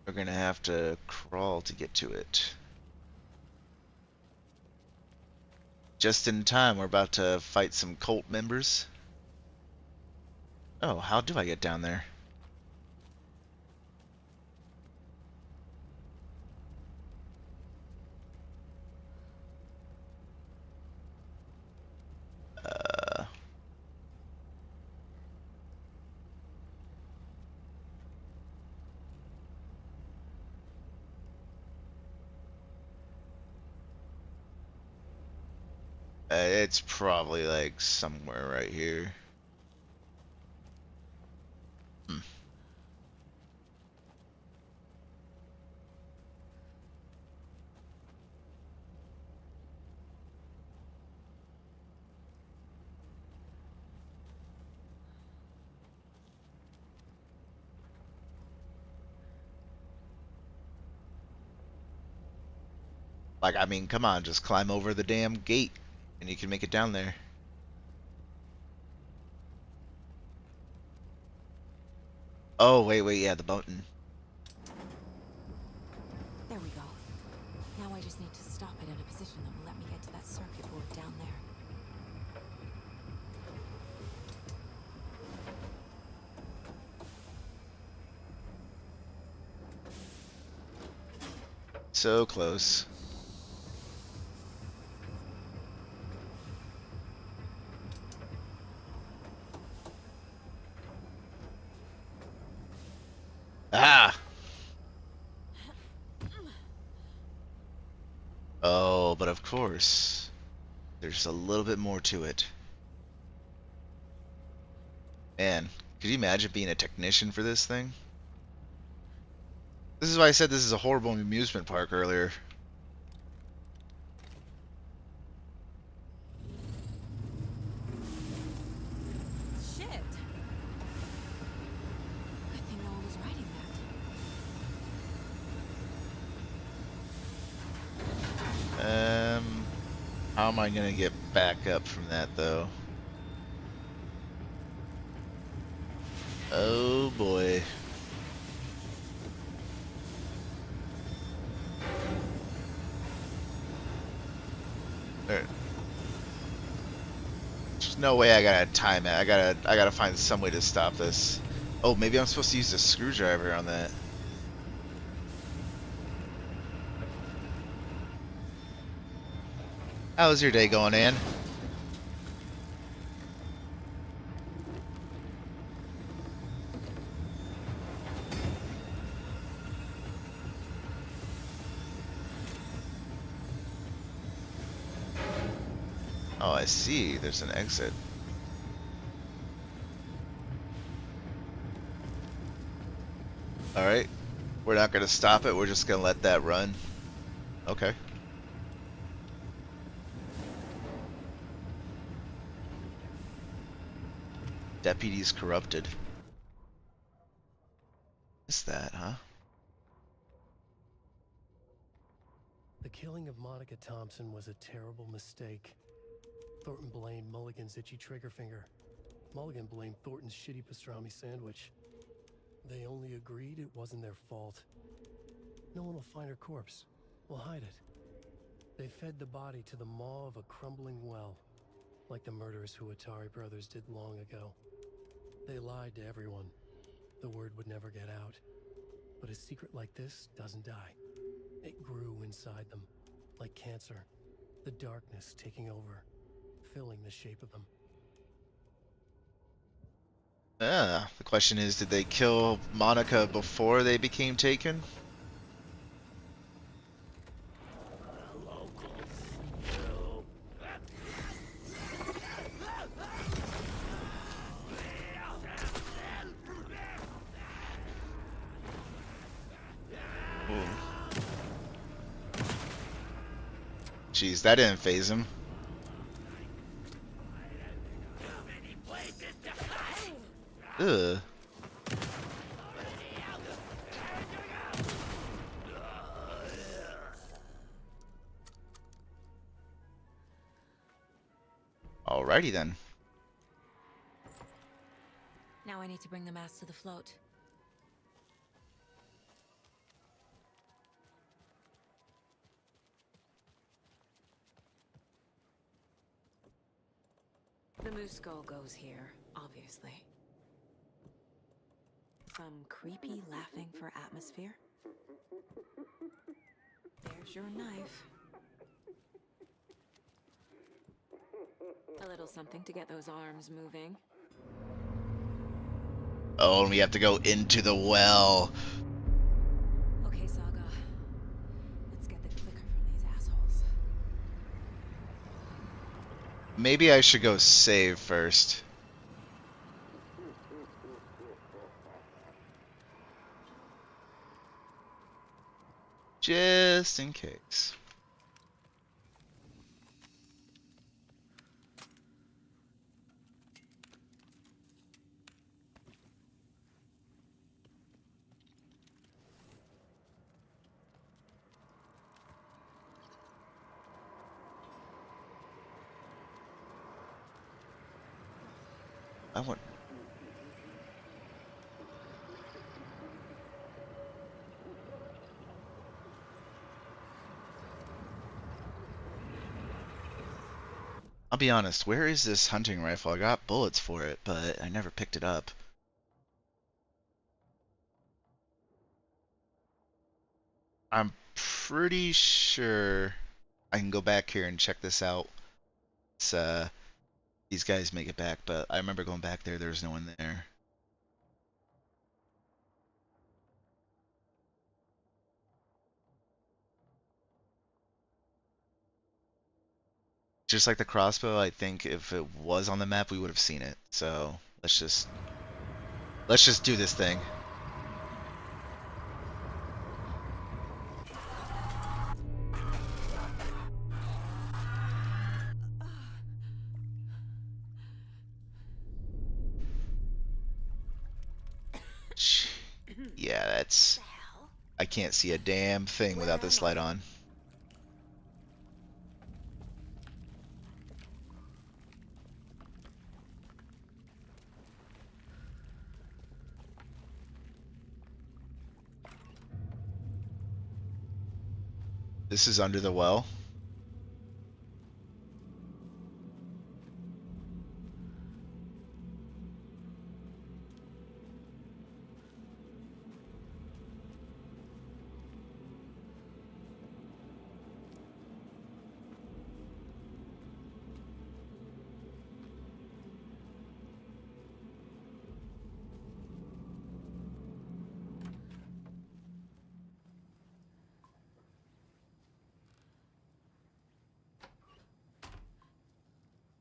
We're gonna have to crawl to get to it. Just in time, we're about to fight some cult members. Oh, how do I get down there? It's probably like somewhere right here. Like, I mean, come on, just climb over the damn gate and you can make it down there. Oh, wait, yeah, the button. There we go. Now I just need to stop it in a position that will let me get to that circuit board down there. So close. Ah! Oh, but of course, there's a little bit more to it. Man, could you imagine being a technician for this thing? This is why I said this is a horrible amusement park earlier. Shit! Good thing no one was riding that. How am I gonna get back up from that though? Oh boy. There's no way I gotta time it. I gotta find some way to stop this. Oh, maybe I'm supposed to use a screwdriver on that. How's your day going, Ann? Oh, I see. There's an exit. Alright. We're not going to stop it. We're just going to let that run. Okay. Deputies corrupted. What's that, huh? The killing of Monica Thompson was a terrible mistake. Thornton blamed Mulligan's itchy trigger finger. Mulligan blamed Thornton's shitty pastrami sandwich. They only agreed it wasn't their fault. No one will find her corpse. We'll hide it. They fed the body to the maw of a crumbling well, like the murderous Huatari brothers did long ago. They lied to everyone. The word would never get out. But a secret like this doesn't die. It grew inside them, like cancer. The darkness taking over, filling the shape of them. The question is, did they kill Monica before they became taken? Jeez, that didn't faze him. Ugh. Alrighty then. Now I need to bring the mast to the float. The moose skull goes here, obviously. Some creepy laughing for atmosphere. There's your knife. A little something to get those arms moving. Oh, and we have to go into the well. Okay, Saga. Let's get the clicker from these assholes. Maybe I should go save first. Just in case. I want. I'll be honest, where is this hunting rifle? I got bullets for it, but I never picked it up. I'm pretty sure I can go back here and check this out. It's, these guys make it back, but I remember going back there, there's no one there. Just like the crossbow, I think if it was on the map, we would have seen it. So let's just do this thing. Yeah, that's. I can't see a damn thing without this light on. This is under the well.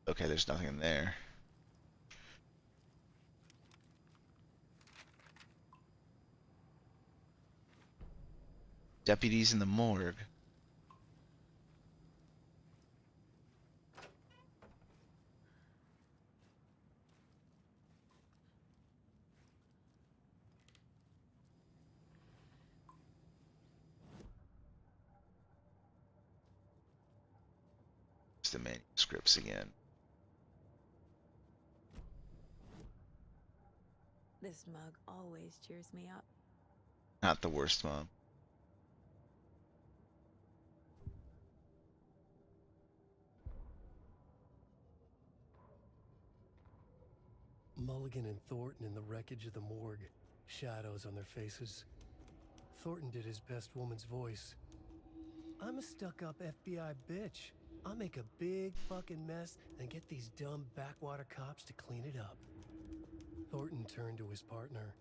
Okay, there's nothing in there. Deputies in the morgue. It's the manuscripts again. This mug always cheers me up. Not the worst, Mom. Mulligan and Thornton in the wreckage of the morgue. Shadows on their faces. Thornton did his best woman's voice. I'm a stuck-up FBI bitch. I'll make a big fucking mess and get these dumb backwater cops to clean it up. Thornton turned to his partner.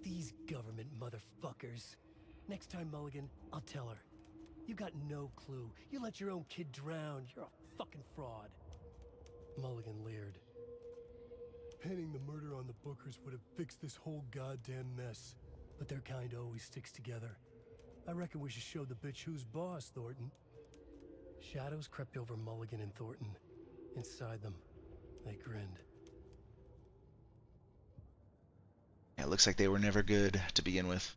These government motherfuckers. Next time, Mulligan, I'll tell her. You got no clue. You let your own kid drown. You're a fucking fraud. Mulligan leered. Pinning the murder on the Bookers would have fixed this whole goddamn mess. But their kind always sticks together. I reckon we should show the bitch who's boss, Thornton. Shadows crept over Mulligan and Thornton. Inside them, they grinned. Yeah, it looks like they were never good to begin with.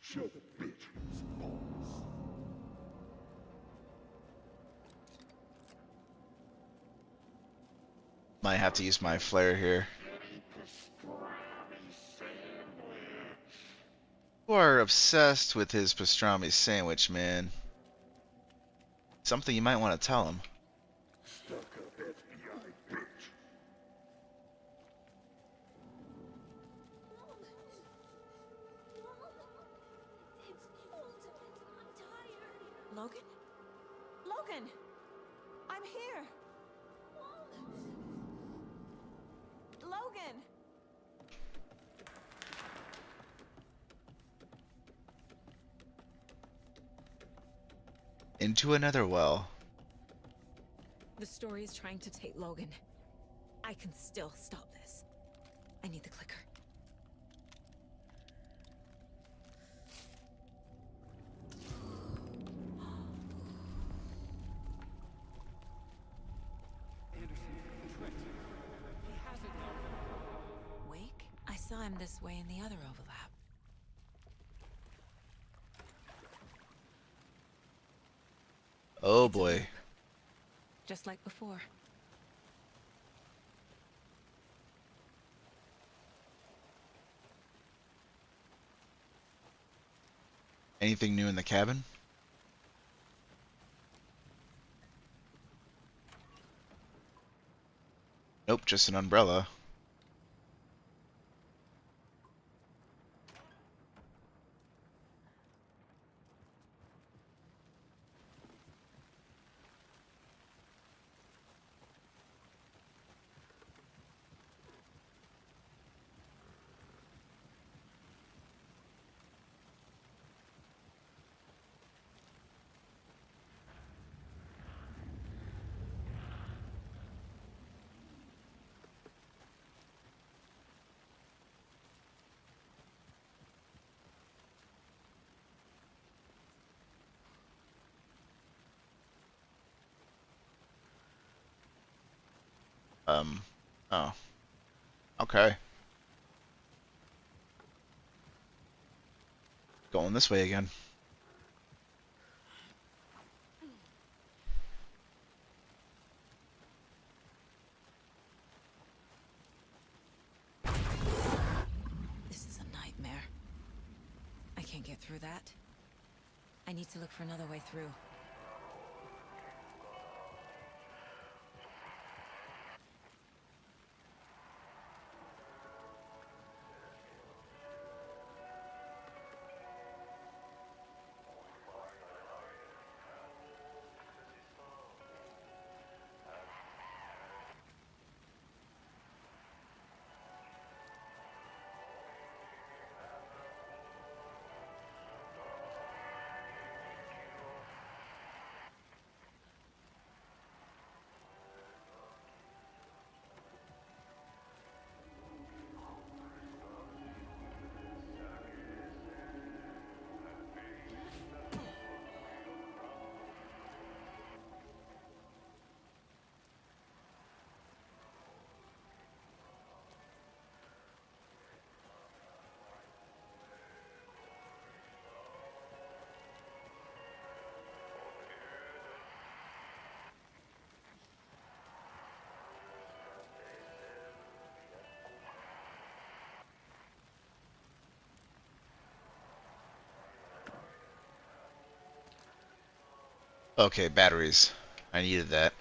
Show the bitch who's boss. Might have to use my flare here. You are obsessed with his pastrami sandwich, man. Something you might want to tell him. Stuck up FBI bitch. Logan? Logan! I'm here! Logan! Into another well. The story is trying to take Logan. I can still stop this. I need the clicker. Anderson climb this way in the other overlap. Oh It's a boy. loop, just like before. Anything new in the cabin? Nope, just an umbrella. Oh. Okay. Going this way again. This is a nightmare. I can't get through that. I need to look for another way through. Okay, batteries. I needed that.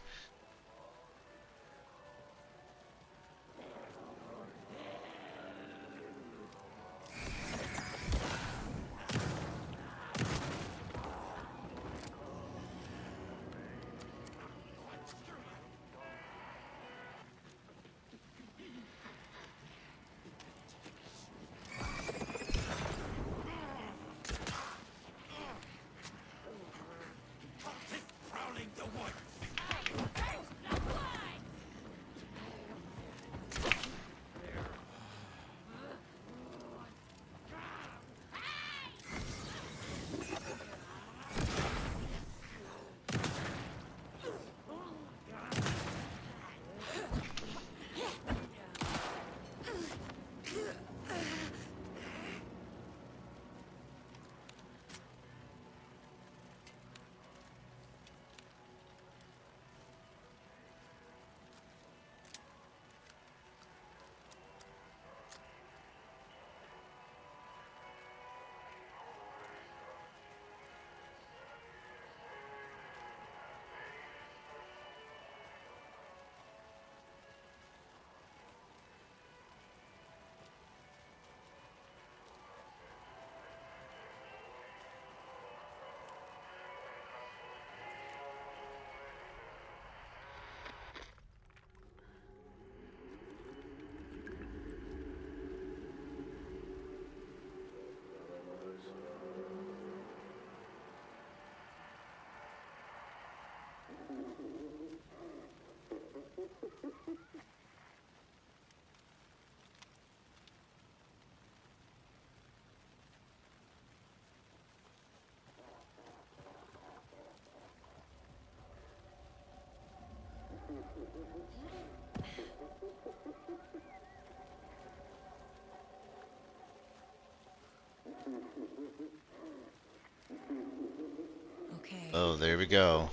Okay. Oh, there we go.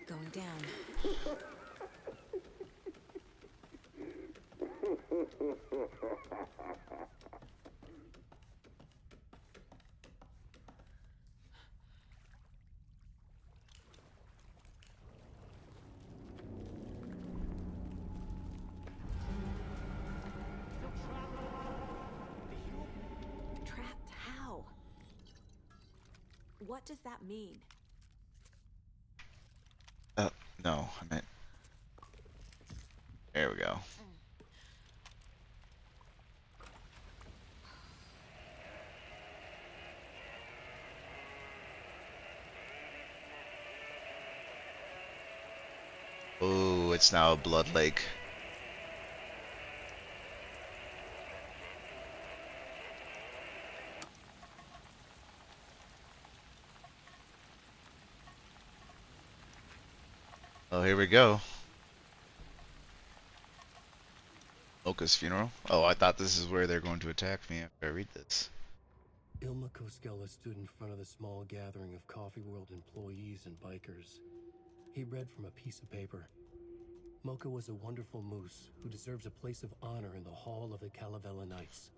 Going down. Trapped how? What does that mean? No, I meant. There we go. Oh, it's now a blood lake. Oh, here we go. Mocha's funeral? Oh, I thought this is where they're going to attack me after I read this. Ilma Koskela stood in front of the small gathering of Coffee World employees and bikers. He read from a piece of paper. Mocha was a wonderful moose who deserves a place of honor in the hall of the Calavella Knights.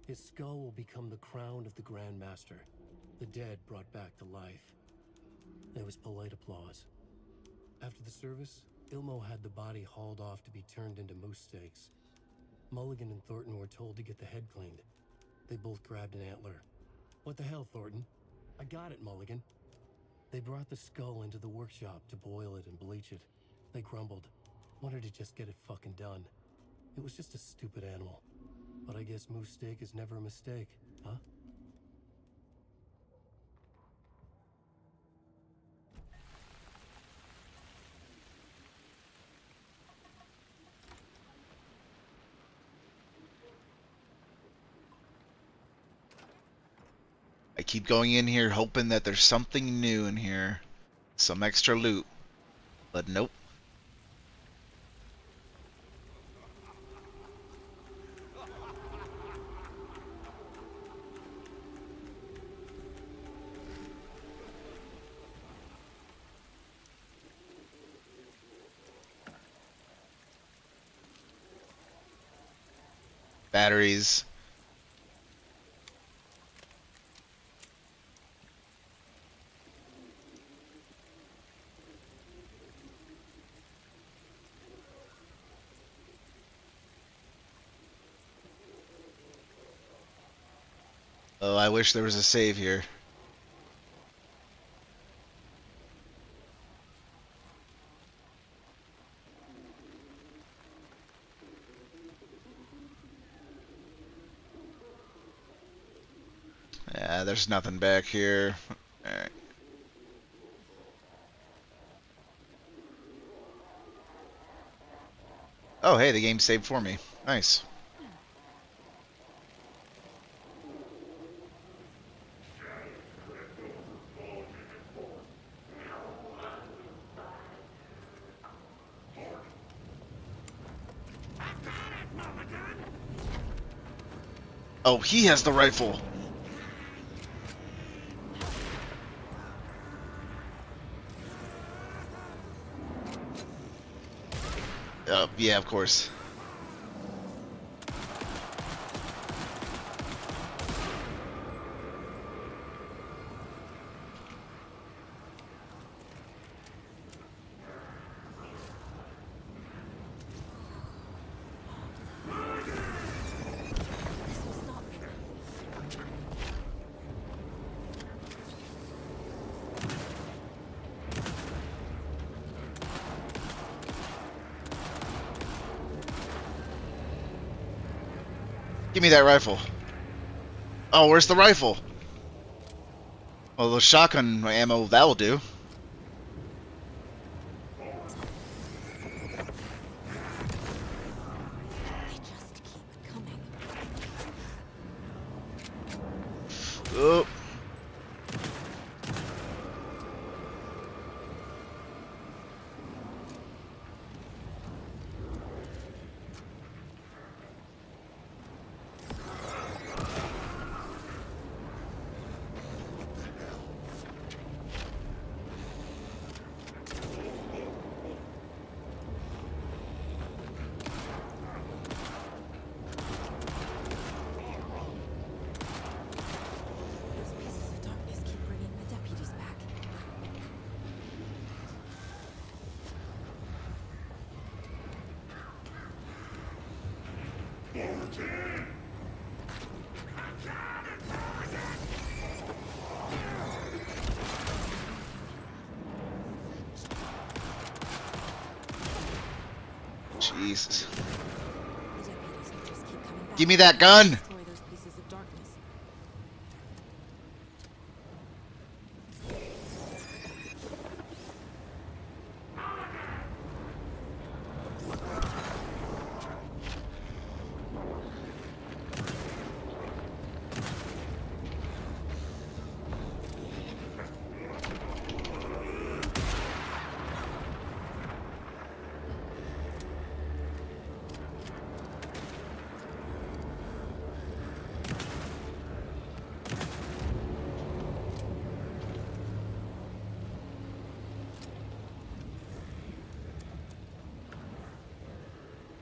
His skull will become the crown of the Grand Master, the dead brought back to life. There was polite applause. After the service, Ilmo had the body hauled off to be turned into moose steaks. Mulligan and Thornton were told to get the head cleaned. They both grabbed an antler. What the hell, Thornton? I got it, Mulligan. They brought the skull into the workshop to boil it and bleach it. They grumbled. Wanted to just get it fucking done. It was just a stupid animal. But I guess moose steak is never a mistake, huh? I keep going in here hoping that there's something new in here. Some extra loot. But nope. Batteries. Oh, I wish there was a save here. Yeah, there's nothing back here. Alright. Oh, hey, the game saved for me. Nice. Oh, he has the rifle. Yeah, of course. Give me that rifle. Oh, where's the rifle? Oh, the shotgun ammo, that'll do. They just keep coming. Oh. Jesus. The deputies will just keep coming back. Give me that gun! Destroy those pieces of darkness.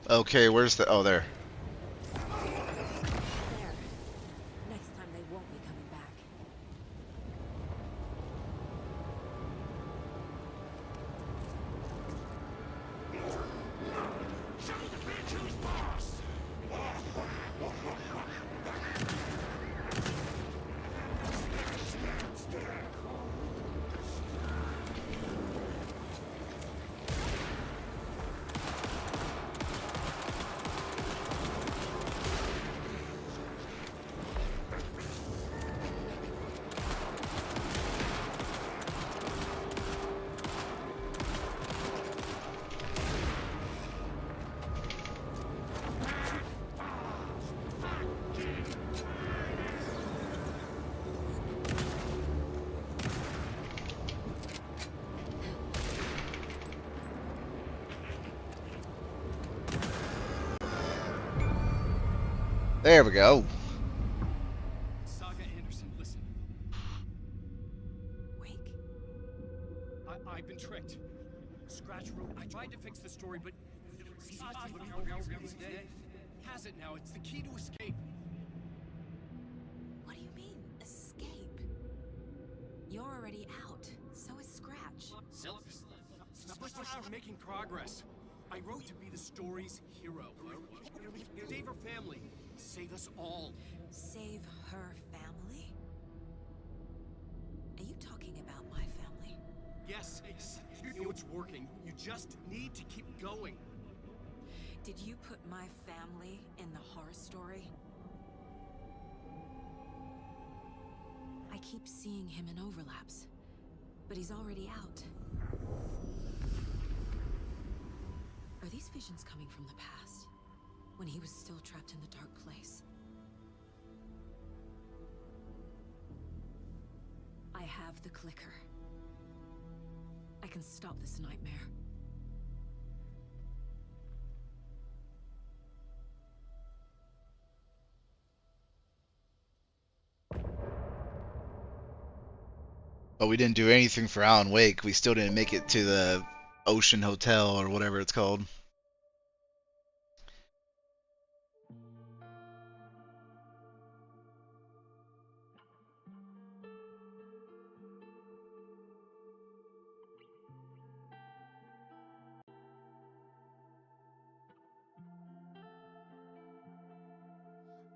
Okay, where's the... Oh, there. There. Next time they won't be coming back. There we go. Saga Anderson, listen. Wake? I've been tricked. Scratch wrote. I tried to fix the story, but has it now. It's the key to escape. What do you mean, escape? You're already out. So is Scratch. We're making progress. I wrote to be the story's hero. Save her family. Save us all. Save her family? Are you talking about my family? Yes, you know it's working. You just need to keep going. Did you put my family in the horror story? I keep seeing him in overlaps, but he's already out. Are these visions coming from the past, when he was still trapped in the dark place? I have the clicker. I can stop this nightmare. But we didn't do anything for Alan Wake. We still didn't make it to the Ocean Hotel or whatever it's called.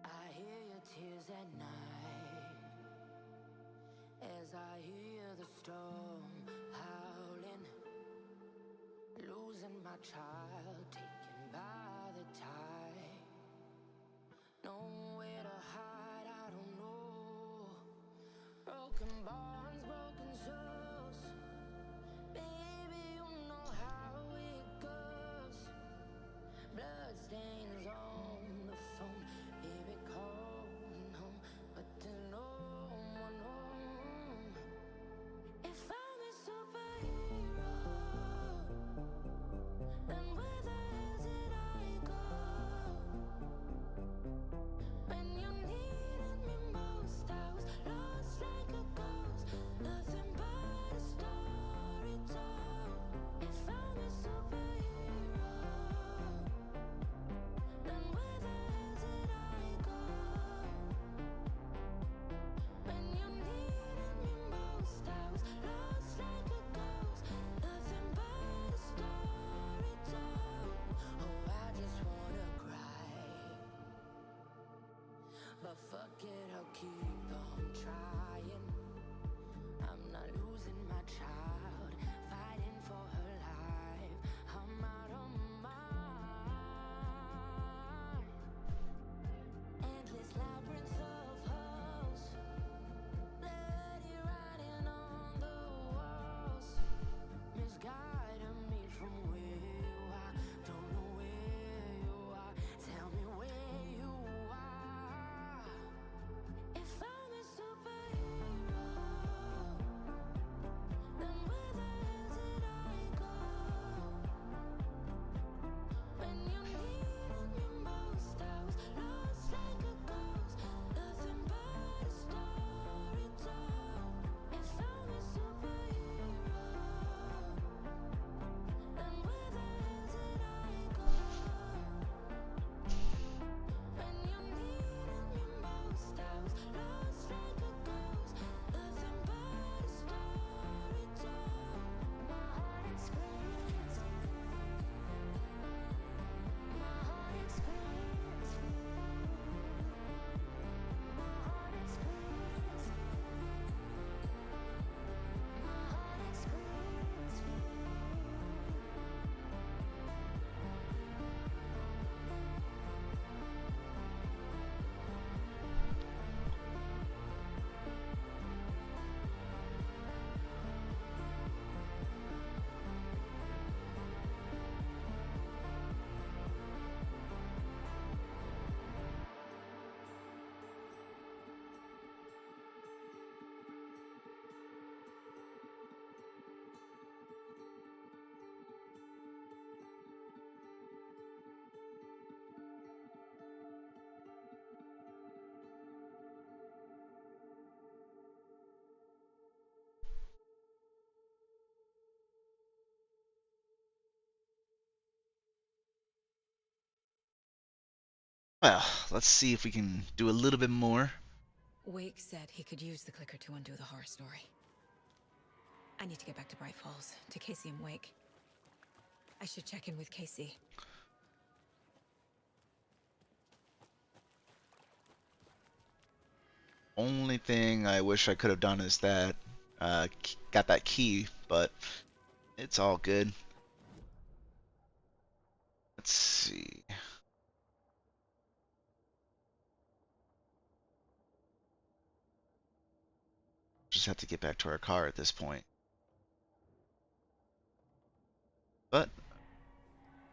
I hear your tears at night as I hear the storm howling, losing my child taken by the tide. Nowhere to hide, I don't know. Broken bonds, broken souls. Baby, you know how it goes. Blood stains on the phone. Hear it calling home, but there's no one home. If I'm a superhero, then where the hell did I but fuck it, I'll keep on trying. I'm not losing my child, fighting for her life. I'm out of my mind. Endless labyrinth of holes, bloody writing on the walls, misguiding me from where you are. Don't know where you are. Tell me where you are. If I'm a superhero, then where the hell did I go? When you needed me most, I was lost like a ghost. Nothing but a story told. If I'm a superhero, then where the hell did I go? When you needed me most, I was lost like a ghost. Nothing but a story told. My heart explodes. My heart explodes. My heart explodes. My heart explodes. Well, let's see if we can do a little bit more. Wake said he could use the clicker to undo the horror story. I need to get back to Bright Falls, to Casey and Wake. I should check in with Casey. Only thing I wish I could have done is that got that key, but it's all good. Let's see. Just have to get back to our car at this point. But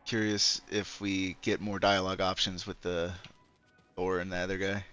curious if we get more dialogue options with the Thor and the other guy.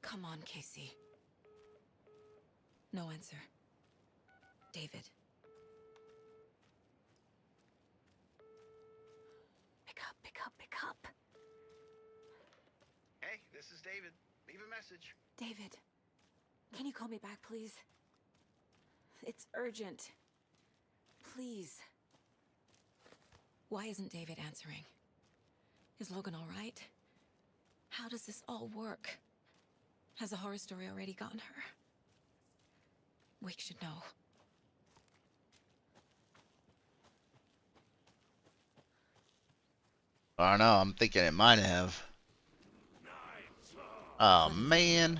Come on, Casey. No answer. David. Pick up, pick up, pick up. Hey, this is David. Leave a message. David, can you call me back, please? It's urgent. Please. Why isn't David answering? Is Logan all right? How does this all work? Has the horror story already gotten her? Wake should know. I don't know. I'm thinking it might have. Oh, man.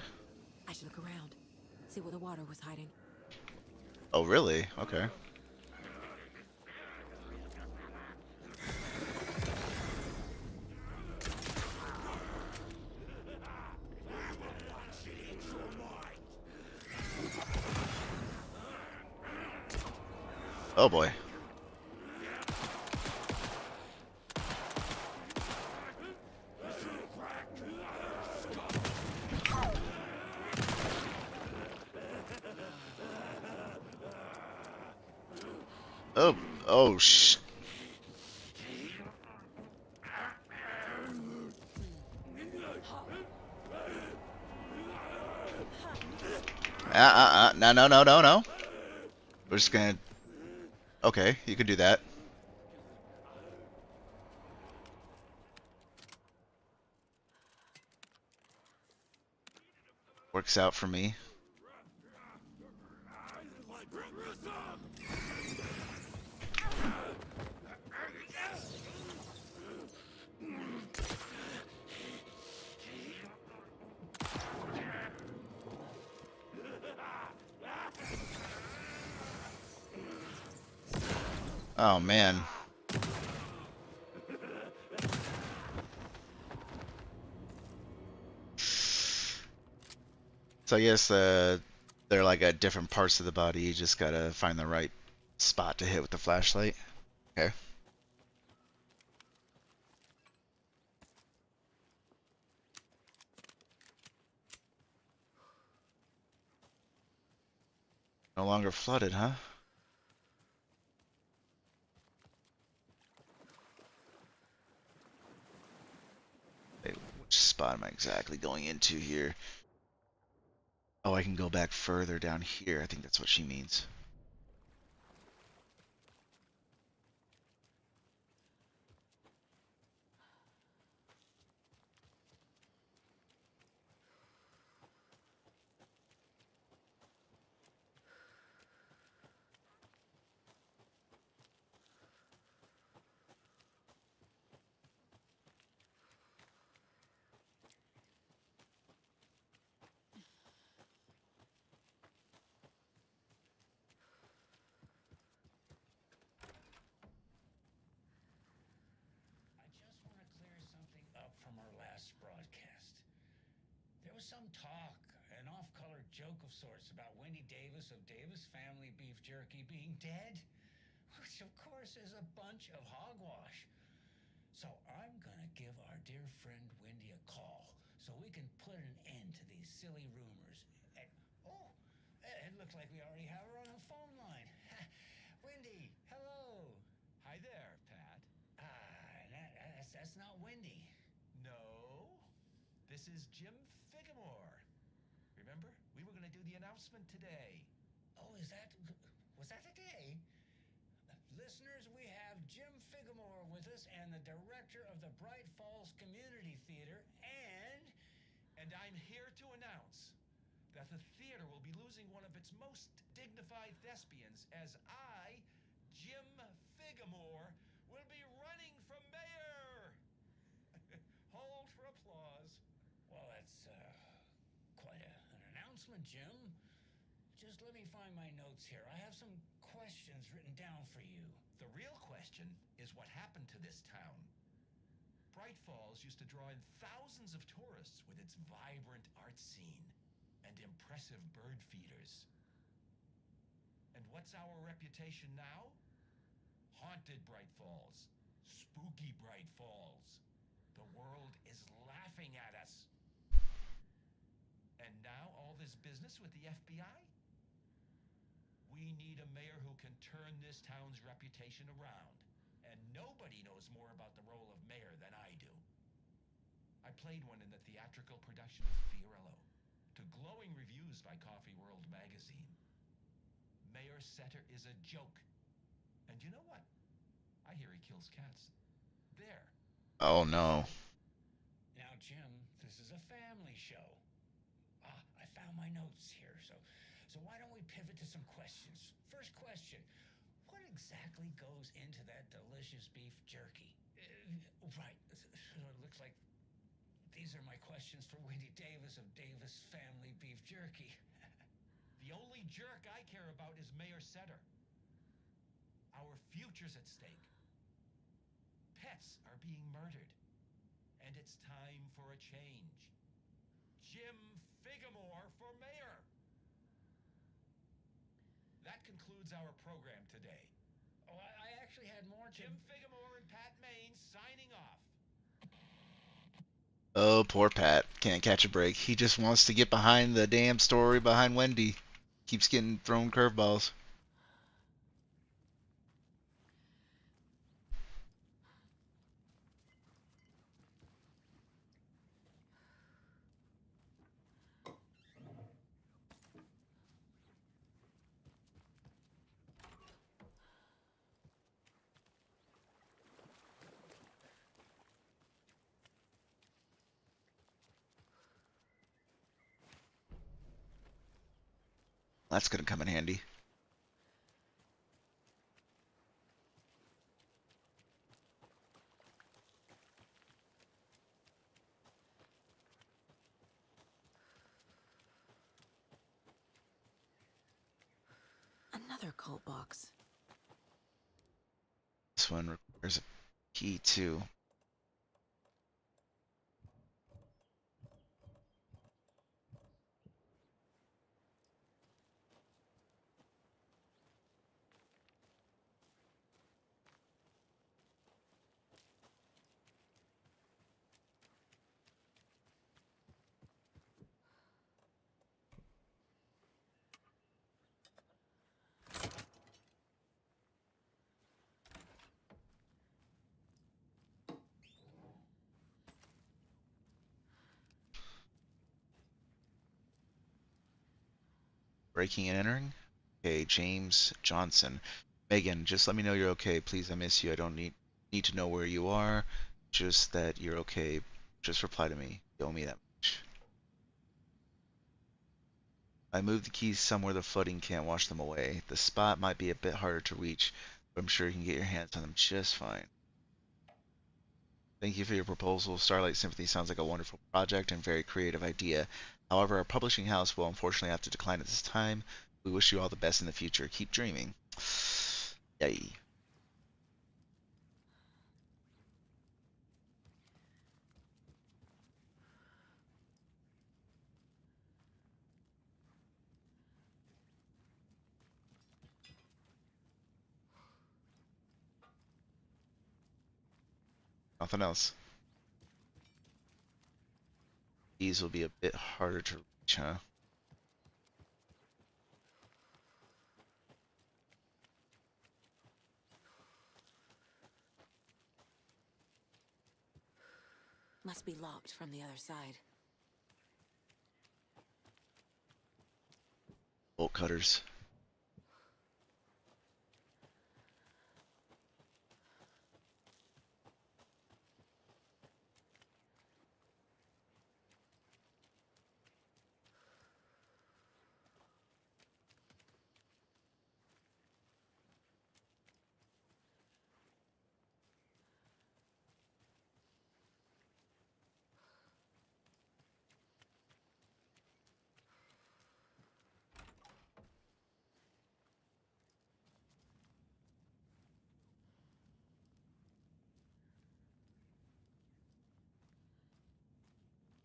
I should look around. See where the water was hiding. Oh, really? Okay. Oh boy. Oh, oh, No, no, no, no, no. We're just gonna... Okay, you can do that. Works out for me. Oh, man. So I guess they're like at different parts of the body. You just gotta find the right spot to hit with the flashlight. Okay. No longer flooded, huh? Wait, which spot am I exactly going into here? Oh, I can go back further down here. I think that's what she means. I just want to clear something up from our last broadcast. There was some talk, an off-color joke of sorts about Wendy Davis of Davis Family Beef Jerky being dead, which of course is a bunch of hogwash. So I'm gonna give our dear friend Wendy a call so we can put an end to these silly rumors. And, oh, it looks like we already have her on the phone line. Wendy, hello. Hi there, Pat. That's not Wendy. No, this is Jim Figamore. Remember, we were going to do the announcement today. Oh, was that today? Listeners, we have Jim Figamore with us and the director of the Bright Falls Community Theater And I'm here to announce that the theater will be losing one of its most dignified thespians as I, Jim Figamore, will be running for mayor. Hold for applause. Well, that's quite an announcement, Jim. Just let me find my notes here. I have some questions written down for you. The real question is what happened to this town. Bright Falls used to draw in thousands of tourists with its vibrant art scene and impressive bird feeders. And what's our reputation now? Haunted Bright Falls. Spooky Bright Falls. The world is laughing at us. And now all this business with the FBI? We need a mayor who can turn this town's reputation around. And nobody knows more about the role of mayor than I do. I played one in the theatrical production of Fiorello, to glowing reviews by Coffee World magazine. Mayor Setter is a joke. And you know what? I hear he kills cats. There. Oh, no. Now, Jim, this is a family show. I found my notes here, so why don't we pivot to some questions? First question, what exactly goes into that delicious beef jerky? Right, it looks like these are my questions for Wendy Davis of Davis Family Beef Jerky. The only jerk I care about is Mayor Setter. Our future's at stake. Pets are being murdered. And it's time for a change. Jim Figamore for mayor. That concludes our program today. Oh, I actually had more. Jim Figamore and Pat Maine signing off. Oh, poor Pat. Can't catch a break. He just wants to get behind the damn story behind Wendy. Keeps getting thrown curveballs. That's gonna come in handy. Another cult box. This one requires a key too. Breaking and entering. Okay, James Johnson. Megan, just let me know you're okay. Please, I miss you. I don't need to know where you are. Just that you're okay. Just reply to me. You owe me that much. I moved the keys somewhere the flooding can't wash them away. The spot might be a bit harder to reach, but I'm sure you can get your hands on them just fine. Thank you for your proposal. Starlight Symphony sounds like a wonderful project and very creative idea. However, our publishing house will unfortunately have to decline at this time. We wish you all the best in the future. Keep dreaming. Yay. Nothing else. These will be a bit harder to reach, huh? Must be locked from the other side. Bolt cutters.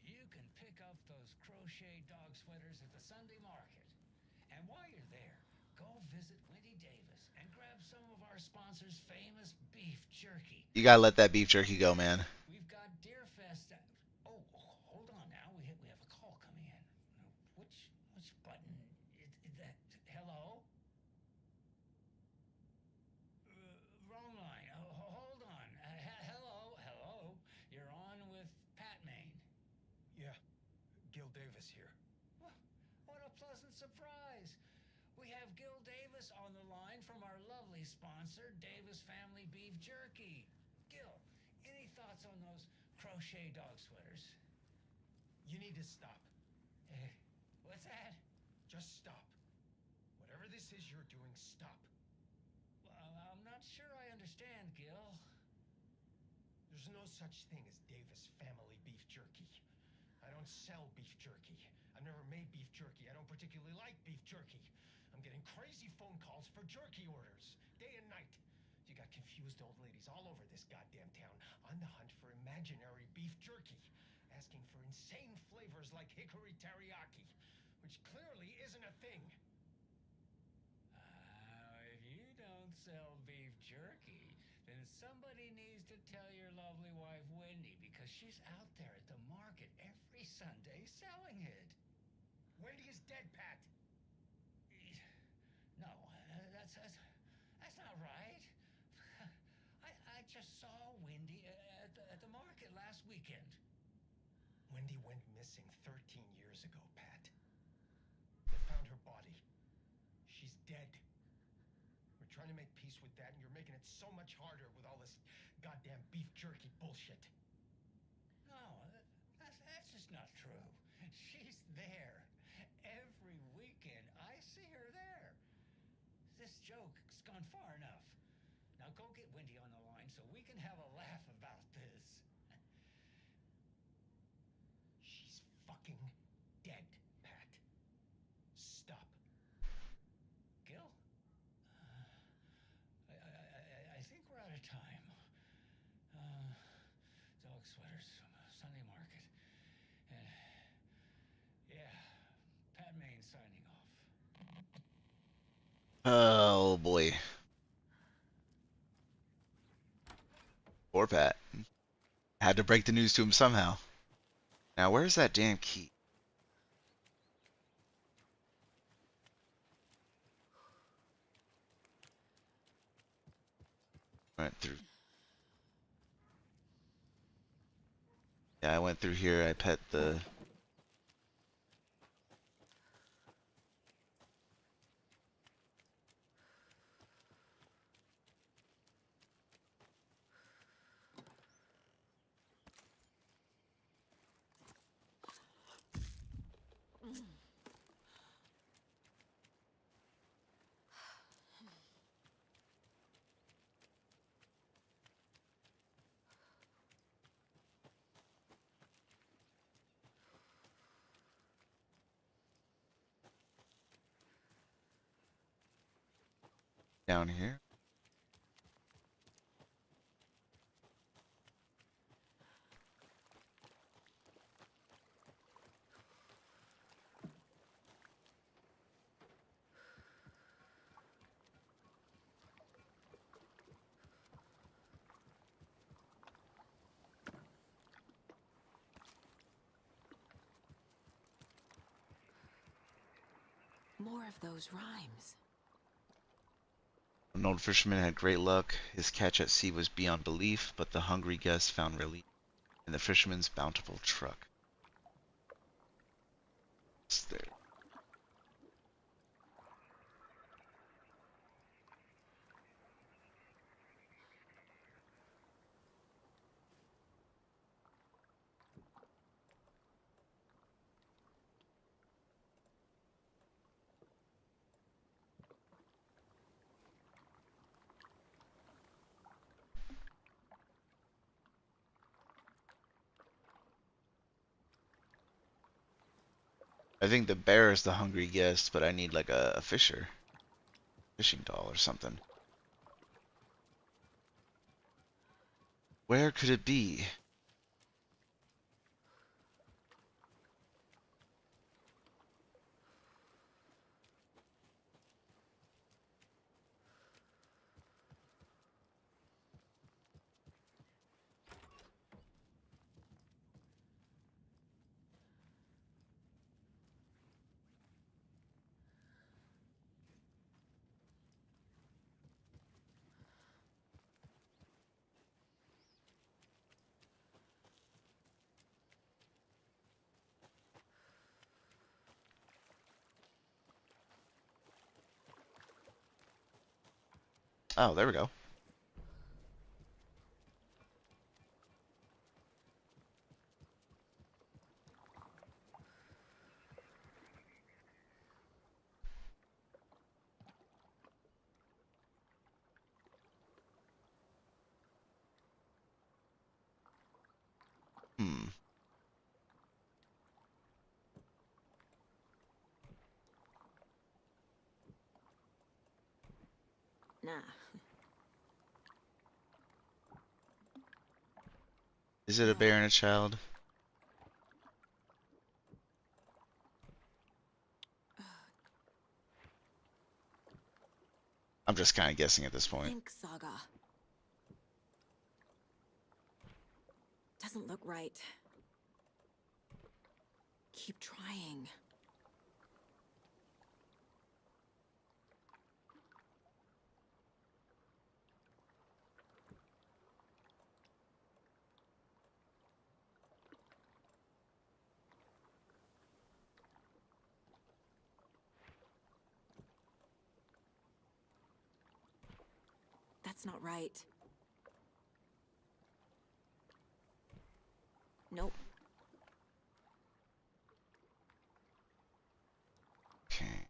You can pick up those crochet dog sweaters at the Sunday market. And while you're there, go visit Wendy Davis and grab some of our sponsor's famous beef jerky. You gotta let that beef jerky go, man. We've got Deerfest. Oh, hold on now. We have a call coming in. Which button is that? Hello? Wrong line. Hold on. Hello. You're on with Pat Maine. Yeah, Gil Davis here. What a pleasant surprise. We have Gil Davis on the line from our lovely sponsor, Davis Family Beef Jerky. Gil, any thoughts on those crochet dog sweaters? You need to stop. What's that? Just stop. Whatever this is you're doing, stop. Well, I'm not sure I understand, Gil. There's no such thing as Davis Family Beef Jerky. I don't sell beef jerky. I've never made beef jerky. I don't particularly like beef jerky. I'm getting crazy phone calls for jerky orders, day and night. You got confused old ladies all over this goddamn town on the hunt for imaginary beef jerky, asking for insane flavors like hickory teriyaki, which clearly isn't a thing. If you don't sell beef jerky, then somebody needs to tell your lovely wife Wendy, because she's out there at the market every Sunday selling it. Wendy is dead, Pat. No, that's not right. I just saw Wendy at the market last weekend. Wendy went missing 13 years ago, Pat. They found her body. She's dead. We're trying to make peace with that, and you're making it so much harder with all this goddamn beef jerky bullshit. No, that's just not true. She's there. Every weekend I see her there. This joke's gone far enough. Now go get Wendy on the line so we can have a laugh about this. She's fucking dead, Pat. Stop. Gil? I think we're out of time. Dog sweaters from a Sunday market. And yeah, Pat Main signing off. Oh boy. Poor Pat. Had to break the news to him somehow. Now where's that damn key? Went through. Yeah, I went through here. I pet the. Down here. More of those rhymes. An old fisherman had great luck. His catch at sea was beyond belief, but the hungry guest found relief in the fisherman's bountiful truck. It's there. I think the bear is the hungry guest, but I need like a fishing doll or something. Where could it be? Oh, there we go. Hmm. Nah. Is it a bear and a child? I'm just kind of guessing at this point. Think, Saga. Doesn't look right. Keep trying. That's not right. Nope. Okay.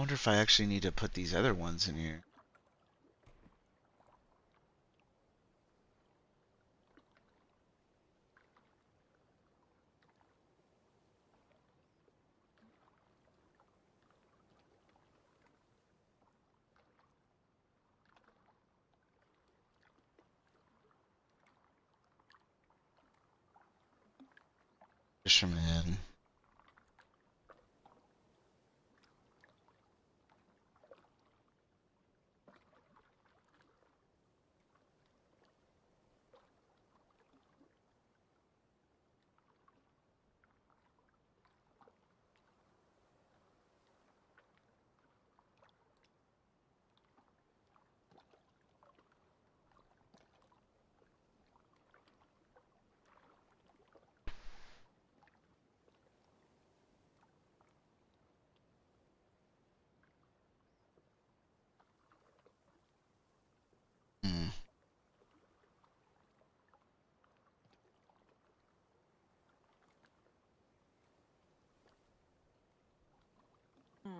wonder if I actually need to put these other ones in here. Fisherman. Hmm. Hmm.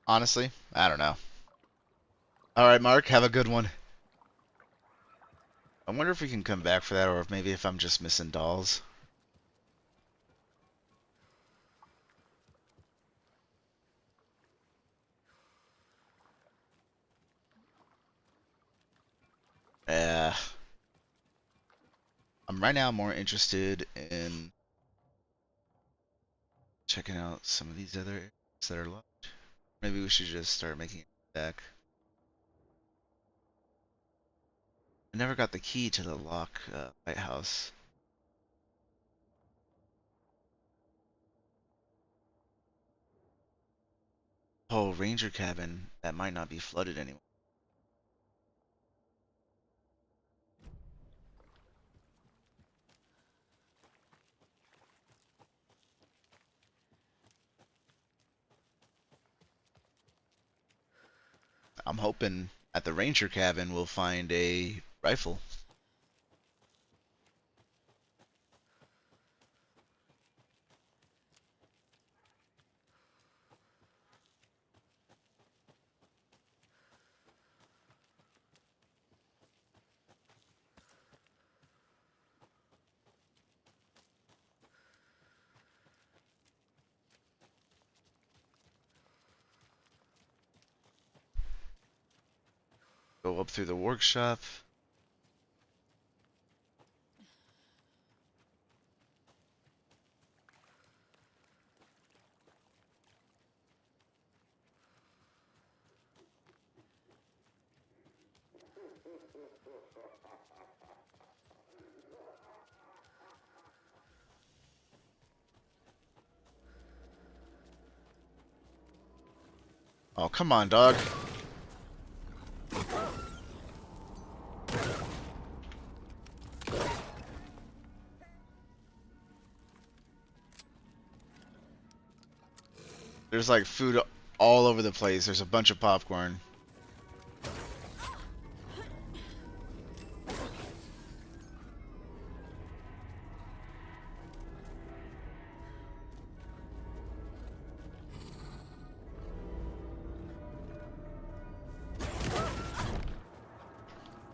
Honestly, I don't know. All right, Mark, have a good one. I wonder if we can come back for that, or if maybe if I'm just missing dolls. Yeah. I'm right now more interested in checking out some of these other areas that are locked. Maybe we should just start making it back. I never got the key to the lock lighthouse. Oh, ranger cabin. That might not be flooded anymore. I'm hoping at the ranger cabin we'll find a rifle. Go up through the workshop. Oh, come on, dog. There's like food all over the place. There's a bunch of popcorn.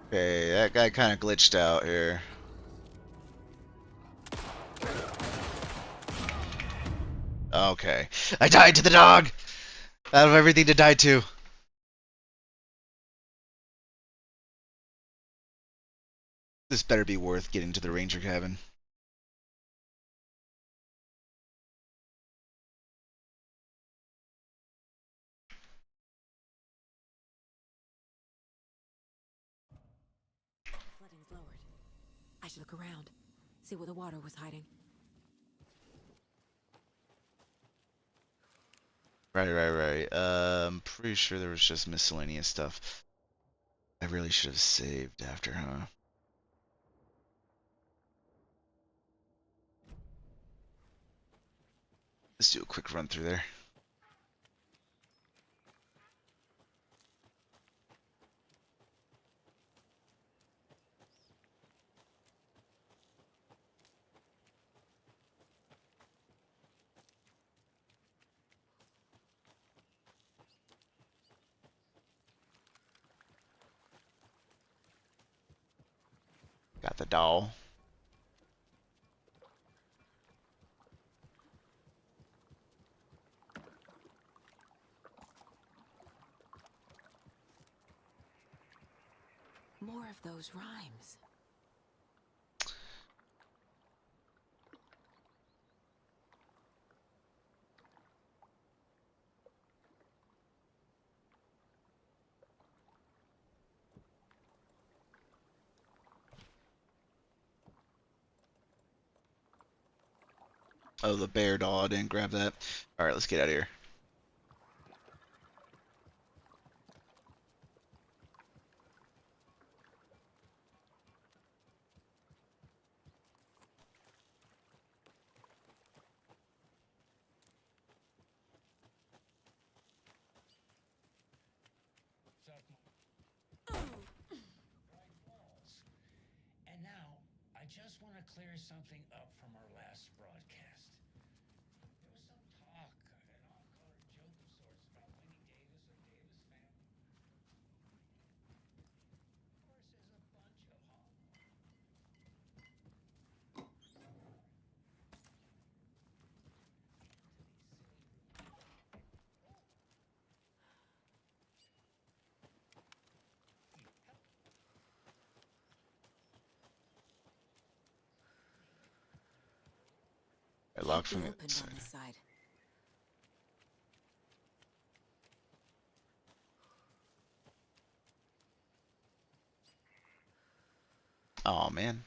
Okay, that guy kind of glitched out here. Okay. I died to the dog! Out of everything to die to. This better be worth getting to the ranger cabin. Flooding's lowered. I should look around, see where the water was hiding. Right. I'm pretty sure there was just miscellaneous stuff. I really should have saved after, huh? Let's do a quick run through there. Got the doll. More of those rhymes. Oh, the bear doll. I didn't grab that. All right, let's get out of here. And now, I just want to clear something up from our last broadcast. There was some talk, an off-color joke of sorts about Winnie Davis or Davis family. Of course, there's a bunch of I locked Can't from be the opened inside. on this side. Oh man.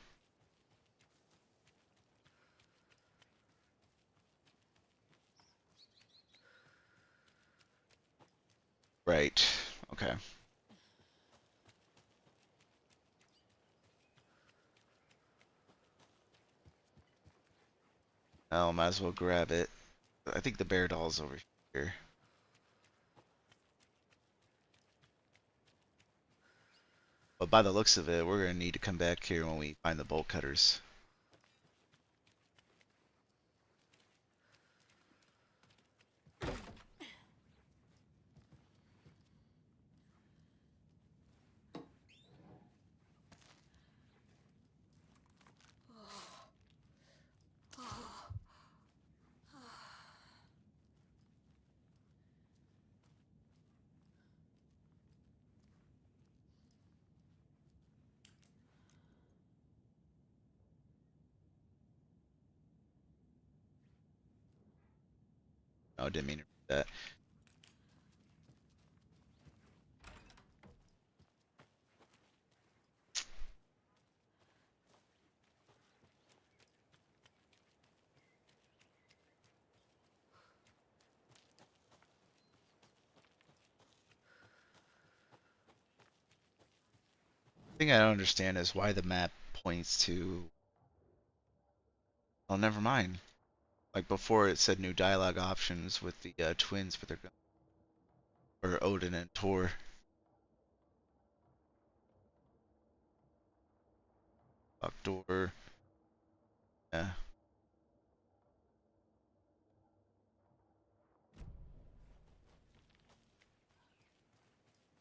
Right. Okay. Oh, might as well grab it. I think the bear doll's over here. But by the looks of it, we're gonna need to come back here when we find the bolt cutters. Oh, I didn't mean to read that. The thing I don't understand is why the map points to. Oh, never mind. Like before, it said new dialogue options with the twins, but they're gone. Or Odin and Tor. Locked door. Yeah.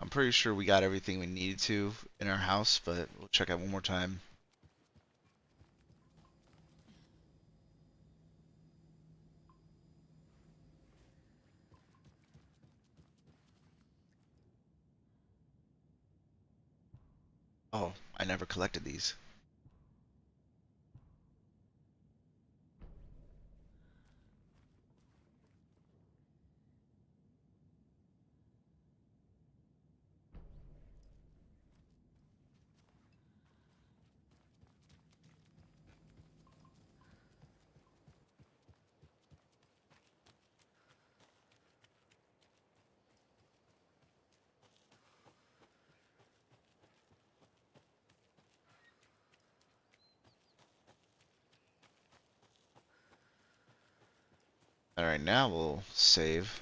I'm pretty sure we got everything we needed to in our house, but we'll check out one more time. Oh, I never collected these. Alright, now we'll save.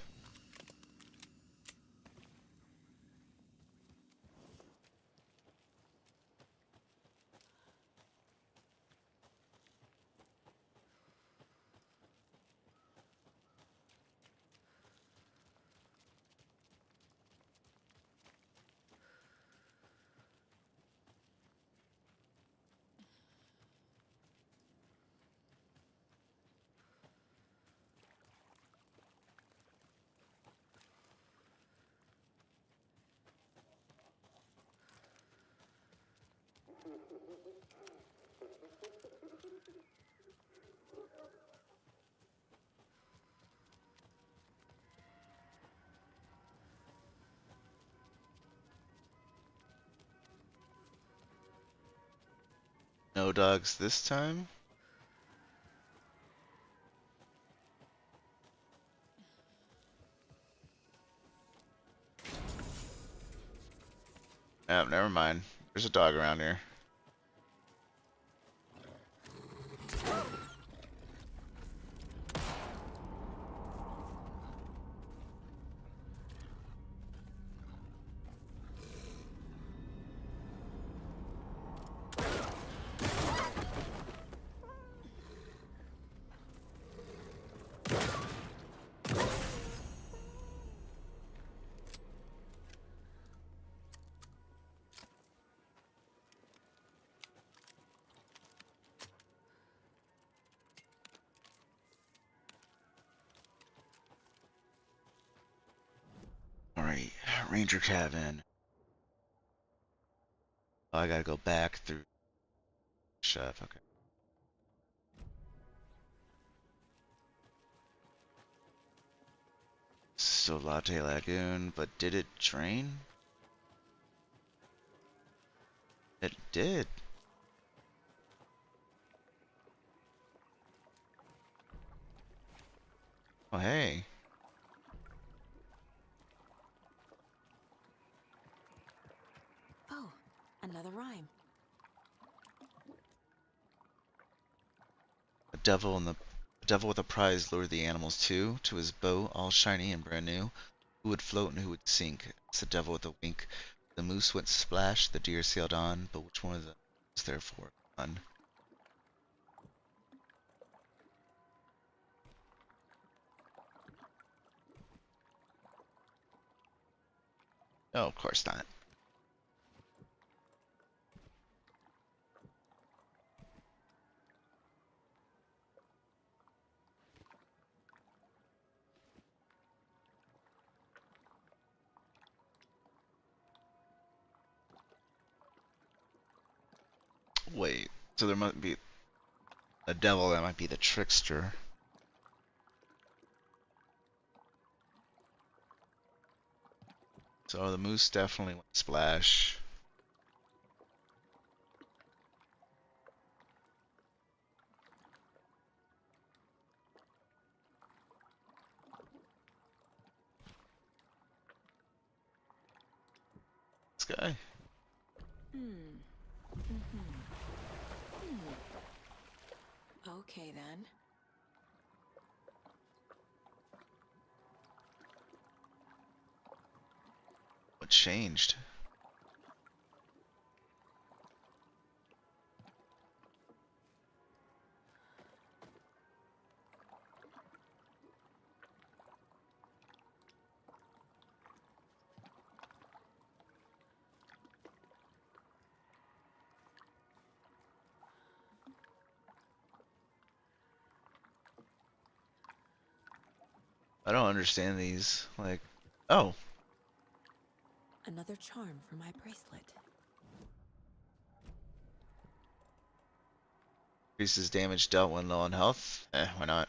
No dogs this time. Oh, never mind. There's a dog around here. Alright, Ranger Cabin. Oh, I gotta go back through Chef, okay. So Latte Lagoon, but did it drain? It did. Oh, hey. Oh, another rhyme. A devil with a prize lured the animals to his boat, all shiny and brand new. Who would float and who would sink? It's the devil with a wink. The moose went splash, the deer sailed on, but which one of them was there for fun? Oh, of course not. Wait, so there might be a devil that might be the trickster. So the moose definitely went splash. This guy. Okay then. What changed? I don't understand these. Like, oh, Another charm for my bracelet. increases damage dealt when low on health. Why not?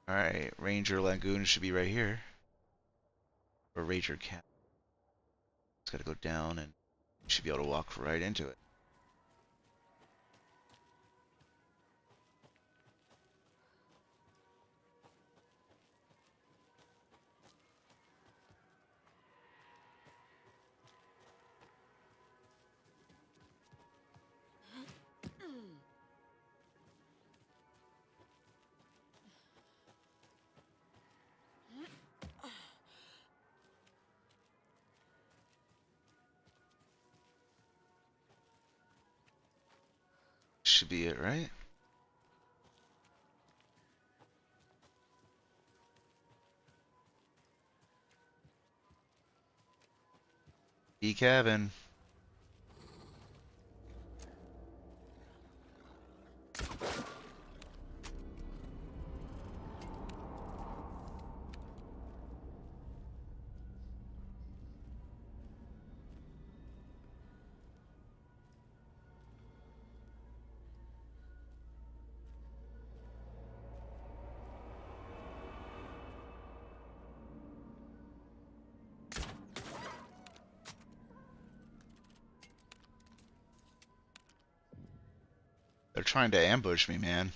Alright, Ranger Lagoon should be right here. Or Ranger Camp. Just gotta go down and you should be able to walk right into it. should be it, right? E cabin. They're trying to ambush me, man.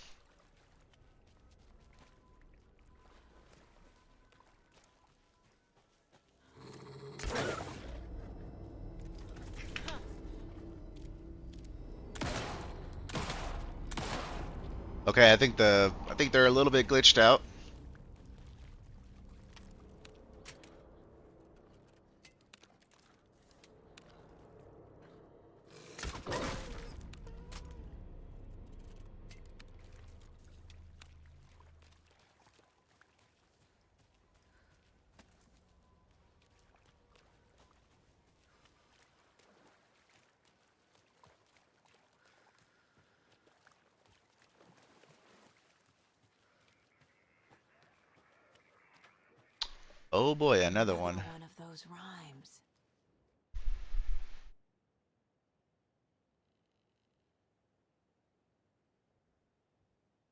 Okay, I think they're a little bit glitched out. Oh boy, another one. One of those rhymes.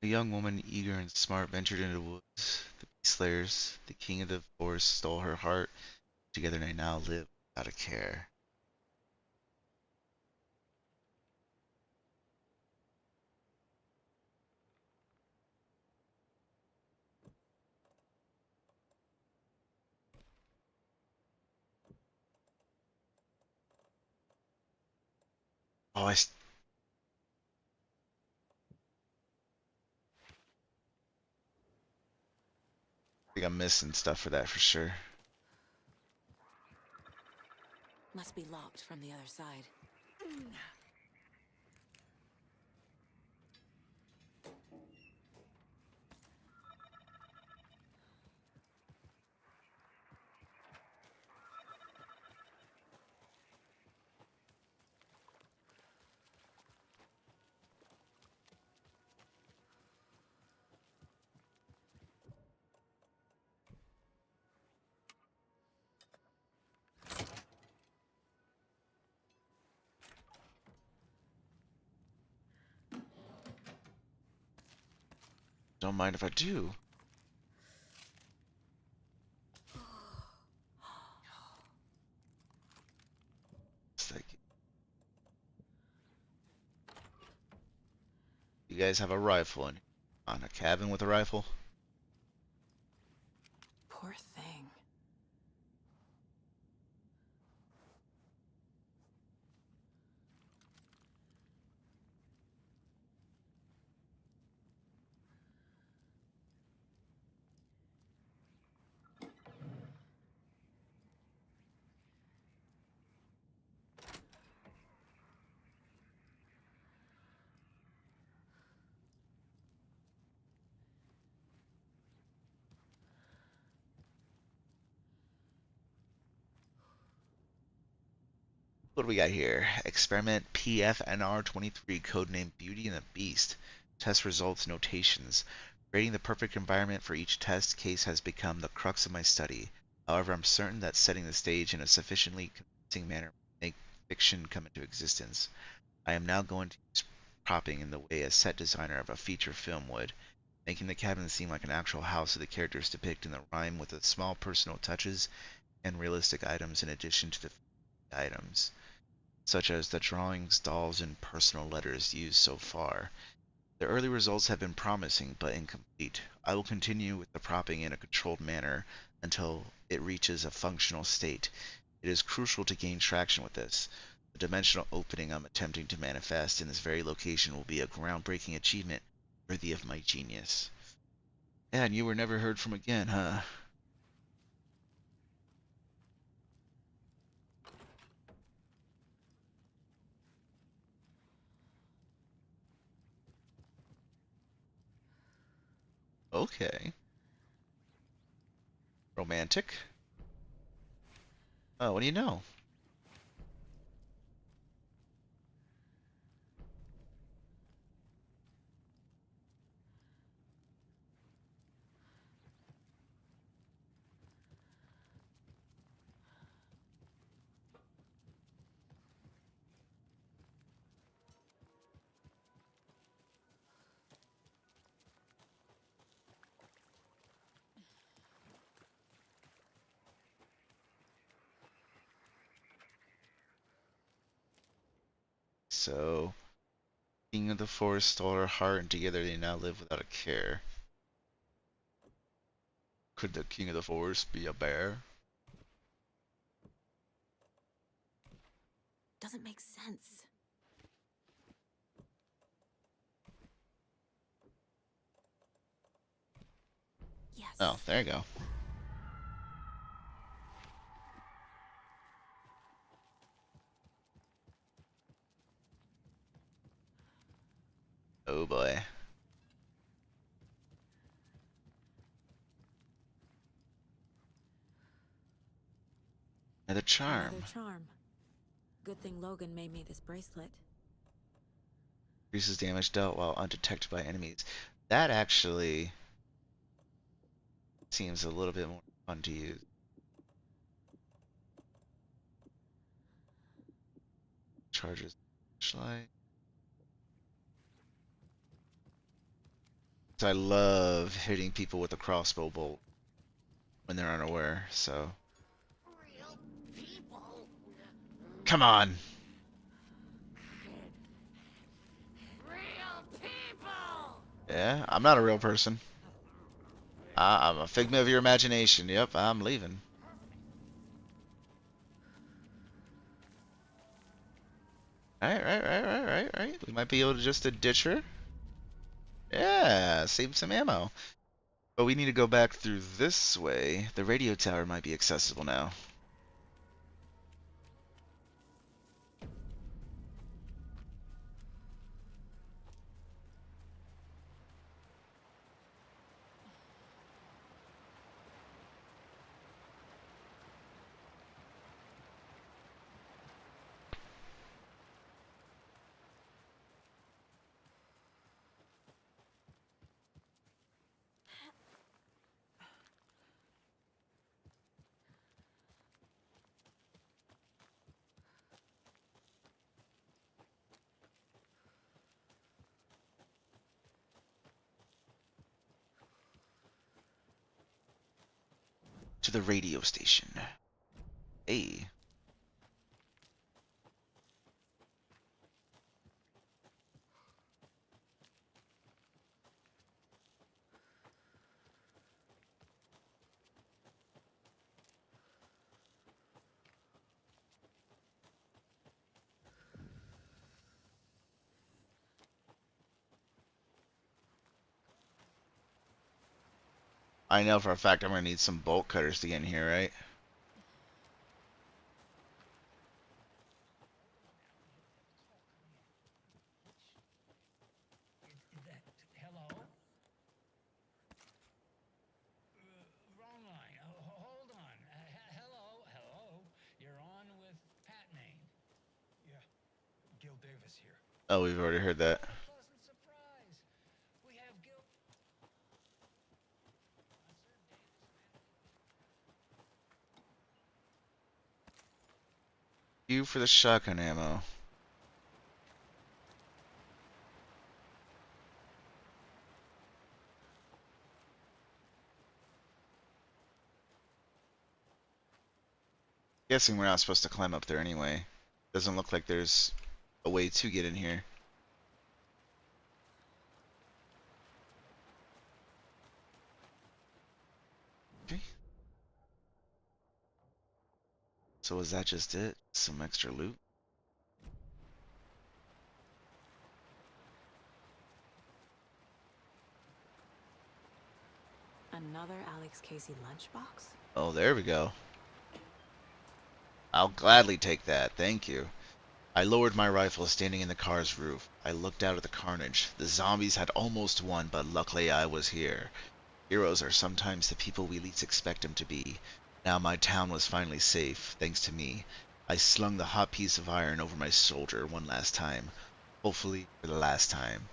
A young woman, eager and smart, ventured into the woods. The beast slayers, the king of the forest, stole her heart. Together they now live without a care. Oh, think I'm missing stuff for that for sure. Must be locked from the other side. Don't mind if I do. It's like, you guys have a rifle in on a cabin with a rifle? Poor thing. What do we got here? Experiment PFNR23, codename Beauty and the Beast. Test results notations. Creating the perfect environment for each test case has become the crux of my study. However, I'm certain that setting the stage in a sufficiently convincing manner will make fiction come into existence. I am now going to use propping in the way a set designer of a feature film would, making the cabin seem like an actual house of the characters depicted in the rhyme with the small personal touches and realistic items in addition to the items, such as the drawings, dolls, and personal letters used so far. The early results have been promising but incomplete. I will continue with the propping in a controlled manner until it reaches a functional state. It is crucial to gain traction with this. The dimensional opening I'm attempting to manifest in this very location will be a groundbreaking achievement worthy of my genius. And you were never heard from again, huh? Okay. Romantic. Oh, what do you know? So, King of the Forest stole her heart, and together they now live without a care. Could the King of the Forest be a bear? Doesn't make sense. Yes. Oh, there you go. Oh boy. Another charm. Another charm. Good thing Logan made me this bracelet. Increases damage dealt while undetected by enemies. That actually seems a little bit more fun to use. Charges flashlight. So I love hitting people with a crossbow bolt when they're unaware, so. Come on! Yeah, I'm not a real person. I'm a figment of your imagination. Yep, I'm leaving. Alright. We might be able to just ditch her. Yeah, save some ammo. But we need to go back through this way. The radio tower might be accessible now. To the radio station. Hey. I know for a fact I'm gonna need some bolt cutters to get in here, right? Hello? Wrong line. Hold on. Hello. You're on with Pat Maine. Yeah. Gil Davis here. Oh, we've already heard that. Pleasant surprise. We have Gil. You for the shotgun ammo. Guessing we're not supposed to climb up there anyway. Doesn't look like there's a way to get in here. Okay. So is that just it? Some extra loot? Another Alex Casey lunchbox? Oh, there we go. I'll gladly take that, thank you. I lowered my rifle standing in the car's roof. I looked out at the carnage. The zombies had almost won, but luckily I was here. Heroes are sometimes the people we least expect them to be. Now my town was finally safe, thanks to me. I slung the hot piece of iron over my shoulder one last time. Hopefully for the last time.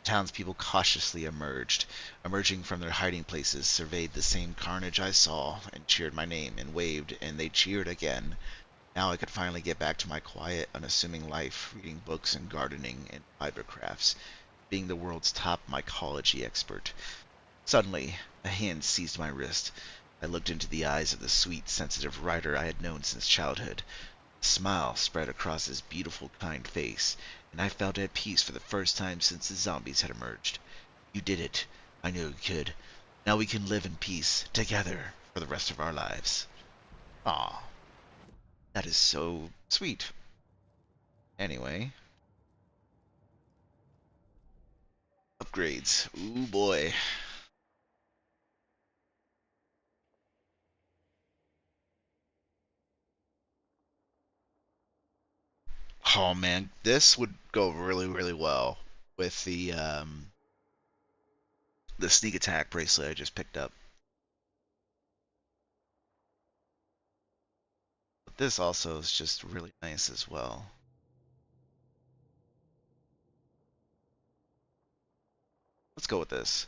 Townspeople cautiously emerged. Emerging from their hiding places, surveyed the same carnage I saw, and cheered my name, and waved, and they cheered again. Now I could finally get back to my quiet, unassuming life, reading books and gardening and fiber crafts, being the world's top mycology expert. Suddenly, a hand seized my wrist. I looked into the eyes of the sweet, sensitive writer I had known since childhood. A smile spread across his beautiful, kind face, and I felt at peace for the first time since the zombies had emerged. You did it. I knew you could. Now we can live in peace, together, for the rest of our lives. Aw, that is so sweet. Anyway, upgrades. Ooh boy. Oh man, this would go really, really well with the sneak attack bracelet I just picked up. But this also is just really nice as well. Let's go with this.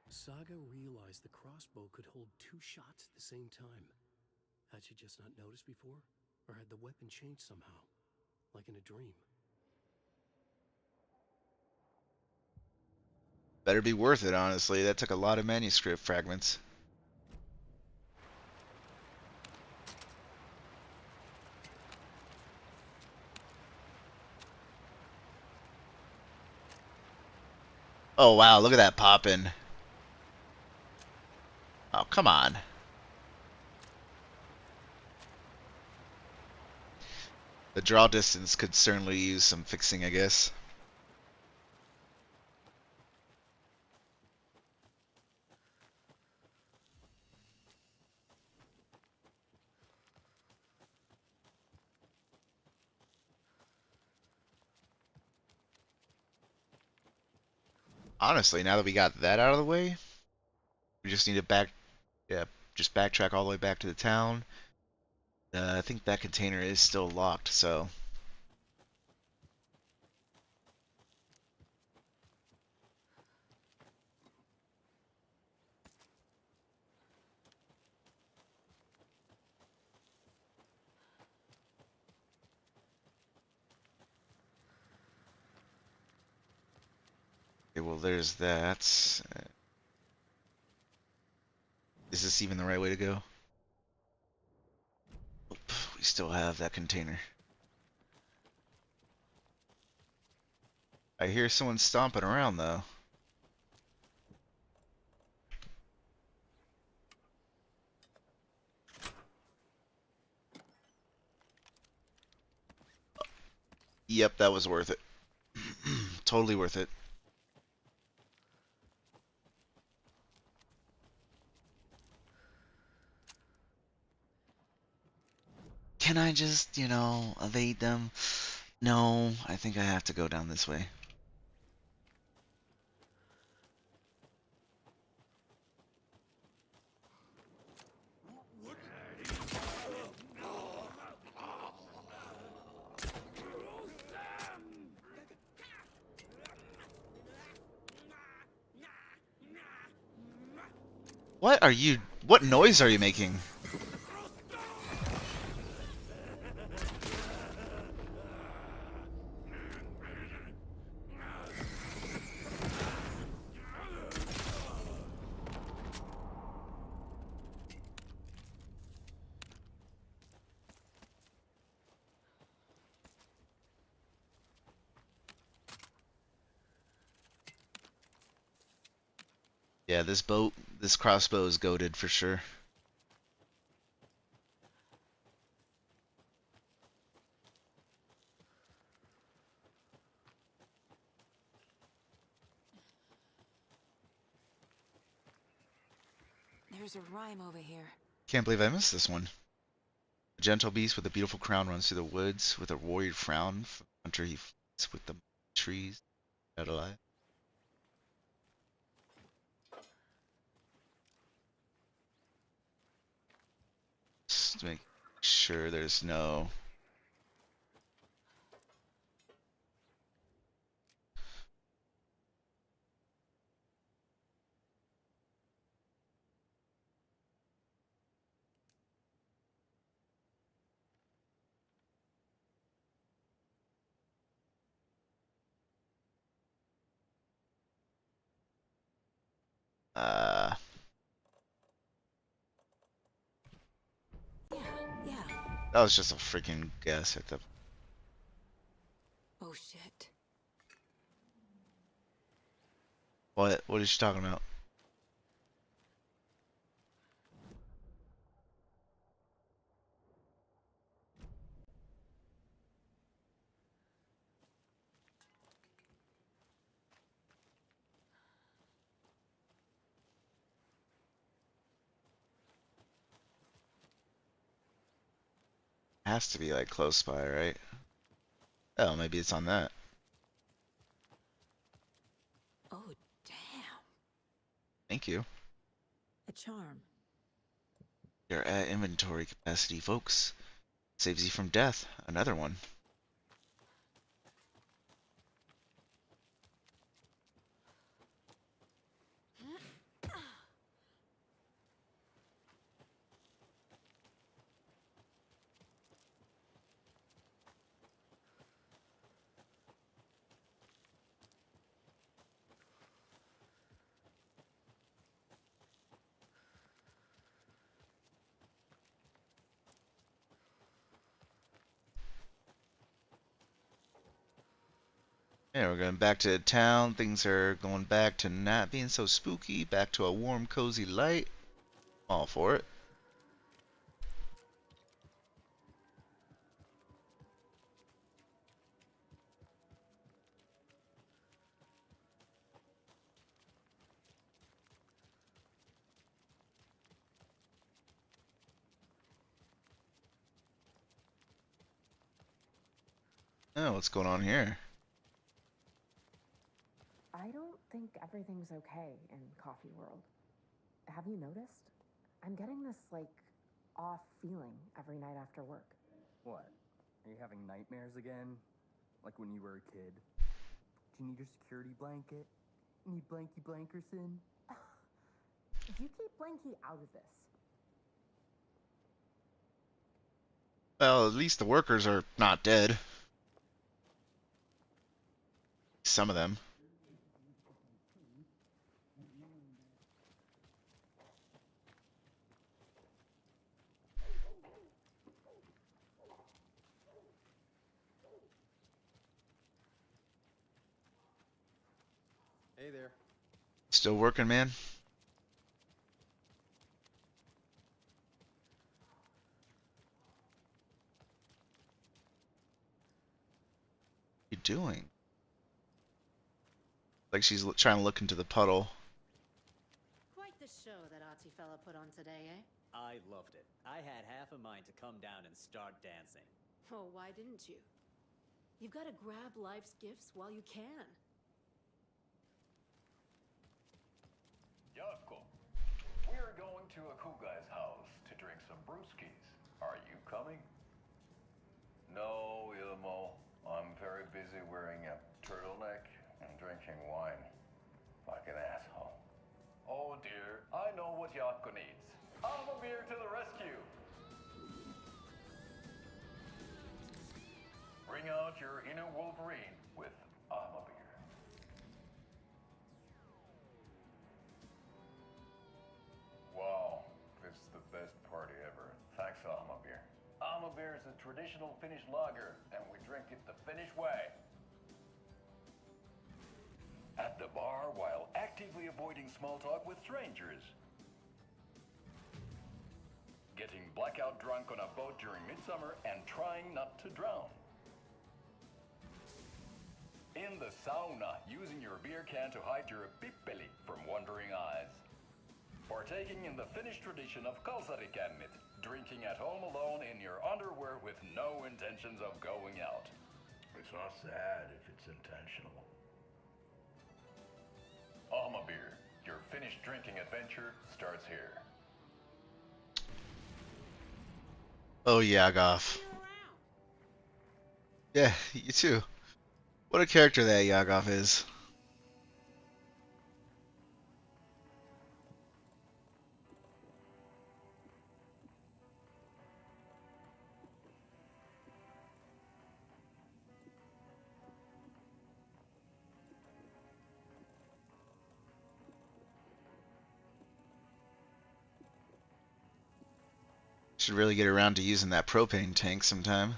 Saga realized the crossbow could hold 2 shots at the same time. Had she just not noticed before? Or had the weapon changed somehow? Like in a dream? Better be worth it, honestly. That took a lot of manuscript fragments. Oh wow, look at that poppin'. Oh, come on. The draw distance could certainly use some fixing, I guess. Honestly, now that we got that out of the way, we just need to yeah, just backtrack all the way back to the town. I think that container is still locked, so okay, well, there's that. Is this even the right way to go? Oop, we still have that container. I hear someone stomping around, though. Yep, that was worth it. Totally worth it. Can I just, evade them? No, I think I have to go down this way. What noise are you making? Yeah, this crossbow is goated for sure. There's a rhyme over here. Can't believe I missed this one. A gentle beast with a beautiful crown runs through the woods with a warrior frown. From hunter he fights with the trees. Dead alive. Just make sure there's no. Uh, Yeah. that was just a freaking guess at the. Oh shit. What? What is she talking about? Has to be like close by, right? Oh, maybe it's on that. Oh damn. Thank you. A charm. You're at inventory capacity, folks. Saves you from death. Another one. Yeah, we're going back to town. Things are going back to not being so spooky. Back to a warm, cozy light. All for it. Oh, what's going on here? I don't think everything's okay in Coffee World. Have you noticed? I'm getting this, like, off feeling every night after work. What? Are you having nightmares again? Like when you were a kid? Do you need your security blanket? You need Blanky Blankerson? You keep Blanky out of this. Well, at least the workers are not dead. Some of them. Hey there. Still working, man? What are you doing? Like she's trying to look into the puddle. Quite the show that artsy fella put on today, eh? I loved it. I had half a mind to come down and start dancing. Oh, why didn't you? You've got to grab life's gifts while you can. Yako, we're going to a cool guy's house to drink some brewskis. Are you coming? No, Ilmo. I'm very busy wearing a turtleneck and drinking wine. Like an asshole. Oh dear, I know what Yako needs. I'm a beer to the rescue. Bring out your inner Wolverine with I'm a beer. Wow, this is the best party ever. Thanks, Alma Beer. Alma Beer is a traditional Finnish lager, and we drink it the Finnish way. At the bar while actively avoiding small talk with strangers. Getting blackout drunk on a boat during midsummer and trying not to drown. In the sauna, using your beer can to hide your pippeli from wandering eyes. Partaking in the Finnish tradition of kalsarikännit, drinking at home alone in your underwear with no intentions of going out. It's not sad if it's intentional. Alma Beer, your Finnish drinking adventure starts here. Oh, Yagov. Yeah, you too. What a character that Yagov is. Should really get around to using that propane tank sometime.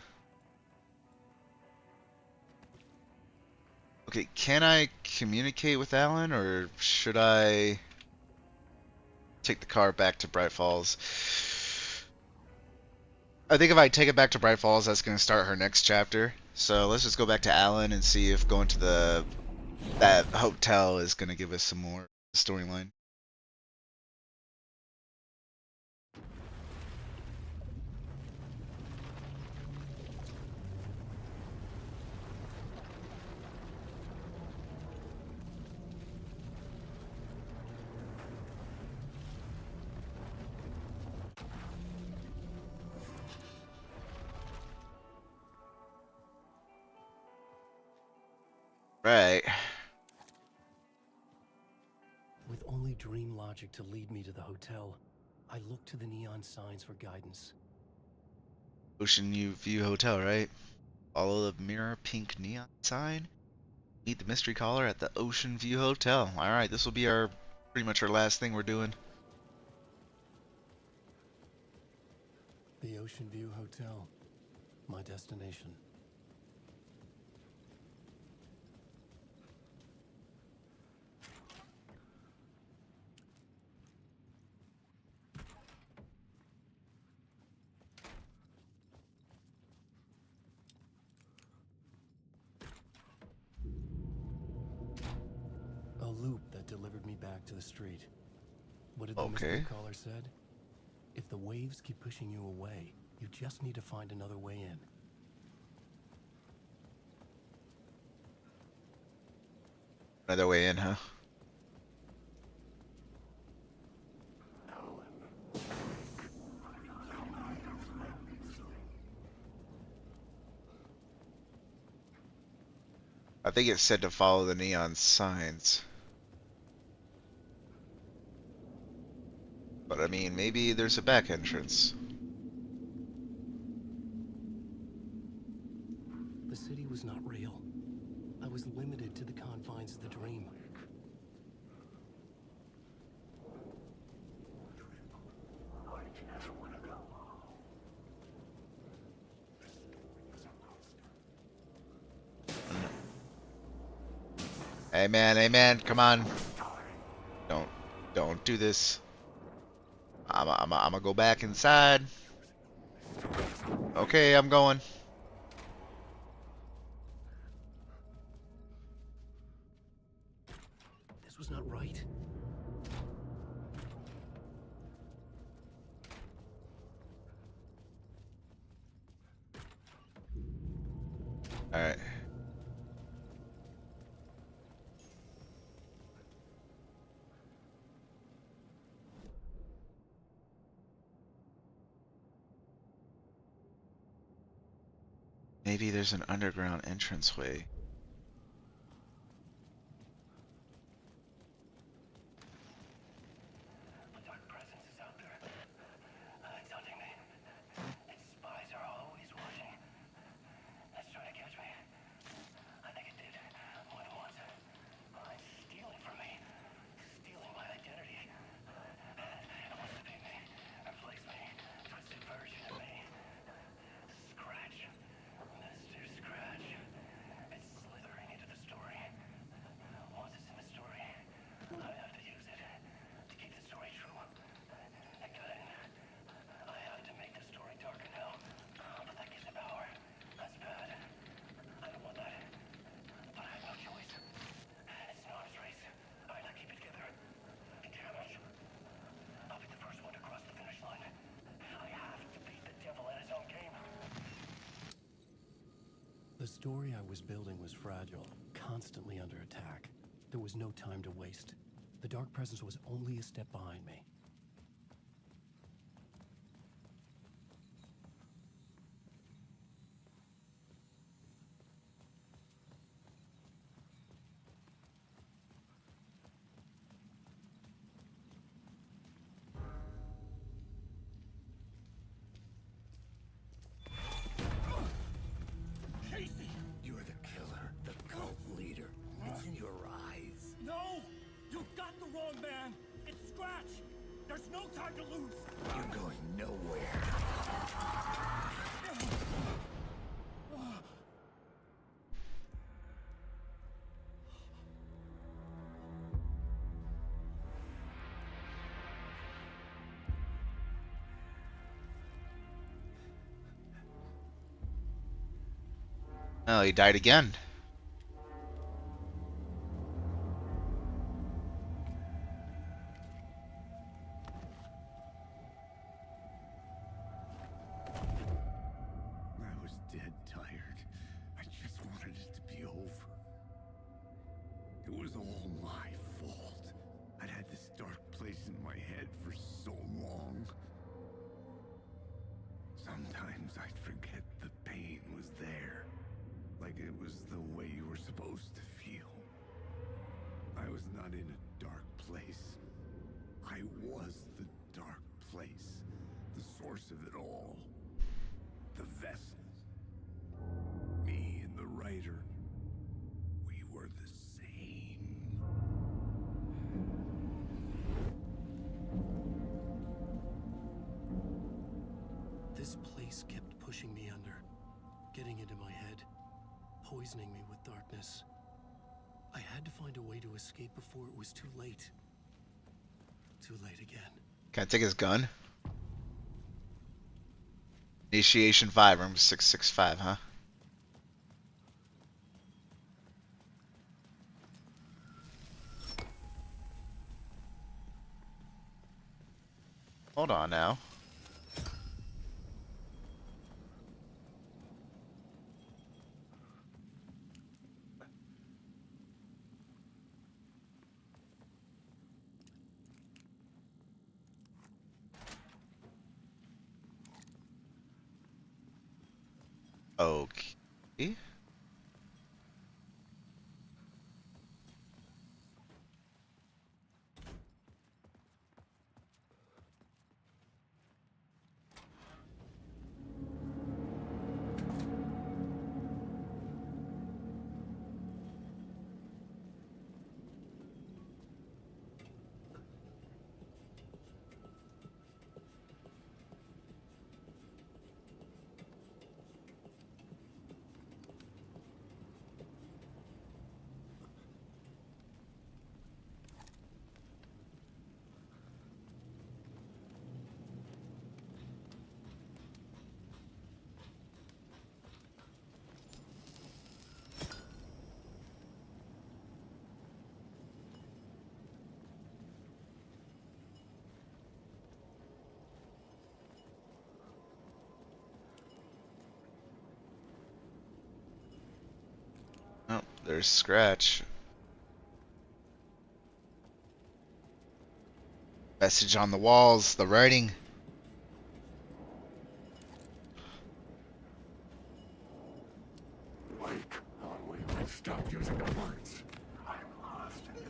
Okay, can I communicate with Alan, or should I take the car back to Bright Falls? I think if I take it back to Bright Falls, that's going to start her next chapter. So let's just go back to Alan and see if going to that hotel is going to give us some more storyline. Right. With only dream logic to lead me to the hotel, I looked to the neon signs for guidance. Ocean View Hotel, right? Follow the mirror pink neon sign. Meet the mystery caller at the Ocean View Hotel. Alright, this will be our pretty much our last thing we're doing. The Ocean View Hotel, my destination. A loop that delivered me back to the street. What did the mystery caller said? If the waves keep pushing you away, you just need to find another way in. Another way in, huh? I think it said to follow the neon signs. But I mean, maybe there's a back entrance. The city was not real. I was limited to the confines of the dream. Hey man, come on. Don't do this. I'm gonna go back inside. Okay, I'm going. This was not right. Alright. Maybe there's an underground entranceway. The story I was building was fragile, constantly under attack. There was no time to waste. The Dark Presence was only a step behind me. Oh, he died again. I was dead tired. I just wanted it to be over. It was all my fault. I'd had this dark place in my head for so long. Sometimes I'd forget the pain was there. Like it was the way you were supposed to feel. I was not in a dark place. I was the dark place. The source of it all. The vessel. Me and the writer. We were the same. This place kept pushing me under, getting into my head, poisoning me with darkness. I had to find a way to escape before it was too late. Too late again. Can I take his gun? Initiation 5, room 665, huh? Hold on now. Okay. Oh, there's Scratch. Message on the walls, the writing. Wake. Wait. Stop using the words. I'm lost in it.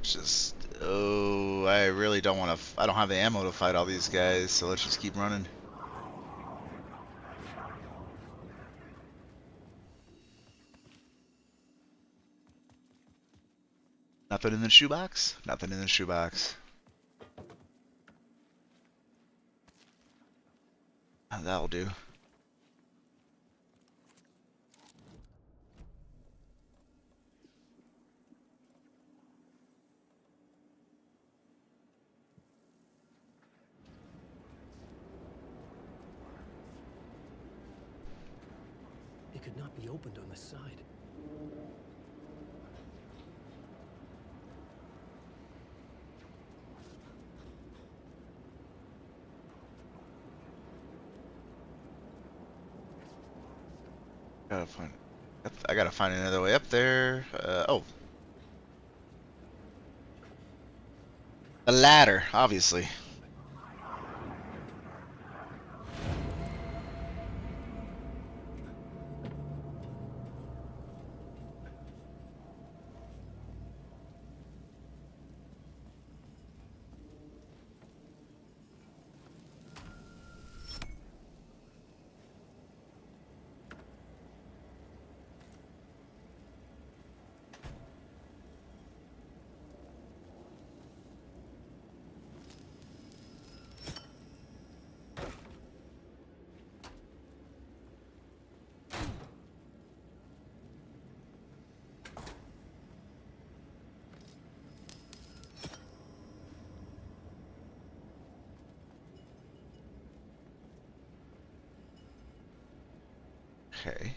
Just, oh, I really don't want to. I don't have the ammo to fight all these guys, so let's just keep running. Nothing in the shoebox? Nothing in the shoebox. That'll do. It could not be opened on the side. I gotta find another way up there. Oh. A ladder, obviously. Okay.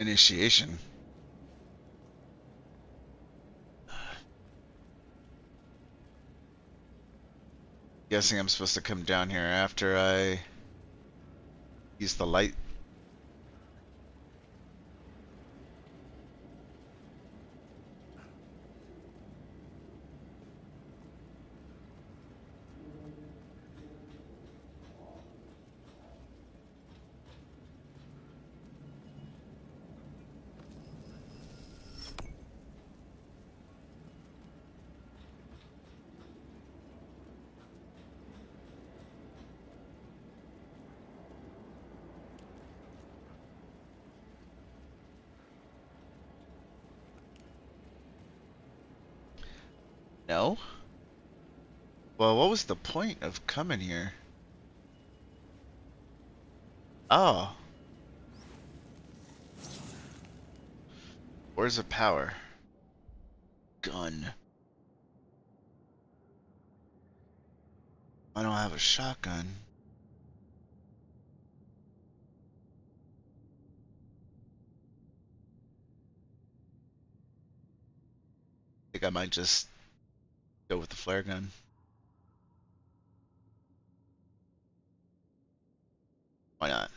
Initiation. Guessing I'm supposed to come down here after I use the light. No? Well, what was the point of coming here? Oh. Where's the power? Gun. I don't have a shotgun. I think I might just go with the flare gun. Why not?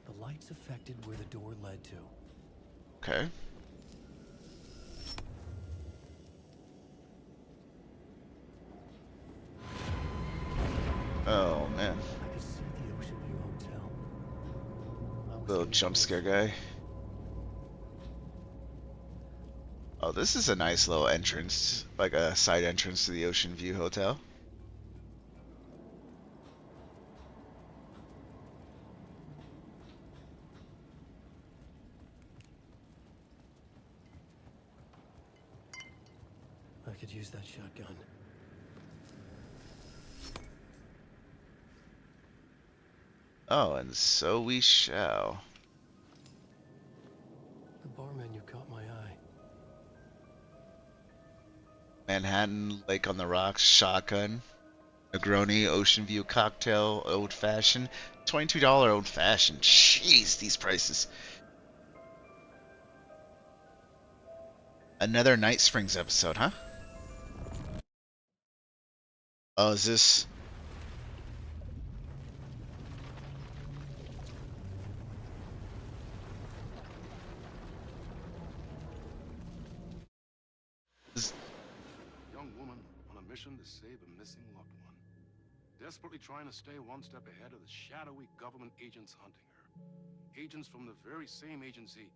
The lights affected where the door led to. Okay. Oh man. I could see the Ocean View Hotel. Little jump scare guy. Oh, this is a nice little entrance, like a side entrance to the Ocean View Hotel. I could use that shotgun. Oh, and so we shall. The bar menu caught my eye. Manhattan, Lake on the Rocks, shotgun, Negroni, Ocean View cocktail, old fashioned, $22 old fashioned. Jeez, these prices. Another Night Springs episode, huh? Oh, is this? Young woman on a mission to save a missing loved one. Desperately trying to stay one step ahead of the shadowy government agents hunting her. Agents from the very same agency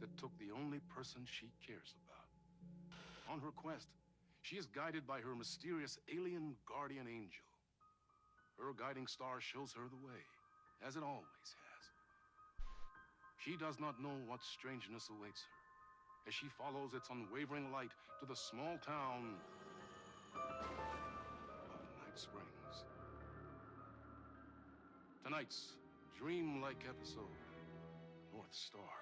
that took the only person she cares about. On her quest, she is guided by her mysterious alien guardian angel. Her guiding star shows her the way, as it always has. She does not know what strangeness awaits her as she follows its unwavering light to the small town of Night Springs. Tonight's dreamlike episode, North Star.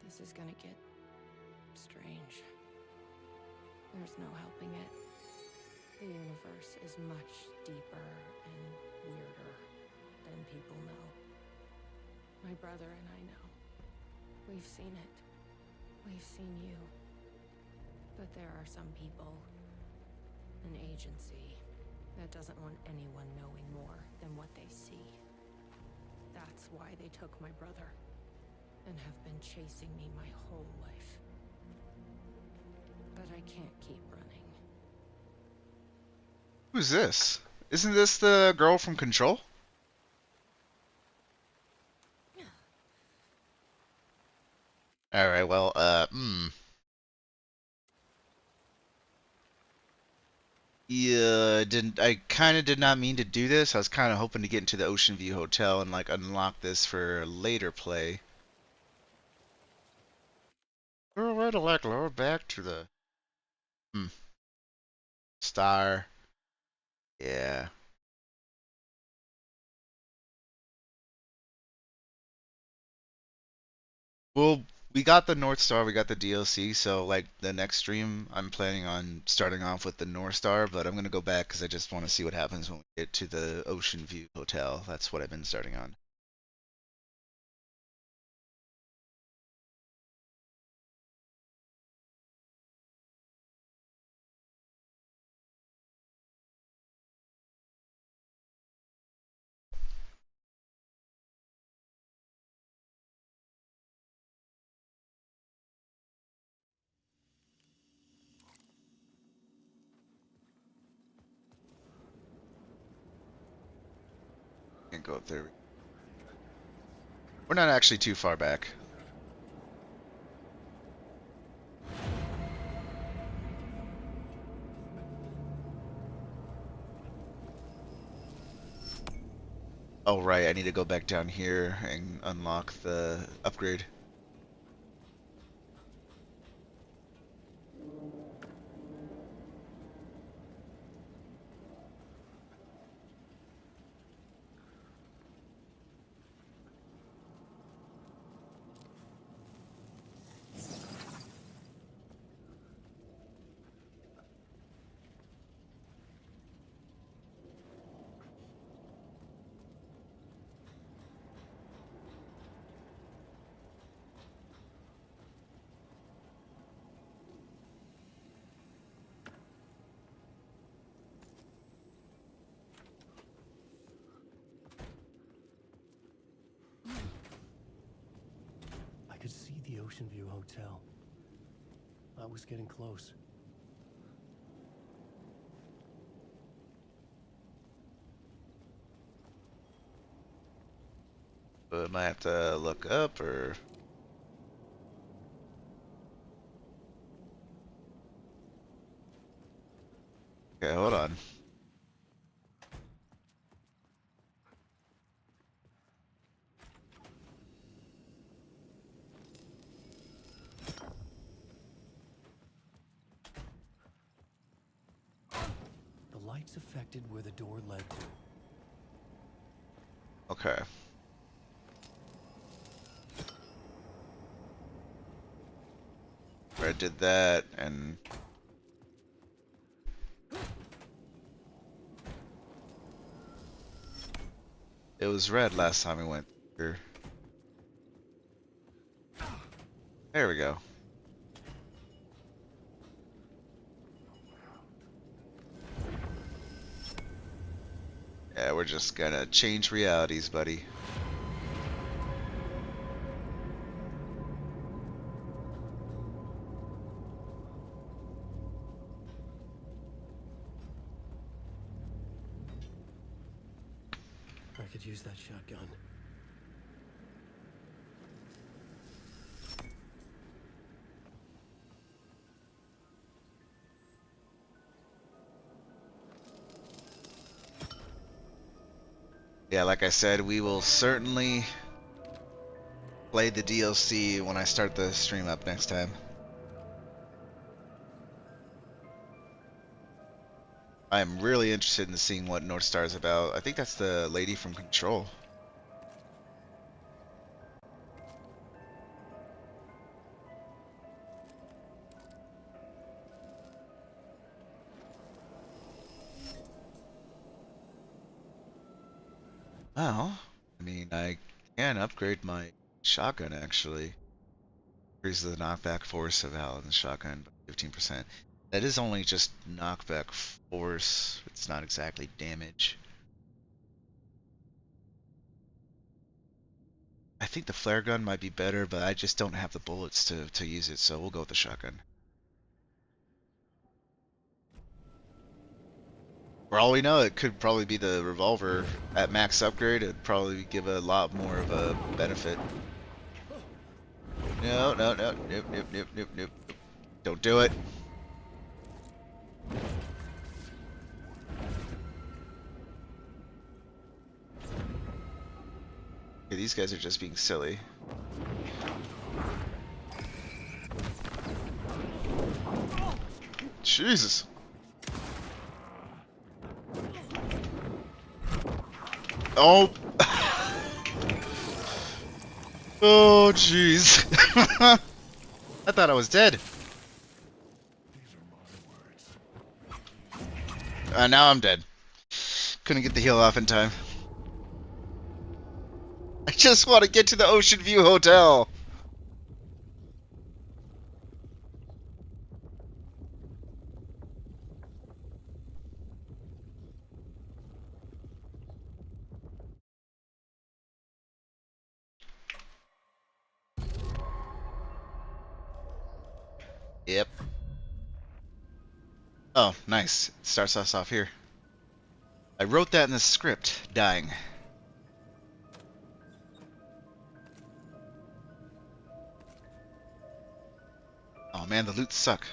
This is gonna get strange. There's no helping it. The universe is much deeper and weirder than people know. My brother and I know. We've seen it. We've seen you. But there are some people, an agency, that doesn't want anyone knowing more than what they see. That's why they took my brother and have been chasing me my whole life. But I can't keep running. Who's this? Isn't this the girl from Control? Alright, well, Yeah, I kind of did not mean to do this. I was kind of hoping to get into the Ocean View Hotel and, like, unlock this for later play. We're right, like, lower back to the... Star. Yeah. Well, we got the North Star, we got the DLC, so like the next stream, I'm planning on starting off with the North Star, but I'm gonna go back because I just want to see what happens when we get to the Ocean View Hotel. That's what I've been starting on. Can't go up there. We're not actually too far back. Oh right, I need to go back down here and unlock the upgrade. I could see the Ocean View Hotel. I was getting close. But I might have to look up or... Okay, hold on. lights affected where the door led to. Okay. I did that, and it was red last time we went through. There we go. Yeah, we're just gonna change realities, buddy. I could use that shotgun. Yeah, like I said, we will certainly play the DLC when I start the stream up next time. I'm really interested in seeing what North Star is about. I think that's the lady from Control. Well, I mean, I can upgrade my shotgun actually. Increases the knockback force of Alan's shotgun by 15%. That is only just knockback force. It's not exactly damage. I think the flare gun might be better, but I just don't have the bullets to use it, so we'll go with the shotgun. For all we know, it could probably be the revolver at max upgrade. It'd probably give a lot more of a benefit. No, no, no, nope, nope, nope, nope, nope. Don't do it. Okay, these guys are just being silly. Jesus. Oh. Oh, jeez. I thought I was dead. Now I'm dead. Couldn't get the heal off in time. I just want to get to the Ocean View Hotel. Yep. Oh, nice. It starts us off here. I wrote that in the script, dying. Oh man, the loot suck.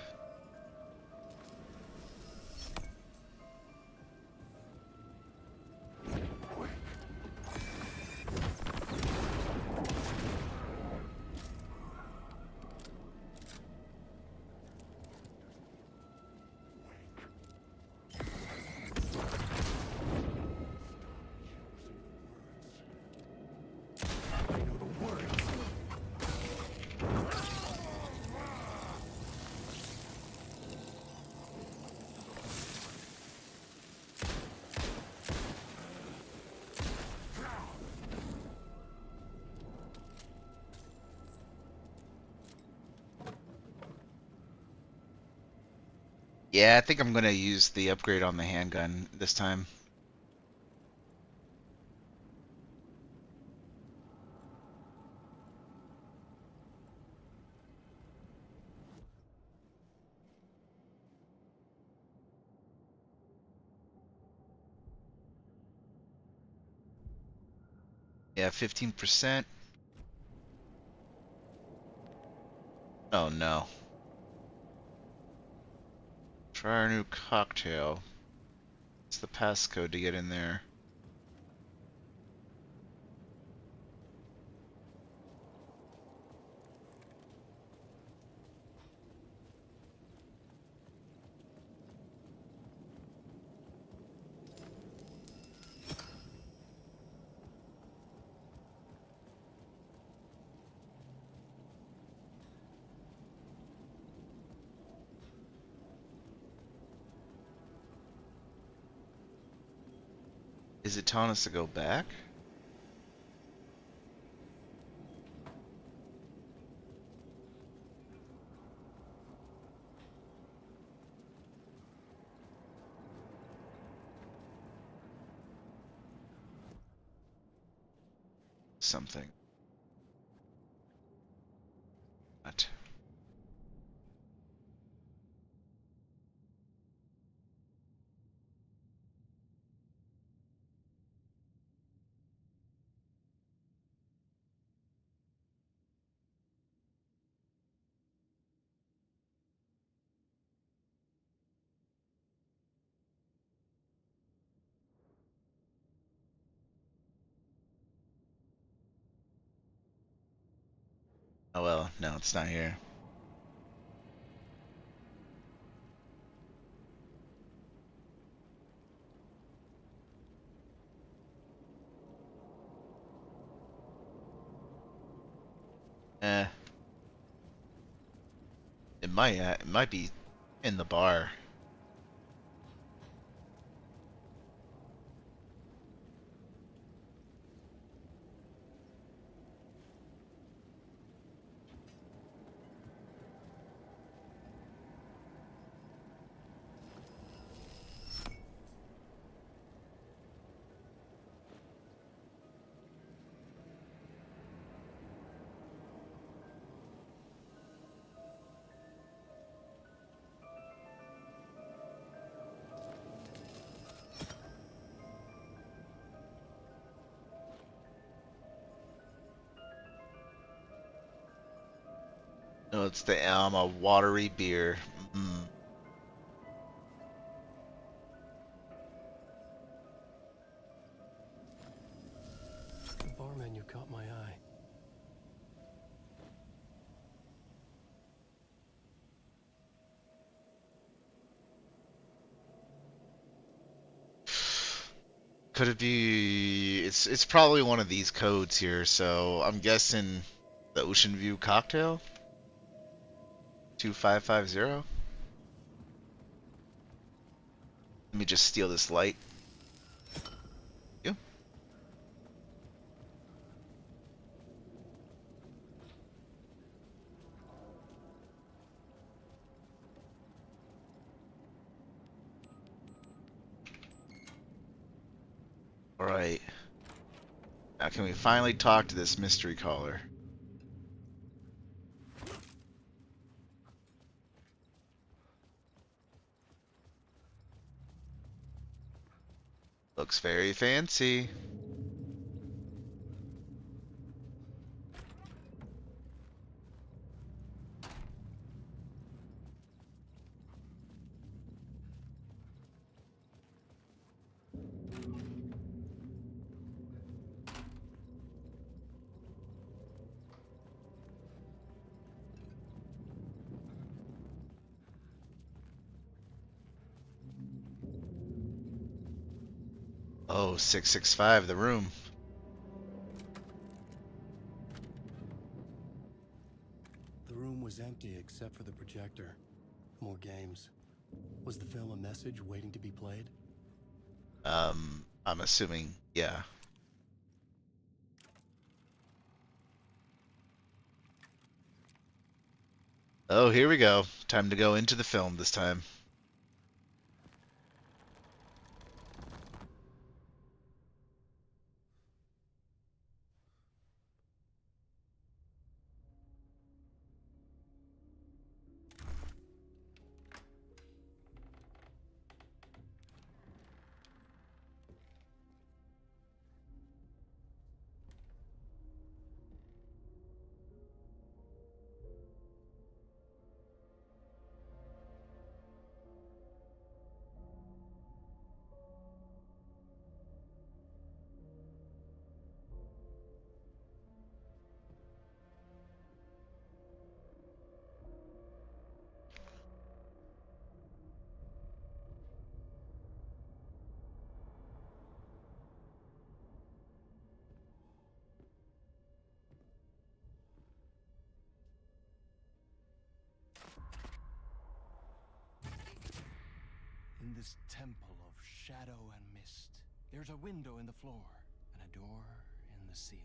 Yeah, I think I'm gonna use the upgrade on the handgun this time. Yeah, 15%. Oh no. Try our new cocktail. It's the passcode to get in there. Is it telling us to go back? Something. What? Oh well, no, it's not here. Eh. It might be in the bar. No, it's the a watery beer. Mm. The bar menu caught my eye. Could it be? It's probably one of these codes here. So I'm guessing the Ocean View cocktail. 2550. Let me just steal this light. You. All right. Now can we finally talk to this mystery caller? Looks very fancy. Oh, 665, the room. The room was empty except for the projector. More games. Was the film a message waiting to be played? I'm assuming, yeah. Oh, here we go. Time to go into the film this time. In this temple of shadow and mist, There's a window in the floor and a door in the ceiling.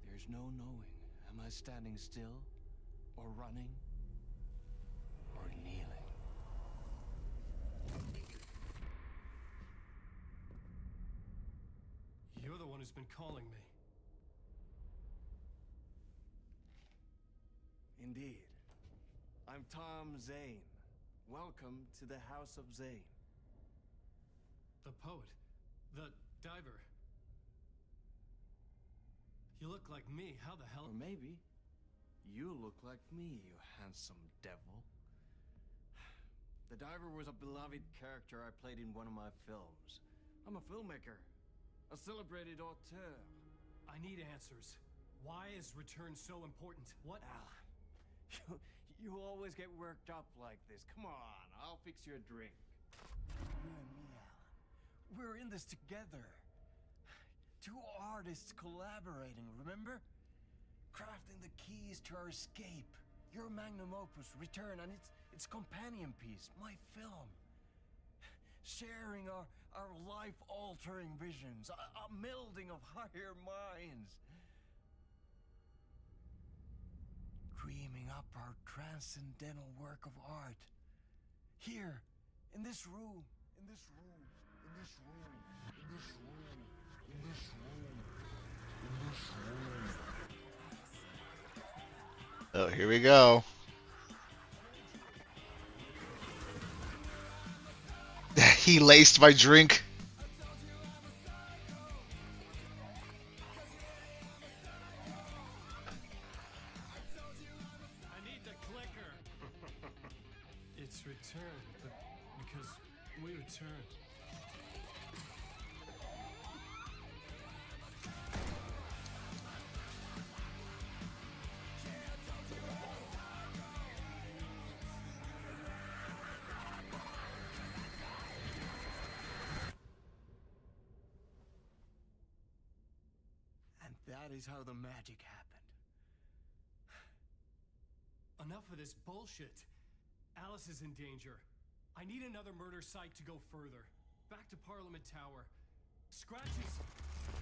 There's no knowing. Am I standing still? Or running? Or kneeling? You're the one who's been calling me. Indeed. I'm Tom Zane. Welcome to the House of Zane. The poet. The diver. You look like me. How the hell? Or maybe you look like me, you handsome devil. The diver was a beloved character I played in one of my films. I'm a filmmaker, a celebrated auteur. I need answers. Why is return so important? What? Alan, you always get worked up like this. Come on, I'll fix you a drink. You and me, Alan. We're in this together. Two artists collaborating, remember? Crafting the keys to our escape. Your magnum opus, Return, and its companion piece, my film. Sharing our life-altering visions, a melding of higher minds. Dreaming up our transcendental work of art. Here, in this room, in this room, in this room, in this room, in this room, in this room. Oh, here we go. He laced my drink. I need the clicker. It's return, but because we return. And that is how the magic happened. Enough of this bullshit. Alice is in danger. I need another murder site to go further. Back to Parliament Tower. Scratch is...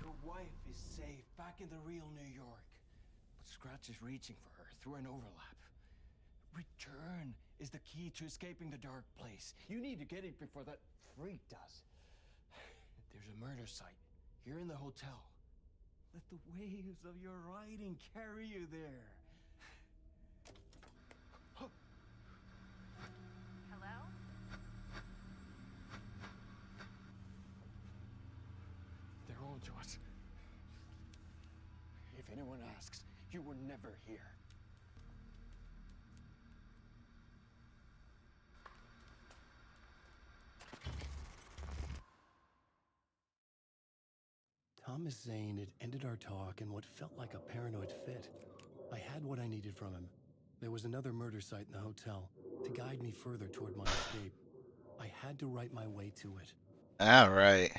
Your wife is safe back in the real New York. But Scratch is reaching for her through an overlap. Return is the key to escaping the dark place. You need to get it before that freak does. There's a murder site here in the hotel. Let the waves of your writing carry you there. Hello? They're all yours. If anyone asks, you were never here. Thomas Zane had ended our talk in what felt like a paranoid fit. I had what I needed from him. There was another murder site in the hotel to guide me further toward my escape. I had to write my way to it. All right.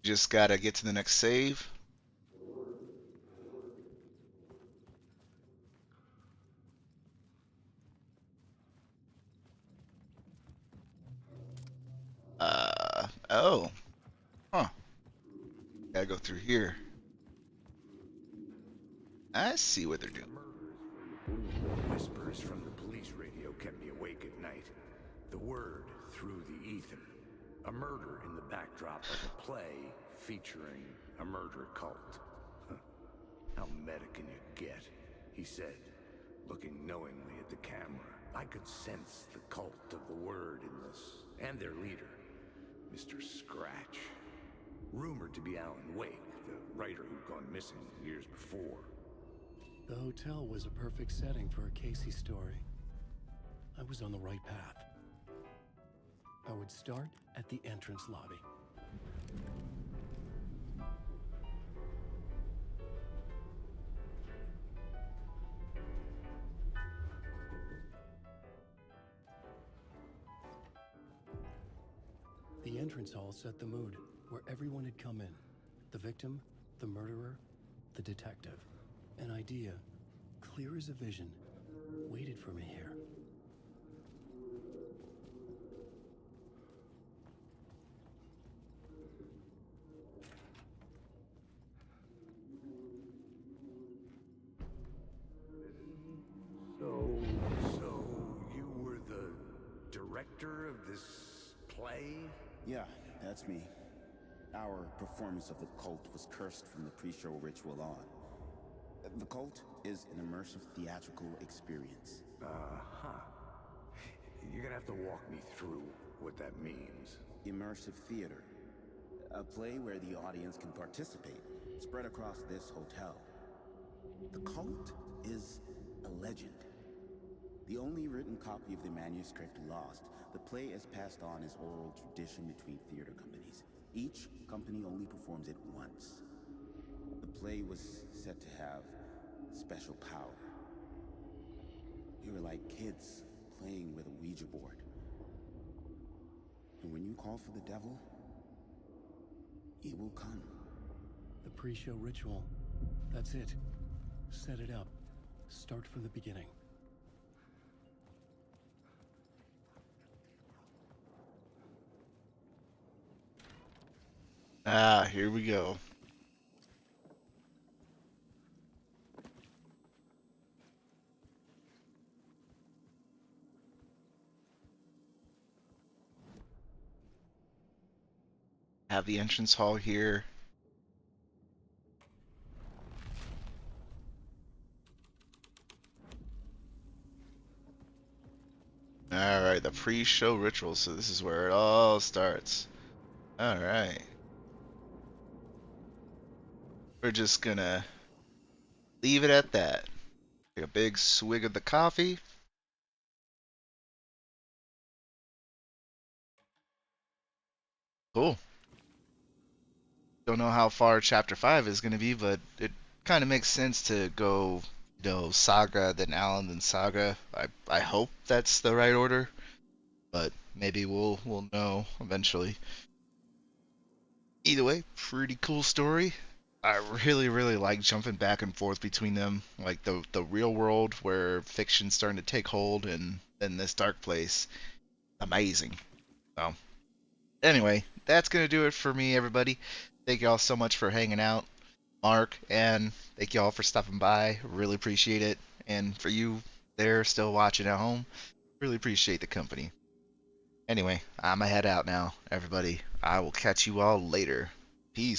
Just gotta get to the next save. Oh. Huh. Gotta go through here. I see what they're doing. Whispers from the police radio kept me awake at night. The word through the ether. A murder in the backdrop of a play featuring a murder cult. Huh. How meta can you get? He said, looking knowingly at the camera. I could sense the cult of the word in this, and their leader, Mr. Scratch. Rumored to be Alan Wake, the writer who'd gone missing years before. The hotel was a perfect setting for a Casey story. I was on the right path. I would start at the entrance lobby. The entrance hall set the mood, where everyone had come in. The victim, the murderer, the detective. An idea, clear as a vision, waited for me here. this play? Yeah, that's me. Our performance of the cult was cursed from the pre-show ritual on. The cult is an immersive theatrical experience. Uh-huh. You're gonna have to walk me through what that means. Immersive theater. A play where the audience can participate, spread across this hotel. The cult is a legend. The only written copy of the manuscript lost, the play is passed on as oral tradition between theater companies. Each company only performs it once. The play was said to have special power. We were like kids playing with a Ouija board. And when you call for the devil, he will come. The pre-show ritual. That's it. Set it up. Start from the beginning. Ah, here we go. Have the entrance hall here. Alright, the pre-show ritual. So this is where it all starts. Alright. We're just gonna leave it at that. Take a big swig of the coffee. Cool. Don't know how far chapter 5 is gonna be, but it kind of makes sense to go, Saga, then Alan, then Saga. I hope that's the right order, but maybe we'll know eventually. Either way, pretty cool story. I really like jumping back and forth between them, like the real world where fiction's starting to take hold, and then this dark place. Amazing. So anyway, that's gonna do it for me, everybody. Thank you all so much for hanging out. Mark, and thank you all for stopping by. Really appreciate it. And for you there still watching at home, really appreciate the company. Anyway, I'm going to head out now, everybody. I will catch you all later.